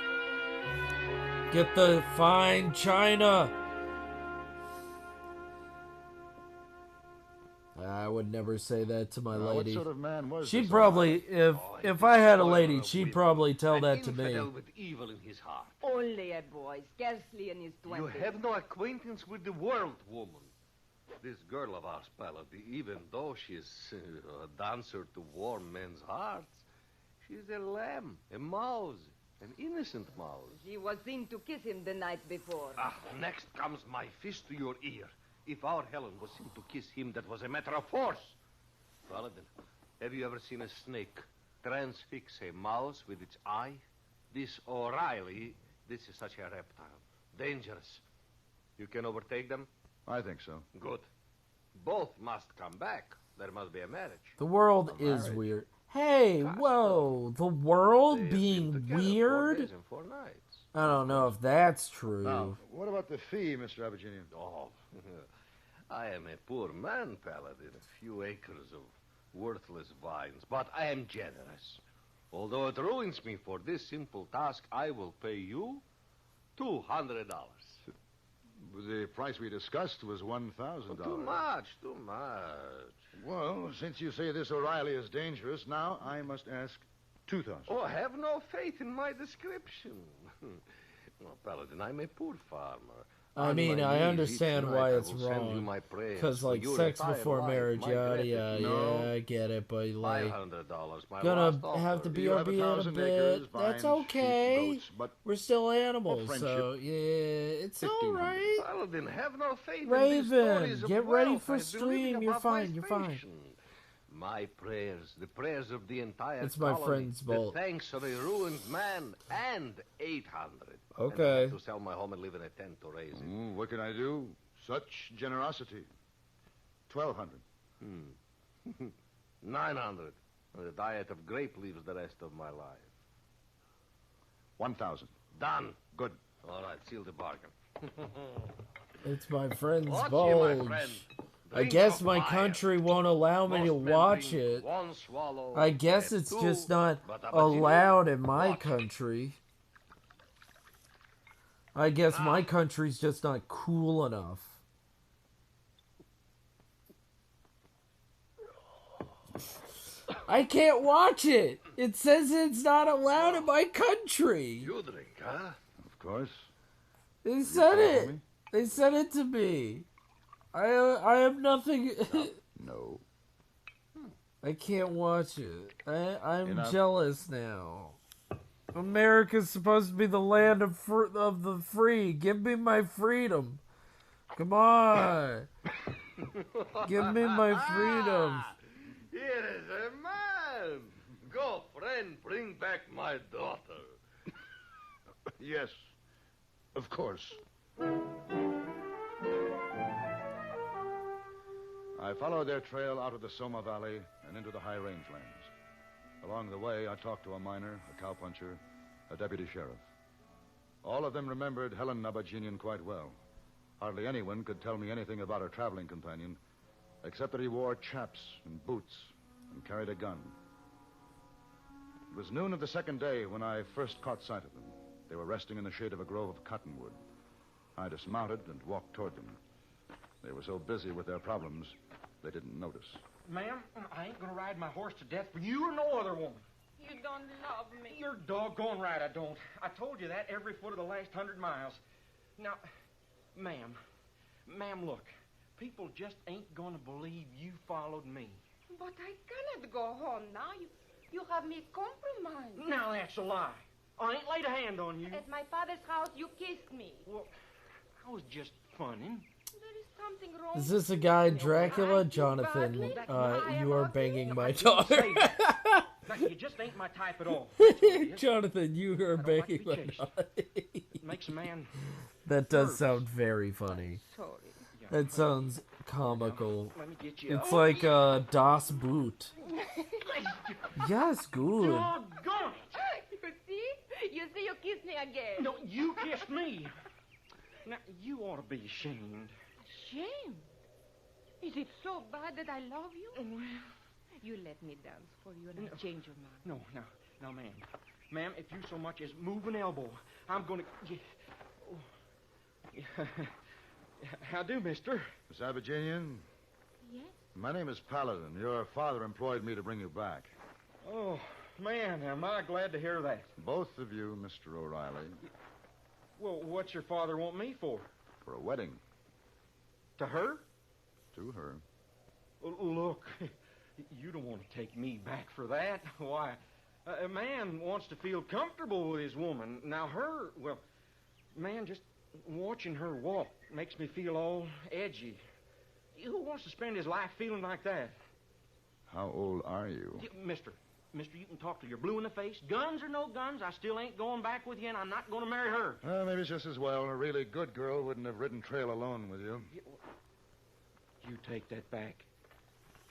get the fine china. I would never say that to my What lady. sort of man was She'd this probably, if I had a lady, she'd probably tell that to me. Infidel with evil in his heart. Only a boy, scarcely in his 20s. You have no acquaintance with the world, woman. This girl of ours, Paladin, even though she's a dancer to warm men's hearts, she's a lamb, a mouse, an innocent mouse. She was seen to kiss him the night before. Next comes my fist to your ear. If our Helen was seen to kiss him, that was a matter of force. Paladin, have you ever seen a snake transfix a mouse with its eye? This O'Reilly, this is such a reptile. Dangerous. You can overtake them? I think so. Good. Both must come back. There must be a marriage. The world is weird. Hey, whoa, the world being weird? 4 days and 4 nights. I don't know if that's true. Now, what about the fee, Mr. Abaginian? Oh, I am a poor man, Paladin. A few acres of worthless vines. But I am generous. Although it ruins me for this simple task, I will pay you $200. The price we discussed was $1,000. Too much, too much. Well, since you say this O'Reilly is dangerous, now I must ask $2,000. Oh, have no faith in my description. Well, Paladin, I'm a poor farmer. I mean, On my I knees understand each why night, it's I will send you wrong. my prayers Because, for like, your sex entire before life, marriage, my yada, gratitude. yada, No. yeah, I get it, but, like, $500, my gonna last offer. have to You have BRB in a 1,000 bit. acres, That's vines, okay. sheep, goats, but We're still animals, friendship, so, yeah, it's alright. Paladin, have no faith in these Raven, stories of get ready wealth. for I've been living stream. You're above my fine, you're fine. station. My prayers, the prayers of the entire It's my colony, friend's bolt. the thanks of a ruined man, and 800. Okay. And I have to sell my home and live in a tent to raise it. What can I do? Such generosity. 1,200. 900. A diet of grape leaves the rest of my life. 1,000. Done. Good. All right, seal the bargain. It's my friend's Watch you, my bulge. friend. I Drink guess of my fire. country won't allow me to Most men watch drink it. one swallow, I guess and it's two, just not but Abaginian, allowed in my watch. country. I guess my country's just not cool enough. I can't watch it. It says it's not allowed in my country. You drink, huh? Of course. They said it. They said it to me. I have nothing. No. I can't watch it. I'm Enough. jealous now. America's supposed to be the land of the free. Give me my freedom. Come on. Give me my freedom. Here is a man. Go, friend, bring back my daughter. Yes, of course. I followed their trail out of the Soma Valley and into the high rangelands. Along the way, I talked to a miner, a cowpuncher, a deputy sheriff. All of them remembered Helen Nabajinian quite well. Hardly anyone could tell me anything about her traveling companion, except that he wore chaps and boots and carried a gun. It was noon of the second day when I first caught sight of them. They were resting in the shade of a grove of cottonwood. I dismounted and walked toward them. They were so busy with their problems, they didn't notice. Ma'am, I ain't gonna ride my horse to death for you or no other woman. You don't love me. You're doggone right I don't. I told you that every foot of the last 100 miles. Now, ma'am, look. People just ain't gonna believe you followed me. But I cannot go home now. You have me compromised. Now that's a lie. I ain't laid a hand on you. At my father's house, you kissed me. Well, I was just funning. There is something wrong. Is this a guy, Dracula? Jonathan, you are banging my daughter. You just ain't my type at all. Jonathan, you are banging my daughter. Makes a man... That does sound very funny. Sorry. That sounds comical. Let me get you. It's like Das Boot. Yes, good. Doggone You see, you kissed me again. No, you kissed me. Now, you ought to be ashamed. Ashamed? Is it so bad that I love you? Well, you let me dance for you and I'll change your mind. No, ma'am. Ma'am, if you so much as move an elbow, I'm going to... How do, mister? Miss Abiginian? Yes? My name is Paladin. Your father employed me to bring you back. Oh, man, am I glad to hear that. Both of you, Mr. O'Reilly. Well, what's your father want me for? For a wedding. To her? To her. Look, you don't want to take me back for that. Why, a man wants to feel comfortable with his woman. Now, her, well, man, just watching her walk makes me feel all edgy. Who wants to spend his life feeling like that? How old are you? Mister, you can talk till you're blue in the face. Guns or no guns, I still ain't going back with you, and I'm not going to marry her. Well, maybe it's just as well. A really good girl wouldn't have ridden trail alone with you. You take that back.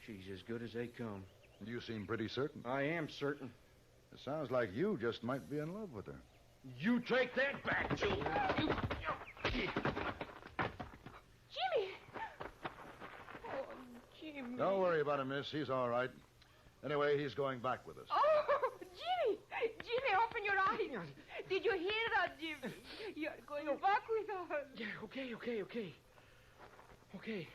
She's as good as they come. You seem pretty certain. I am certain. It sounds like you just might be in love with her. You take that back, Joe. Jimmy! Oh, Jimmy. Don't worry about him, miss. He's all right. Anyway, he's going back with us. Oh, Jimmy! Jimmy, open your eyes. Did you hear that, Jimmy? You're going back with us. Yeah, okay.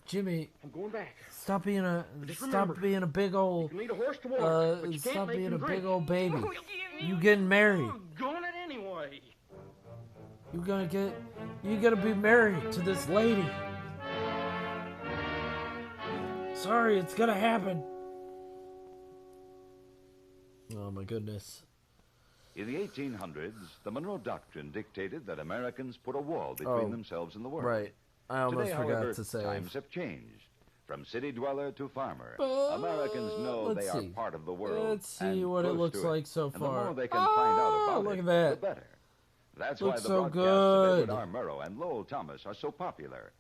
Jimmy, I'm going back. Stop being a big old. You need a horse to walk, but you can't stop make being him a drink. big old baby. Oh, You getting married? Going it anyway. You gonna be married to this lady. Sorry, it's gonna happen. Oh my goodness. In the 1800s, the Monroe Doctrine dictated that Americans put a wall between themselves and the world. Right. I almost Today, forgot however, to say. times have changed. From city dweller to farmer, But Americans know let's they are see. part of the world. Let's see and what it close looks to like so And the far. more they can find out about look it, at that. the better. That's Looks why the so broadcasts of Edward good. R. Murrow and Lowell Thomas are so popular.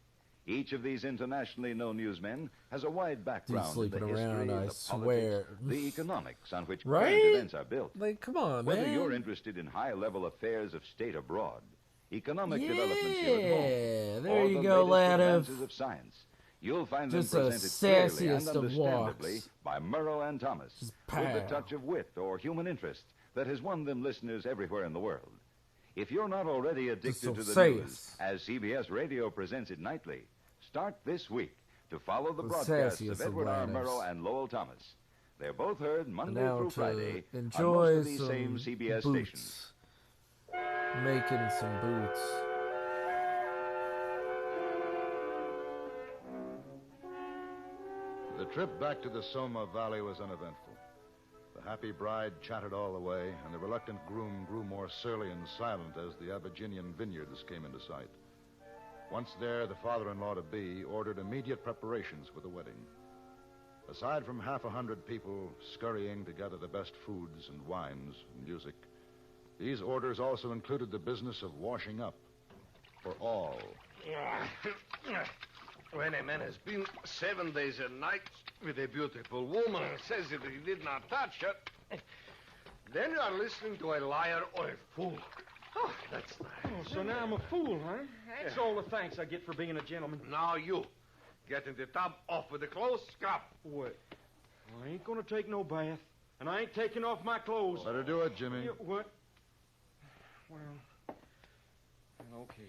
Each of these internationally known newsmen has a wide background in the sleeping history, around, the I politics, swear. the economics on which Right? current events are built. Like, come on, Whether man. you're interested in high-level affairs of state abroad, economic developments here at home, there or you the go, latest lad. advances of science, you'll find Just them the presented clearly and sassiest of understandably walks. by Murrow and Thomas, with the pow. touch of wit or human interest that has won them listeners everywhere in the world. If you're not already addicted to the Odysseus. news, as CBS Radio presents it nightly, start this week to follow the Odysseus broadcasts of Edward R. Atlantis. Murrow and Lowell Thomas. They're both heard Monday Now through to Friday on enjoy most of these some same CBS boots. stations. Making some boots. The trip back to the Soma Valley was uneventful. The happy bride chatted all the way, and the reluctant groom grew more surly and silent as the Abyssinian vineyards came into sight. Once there, the father-in-law-to-be ordered immediate preparations for the wedding. Aside from 100 people scurrying to gather the best foods and wines and music, these orders also included the business of washing up for all. When a man has been 7 days and nights with a beautiful woman and says that he did not touch her, then you are listening to a liar or a fool. Oh, that's nice. Oh, so now I'm a fool, huh? That's all the thanks I get for being a gentleman. Now you. Get in the tub, off with the clothes, scrap. What? Well, I ain't gonna take no bath, and I ain't taking off my clothes. Better do it, Jimmy. What? Well, okay.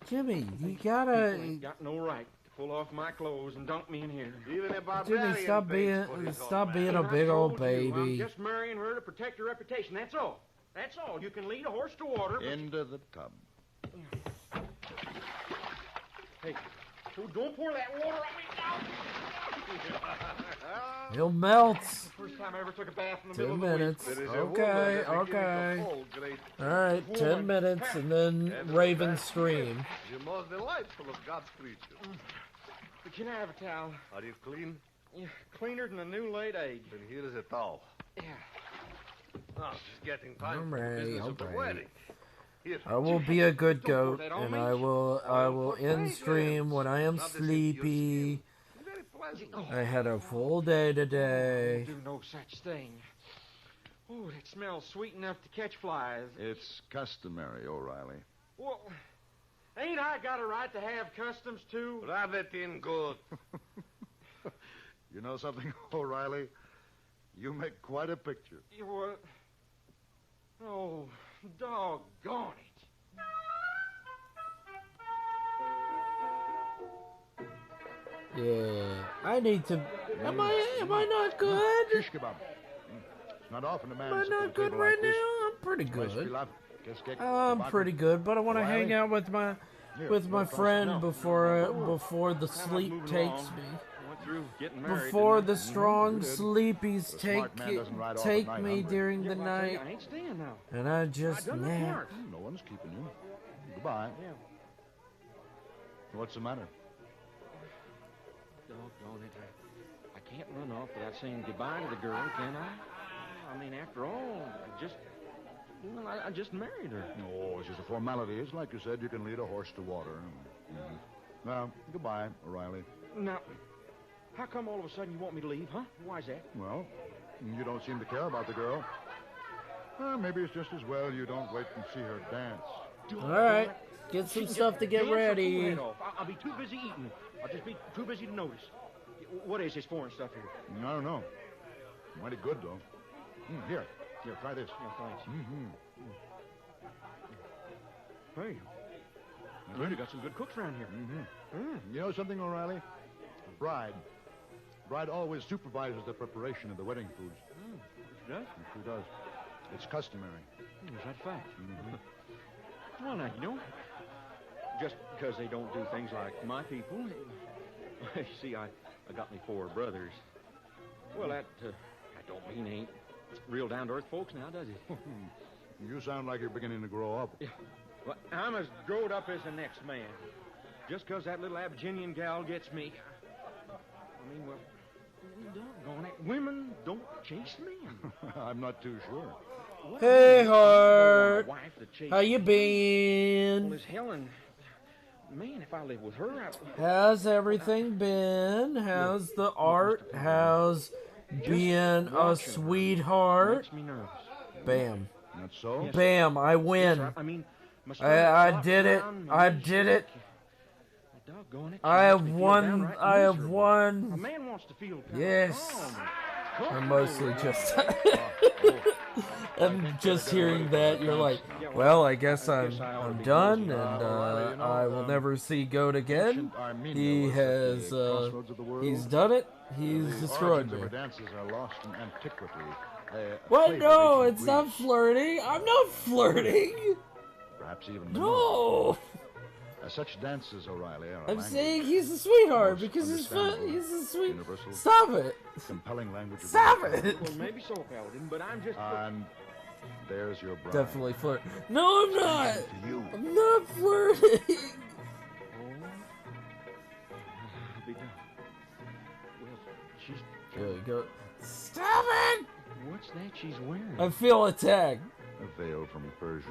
Jimmy, you People gotta... ain't got no right to pull off my clothes and dunk me in here. Even a barbarian Jimmy, stop pays for being his stop own being man. a big old Told you, I'm baby. just marrying her to protect her reputation. That's all. That's all. You can lead a horse to water. But... Into the tub. Hey, don't pour that water on me now. He'll melt. First time I ever took a bath in the 10 middle of the minutes. week. Okay, okay. All right, 10 minutes, and then Raven Stream. The most delightful of God's creatures. But can I have a towel? Are you clean? Yeah, cleaner than a new laid egg. Then here is a towel. Yeah. Now, it's getting time All for the right, business all of the right. wedding. Here. I will be a good goat, and I will end stream when I am sleepy. I had a full day today. Do no such thing. Oh, it smells sweet enough to catch flies. It's customary, O'Reilly. Well, ain't I got a right to have customs too? Rub it in good. You know something, O'Reilly? You make quite a picture. You what? Oh, doggone it. Yeah, I need to. Am I not good? Shish kebab. It's not often a man Am I sits at a not good table right like this. now? I'm pretty good. I'm I'm pretty good, but I want to hang out with my friend before the sleep takes me. Went through getting married. Before didn't the I? strong sleepies The take smart man doesn't ride off at take night me hungry. during Yeah, the well, I tell you, night, I ain't staying now. and I just I done my nap. part. No one's keeping you. Goodbye. Yeah. What's the matter? Doggone it. I can't run off without saying goodbye to the girl, can I? I mean, after all, I just married her. No, it's just a formality. It's like you said, you can lead a horse to water. Well, goodbye, O'Reilly. Now, how come all of a sudden you want me to leave, huh? Why's that? Well, you don't seem to care about the girl. Maybe it's just as well you don't wait and see her dance. All right, get some stuff to get Dance or ready. cool head off. I'll be too busy eating. I'll just be too busy to notice. What is this foreign stuff here? I don't know. Mighty good, though. Here, try this. Yeah, thanks. Hey, you really got some good cooks around here. You know something, O'Reilly? Bride always supervises the preparation of the wedding foods. She does? She does. It's customary. Is that fact? Well, now, you know, just because they don't do things like my people, you see, I got me 4 brothers. Well, that don't mean they ain't real down-to-earth folks now, does it? You sound like you're beginning to grow up. Yeah. Well, I'm as growed up as the next man. Just because that little Abyssinian gal gets me. I mean, well, doggone it. Women don't chase men. I'm not too sure. Hey, My Hart. wife that chased How you me. been? Well, it's Helen. Man, if I live with her, How's everything been? How's the art? How's being a sweetheart? makes me nervous. Bam. Not so? Yes. Bam, I win. Yes, I mean, my I stomach's did it. locked down, my I knees did it. shake. Doggone it, I you have makes me feel won. downright I have miserable. A won. man wants to feel Yes. calm and I'm comfortable mostly around just. And just hearing that, you're like, well, I guess I'm done, and I will never see Goat again. He has, he's done it. He's destroyed me. Dances are lost in antiquity. What? No, it's not flirting. I'm not flirting. Perhaps even no. Such dances, O'Reilly, are I'm saying he's a sweetheart because he's a sweet. Stop it. Compelling language. Stop it. Well, maybe so, Paladin, but I'm just. And there's your bride. Definitely flirt. No, I'm not. I'm not flirting. I'll be done. Well, she's. There you go. Stop it. What's that she's wearing? I feel attacked. A veil from Persia.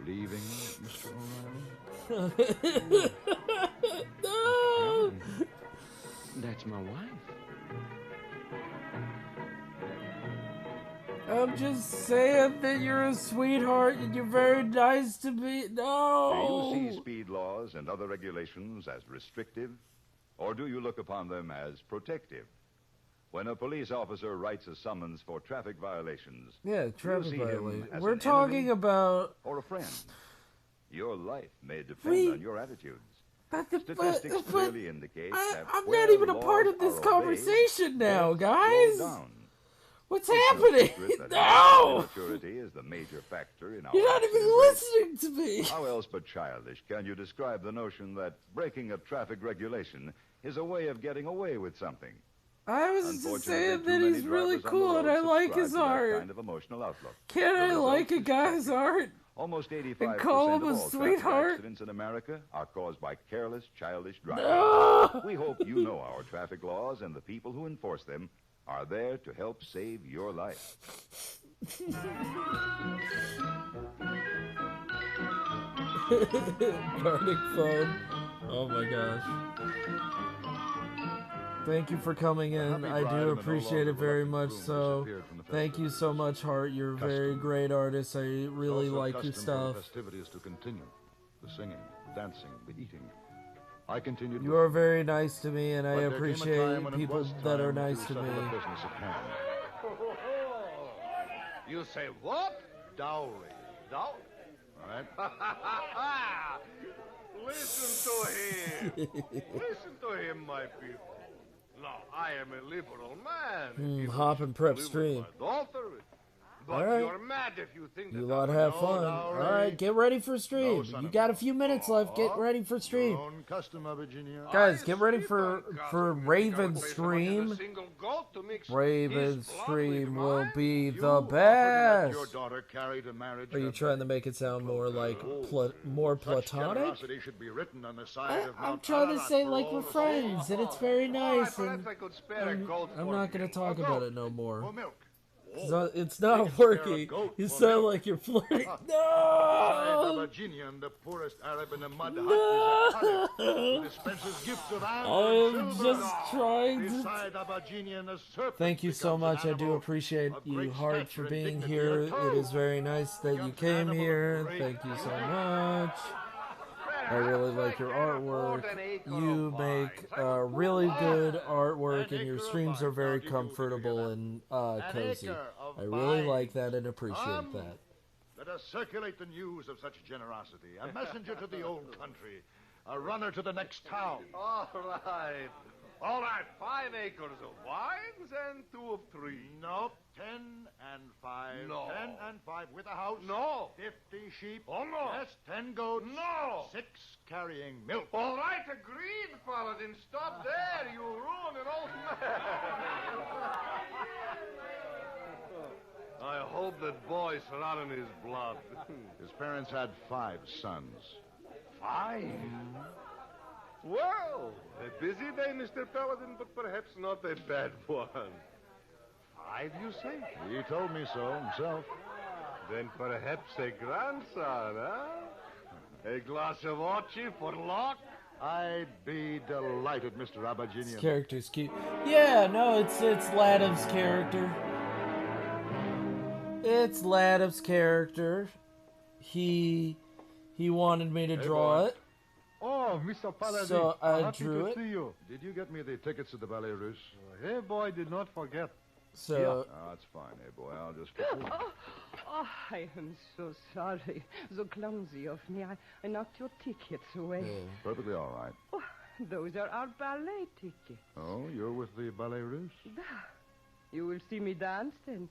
Leaving Mr. O'Reilly? No! That's my wife. I'm just saying that you're a sweetheart and you're very nice to me. No! Do you see speed laws and other regulations as restrictive, or do you look upon them as protective? When a police officer writes a summons for traffic violations, yeah, do traffic you see him violations. as We're an talking enemy about or a friend. Your life may depend on your attitudes. Statistics clearly indicate that I'm where not even a laws part of this are conversation obeyed, now, deaths guys. go down. What's It's happening? secret that No! immaturity is the major factor in our You're not even accident rates. listening to me. How else but childish can you describe the notion that breaking a traffic regulation is a way of getting away with something? I was just Unfortunately, saying too that many he's really drivers on the cool and road I like subscribe his to that art. kind of emotional outlook. Can The I result like a is guy's art? Almost 85% And call him of a all traffic sweetheart? accidents in America are caused by careless, childish driving. No! We hope you know our traffic laws and the people who enforce them are there to help save your life. Burning phone. Oh my gosh. Thank you for coming in. I do appreciate it very much. So, thank you so much, Hart. You're a very great artist. I really like your stuff. The festivities to continue. The singing, the dancing, the eating. I continued. You are very nice to me, and I But there came a appreciate time when it people was that are time nice to settle me. the business at hand. You say what? Dowry. Dowry? All right. Listen to him. Listen to him, my people. Now, I am a liberal man. Hop and prep stream. Daughter, but All right. you're mad if you think You that lot I have know fun. dowry. All right, get ready for stream. You got a few minutes left. Get ready for stream. Your own custom of Virginia. Guys, get ready for Raven stream. Raven stream will be the best. Your daughter carried a marriage. Are you trying to make it sound more like more platonic? Generosity should be written on the side of I'm Mount trying to Ararat say for like all we're to see. friends, and it's very nice. And Perhaps I could spare a I'm goat I'm for not going you. to talk A about goat. it no more. For milk. It's not working. You sound like you're flirting. The No! Virginian, the poorest Arab in the mud hut, is a caliph who dispenses gifts of iron I'm and silver. just trying to. Beside the Virginian, a serpent Thank you so becomes much. an I do animal appreciate of you, great Hart, stature for and being dignity. here. A toad It is very nice that you becomes an came animal of here. great Thank you so beauty. much. I really like your artwork. You make really good artwork, and your streams are very comfortable and cozy. I really like that and appreciate that. Let us circulate the news of such generosity. A messenger to the old country. A runner to the next town. All right. All right, 5 acres of wines and 2 of 3. Nope, 10 and 5. No. 10 and 5 with a house. No. 50 sheep. Oh, no. Yes, 10 goats. No. 6 carrying milk. All right, agreed, Paladin. Stop there. You ruin an old man. I hope that boy's not in his blood. His parents had 5 sons. 5? Well, a busy day, Mr. Paladin, but perhaps not a bad one. 5, you say? He told me so himself. Then perhaps a grandson, huh? A glass of Ochi for luck? I'd be delighted, Mr. Abaginian. His character's cute. Yeah, no, it's Ladov's character. It's Ladov's character. He wanted me to draw it. Oh, Mr. Paladin. So I happy drew to it. see you. Did you get me the tickets to the Ballet Russe? Hey, boy, did not forget. So. Oh, that's fine, hey boy. I'll just. Oh, I am so sorry. So clumsy of me. I knocked your tickets away. Perfectly all right. Oh, those are our ballet tickets. Oh, you're with the Ballet Russe? You will see me dance, then.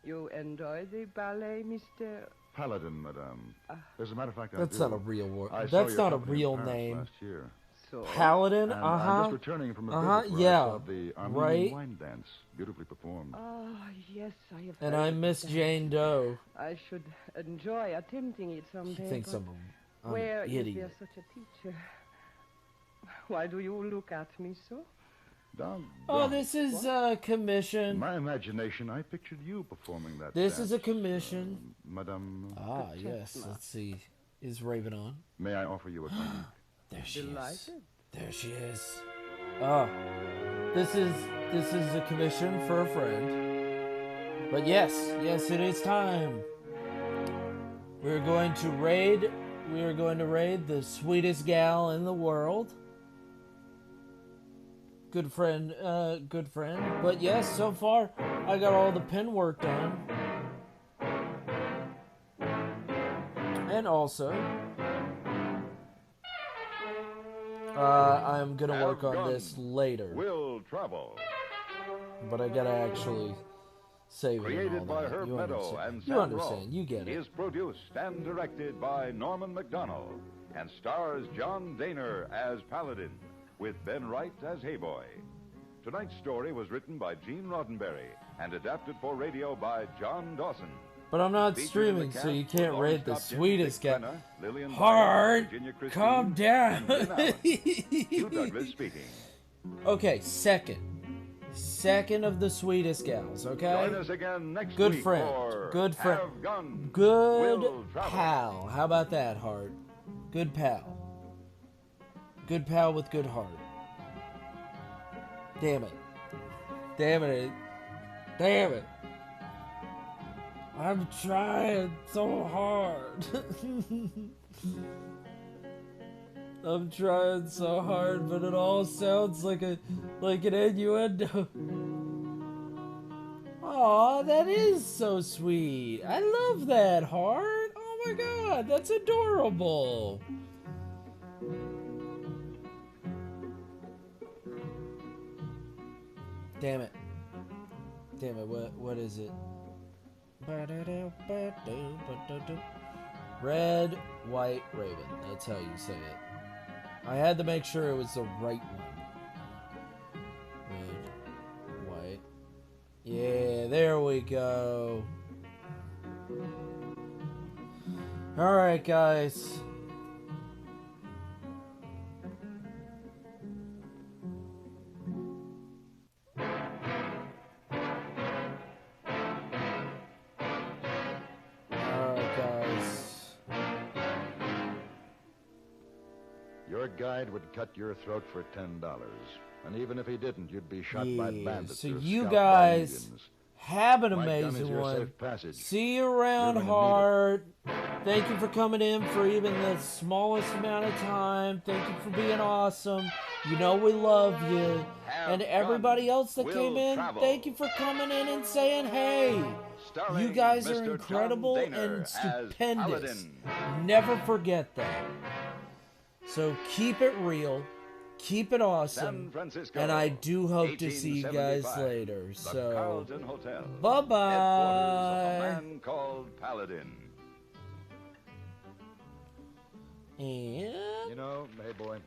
You enjoy the ballet, Mr. Paladin, madame. As a matter of fact, That's not a real word. I saw That's your not a company in real Paris name. last year. So, Paladin, And I'm just returning from a visit where I yeah, saw the Armenian right. wine dance, beautifully performed. Oh, yes, I have. And heard I of miss that. Jane Doe. I should enjoy attempting it someday. She thinks but I'm where an is idiot. there such a teacher? Why do you look at me so? Oh, this is a commission. In my imagination, I pictured you performing that This dance, is a commission. Madame. Ah, yes. Let's see. Is Raven on? May I offer you a drink? There she is. Delighted. There she is. Ah, this is a commission for a friend. But yes, it is time. We're going to raid. We are going to raid the sweetest gal in the world. Good friend. But yes, so far I got all the pen work done. And also, I'm gonna work on this later. Will travel. But I gotta actually save it. Created and all by that. Herb You Meadow understand. and You Sam understand. Rowe. You get it. Is produced and directed by Norman McDonald and stars John Daner as Paladin with Ben Wright as Hayboy. Tonight's story was written by Gene Roddenberry and adapted for radio by John Dawson. But I'm not Featured in streaming, the so you cast can't were rate the Lawrence Dobkin, sweetest Dick guy. Brenner, Lillian Hard, Byron, Virginia Christine, calm down. and Jim Allen. Hugh Douglas speaking. Okay, second of the sweetest gals. Okay. Join us again next Good week friend. for Good friend. Have Gun, Good Will Travel. pal. How about that, Hart? Good pal. Good pal with good heart. Damn it. Damn it. Damn it. I'm trying so hard. I'm trying so hard, but it all sounds like an innuendo. Aw, that is so sweet. I love that, Hart. Oh my god, that's adorable. Damn it. Damn it, what is it? Red, white, raven. That's how you say it. I had to make sure it was the right one. Red, white. Yeah, there we go. Alright, guys. Your guide would cut your throat for $10. And even if he didn't, you'd be shot by bandits. So or you scalped by guys Indians. have an My gun is amazing your one. safe passage. See you around, You're gonna need it. Hart. Thank you for coming in for even the smallest amount of time. Thank you for being awesome. You know we love you. And everybody else that came in, thank you for coming in and saying hey. You guys are Mr. incredible John Daner and as stupendous. Paladin. Never forget that. So keep it real. Keep it awesome. San Francisco, And I do hope to see you guys 1875. later. The So Carlton Hotel. bye-bye. Headquarters of a man called Paladin. And You know, hey boy,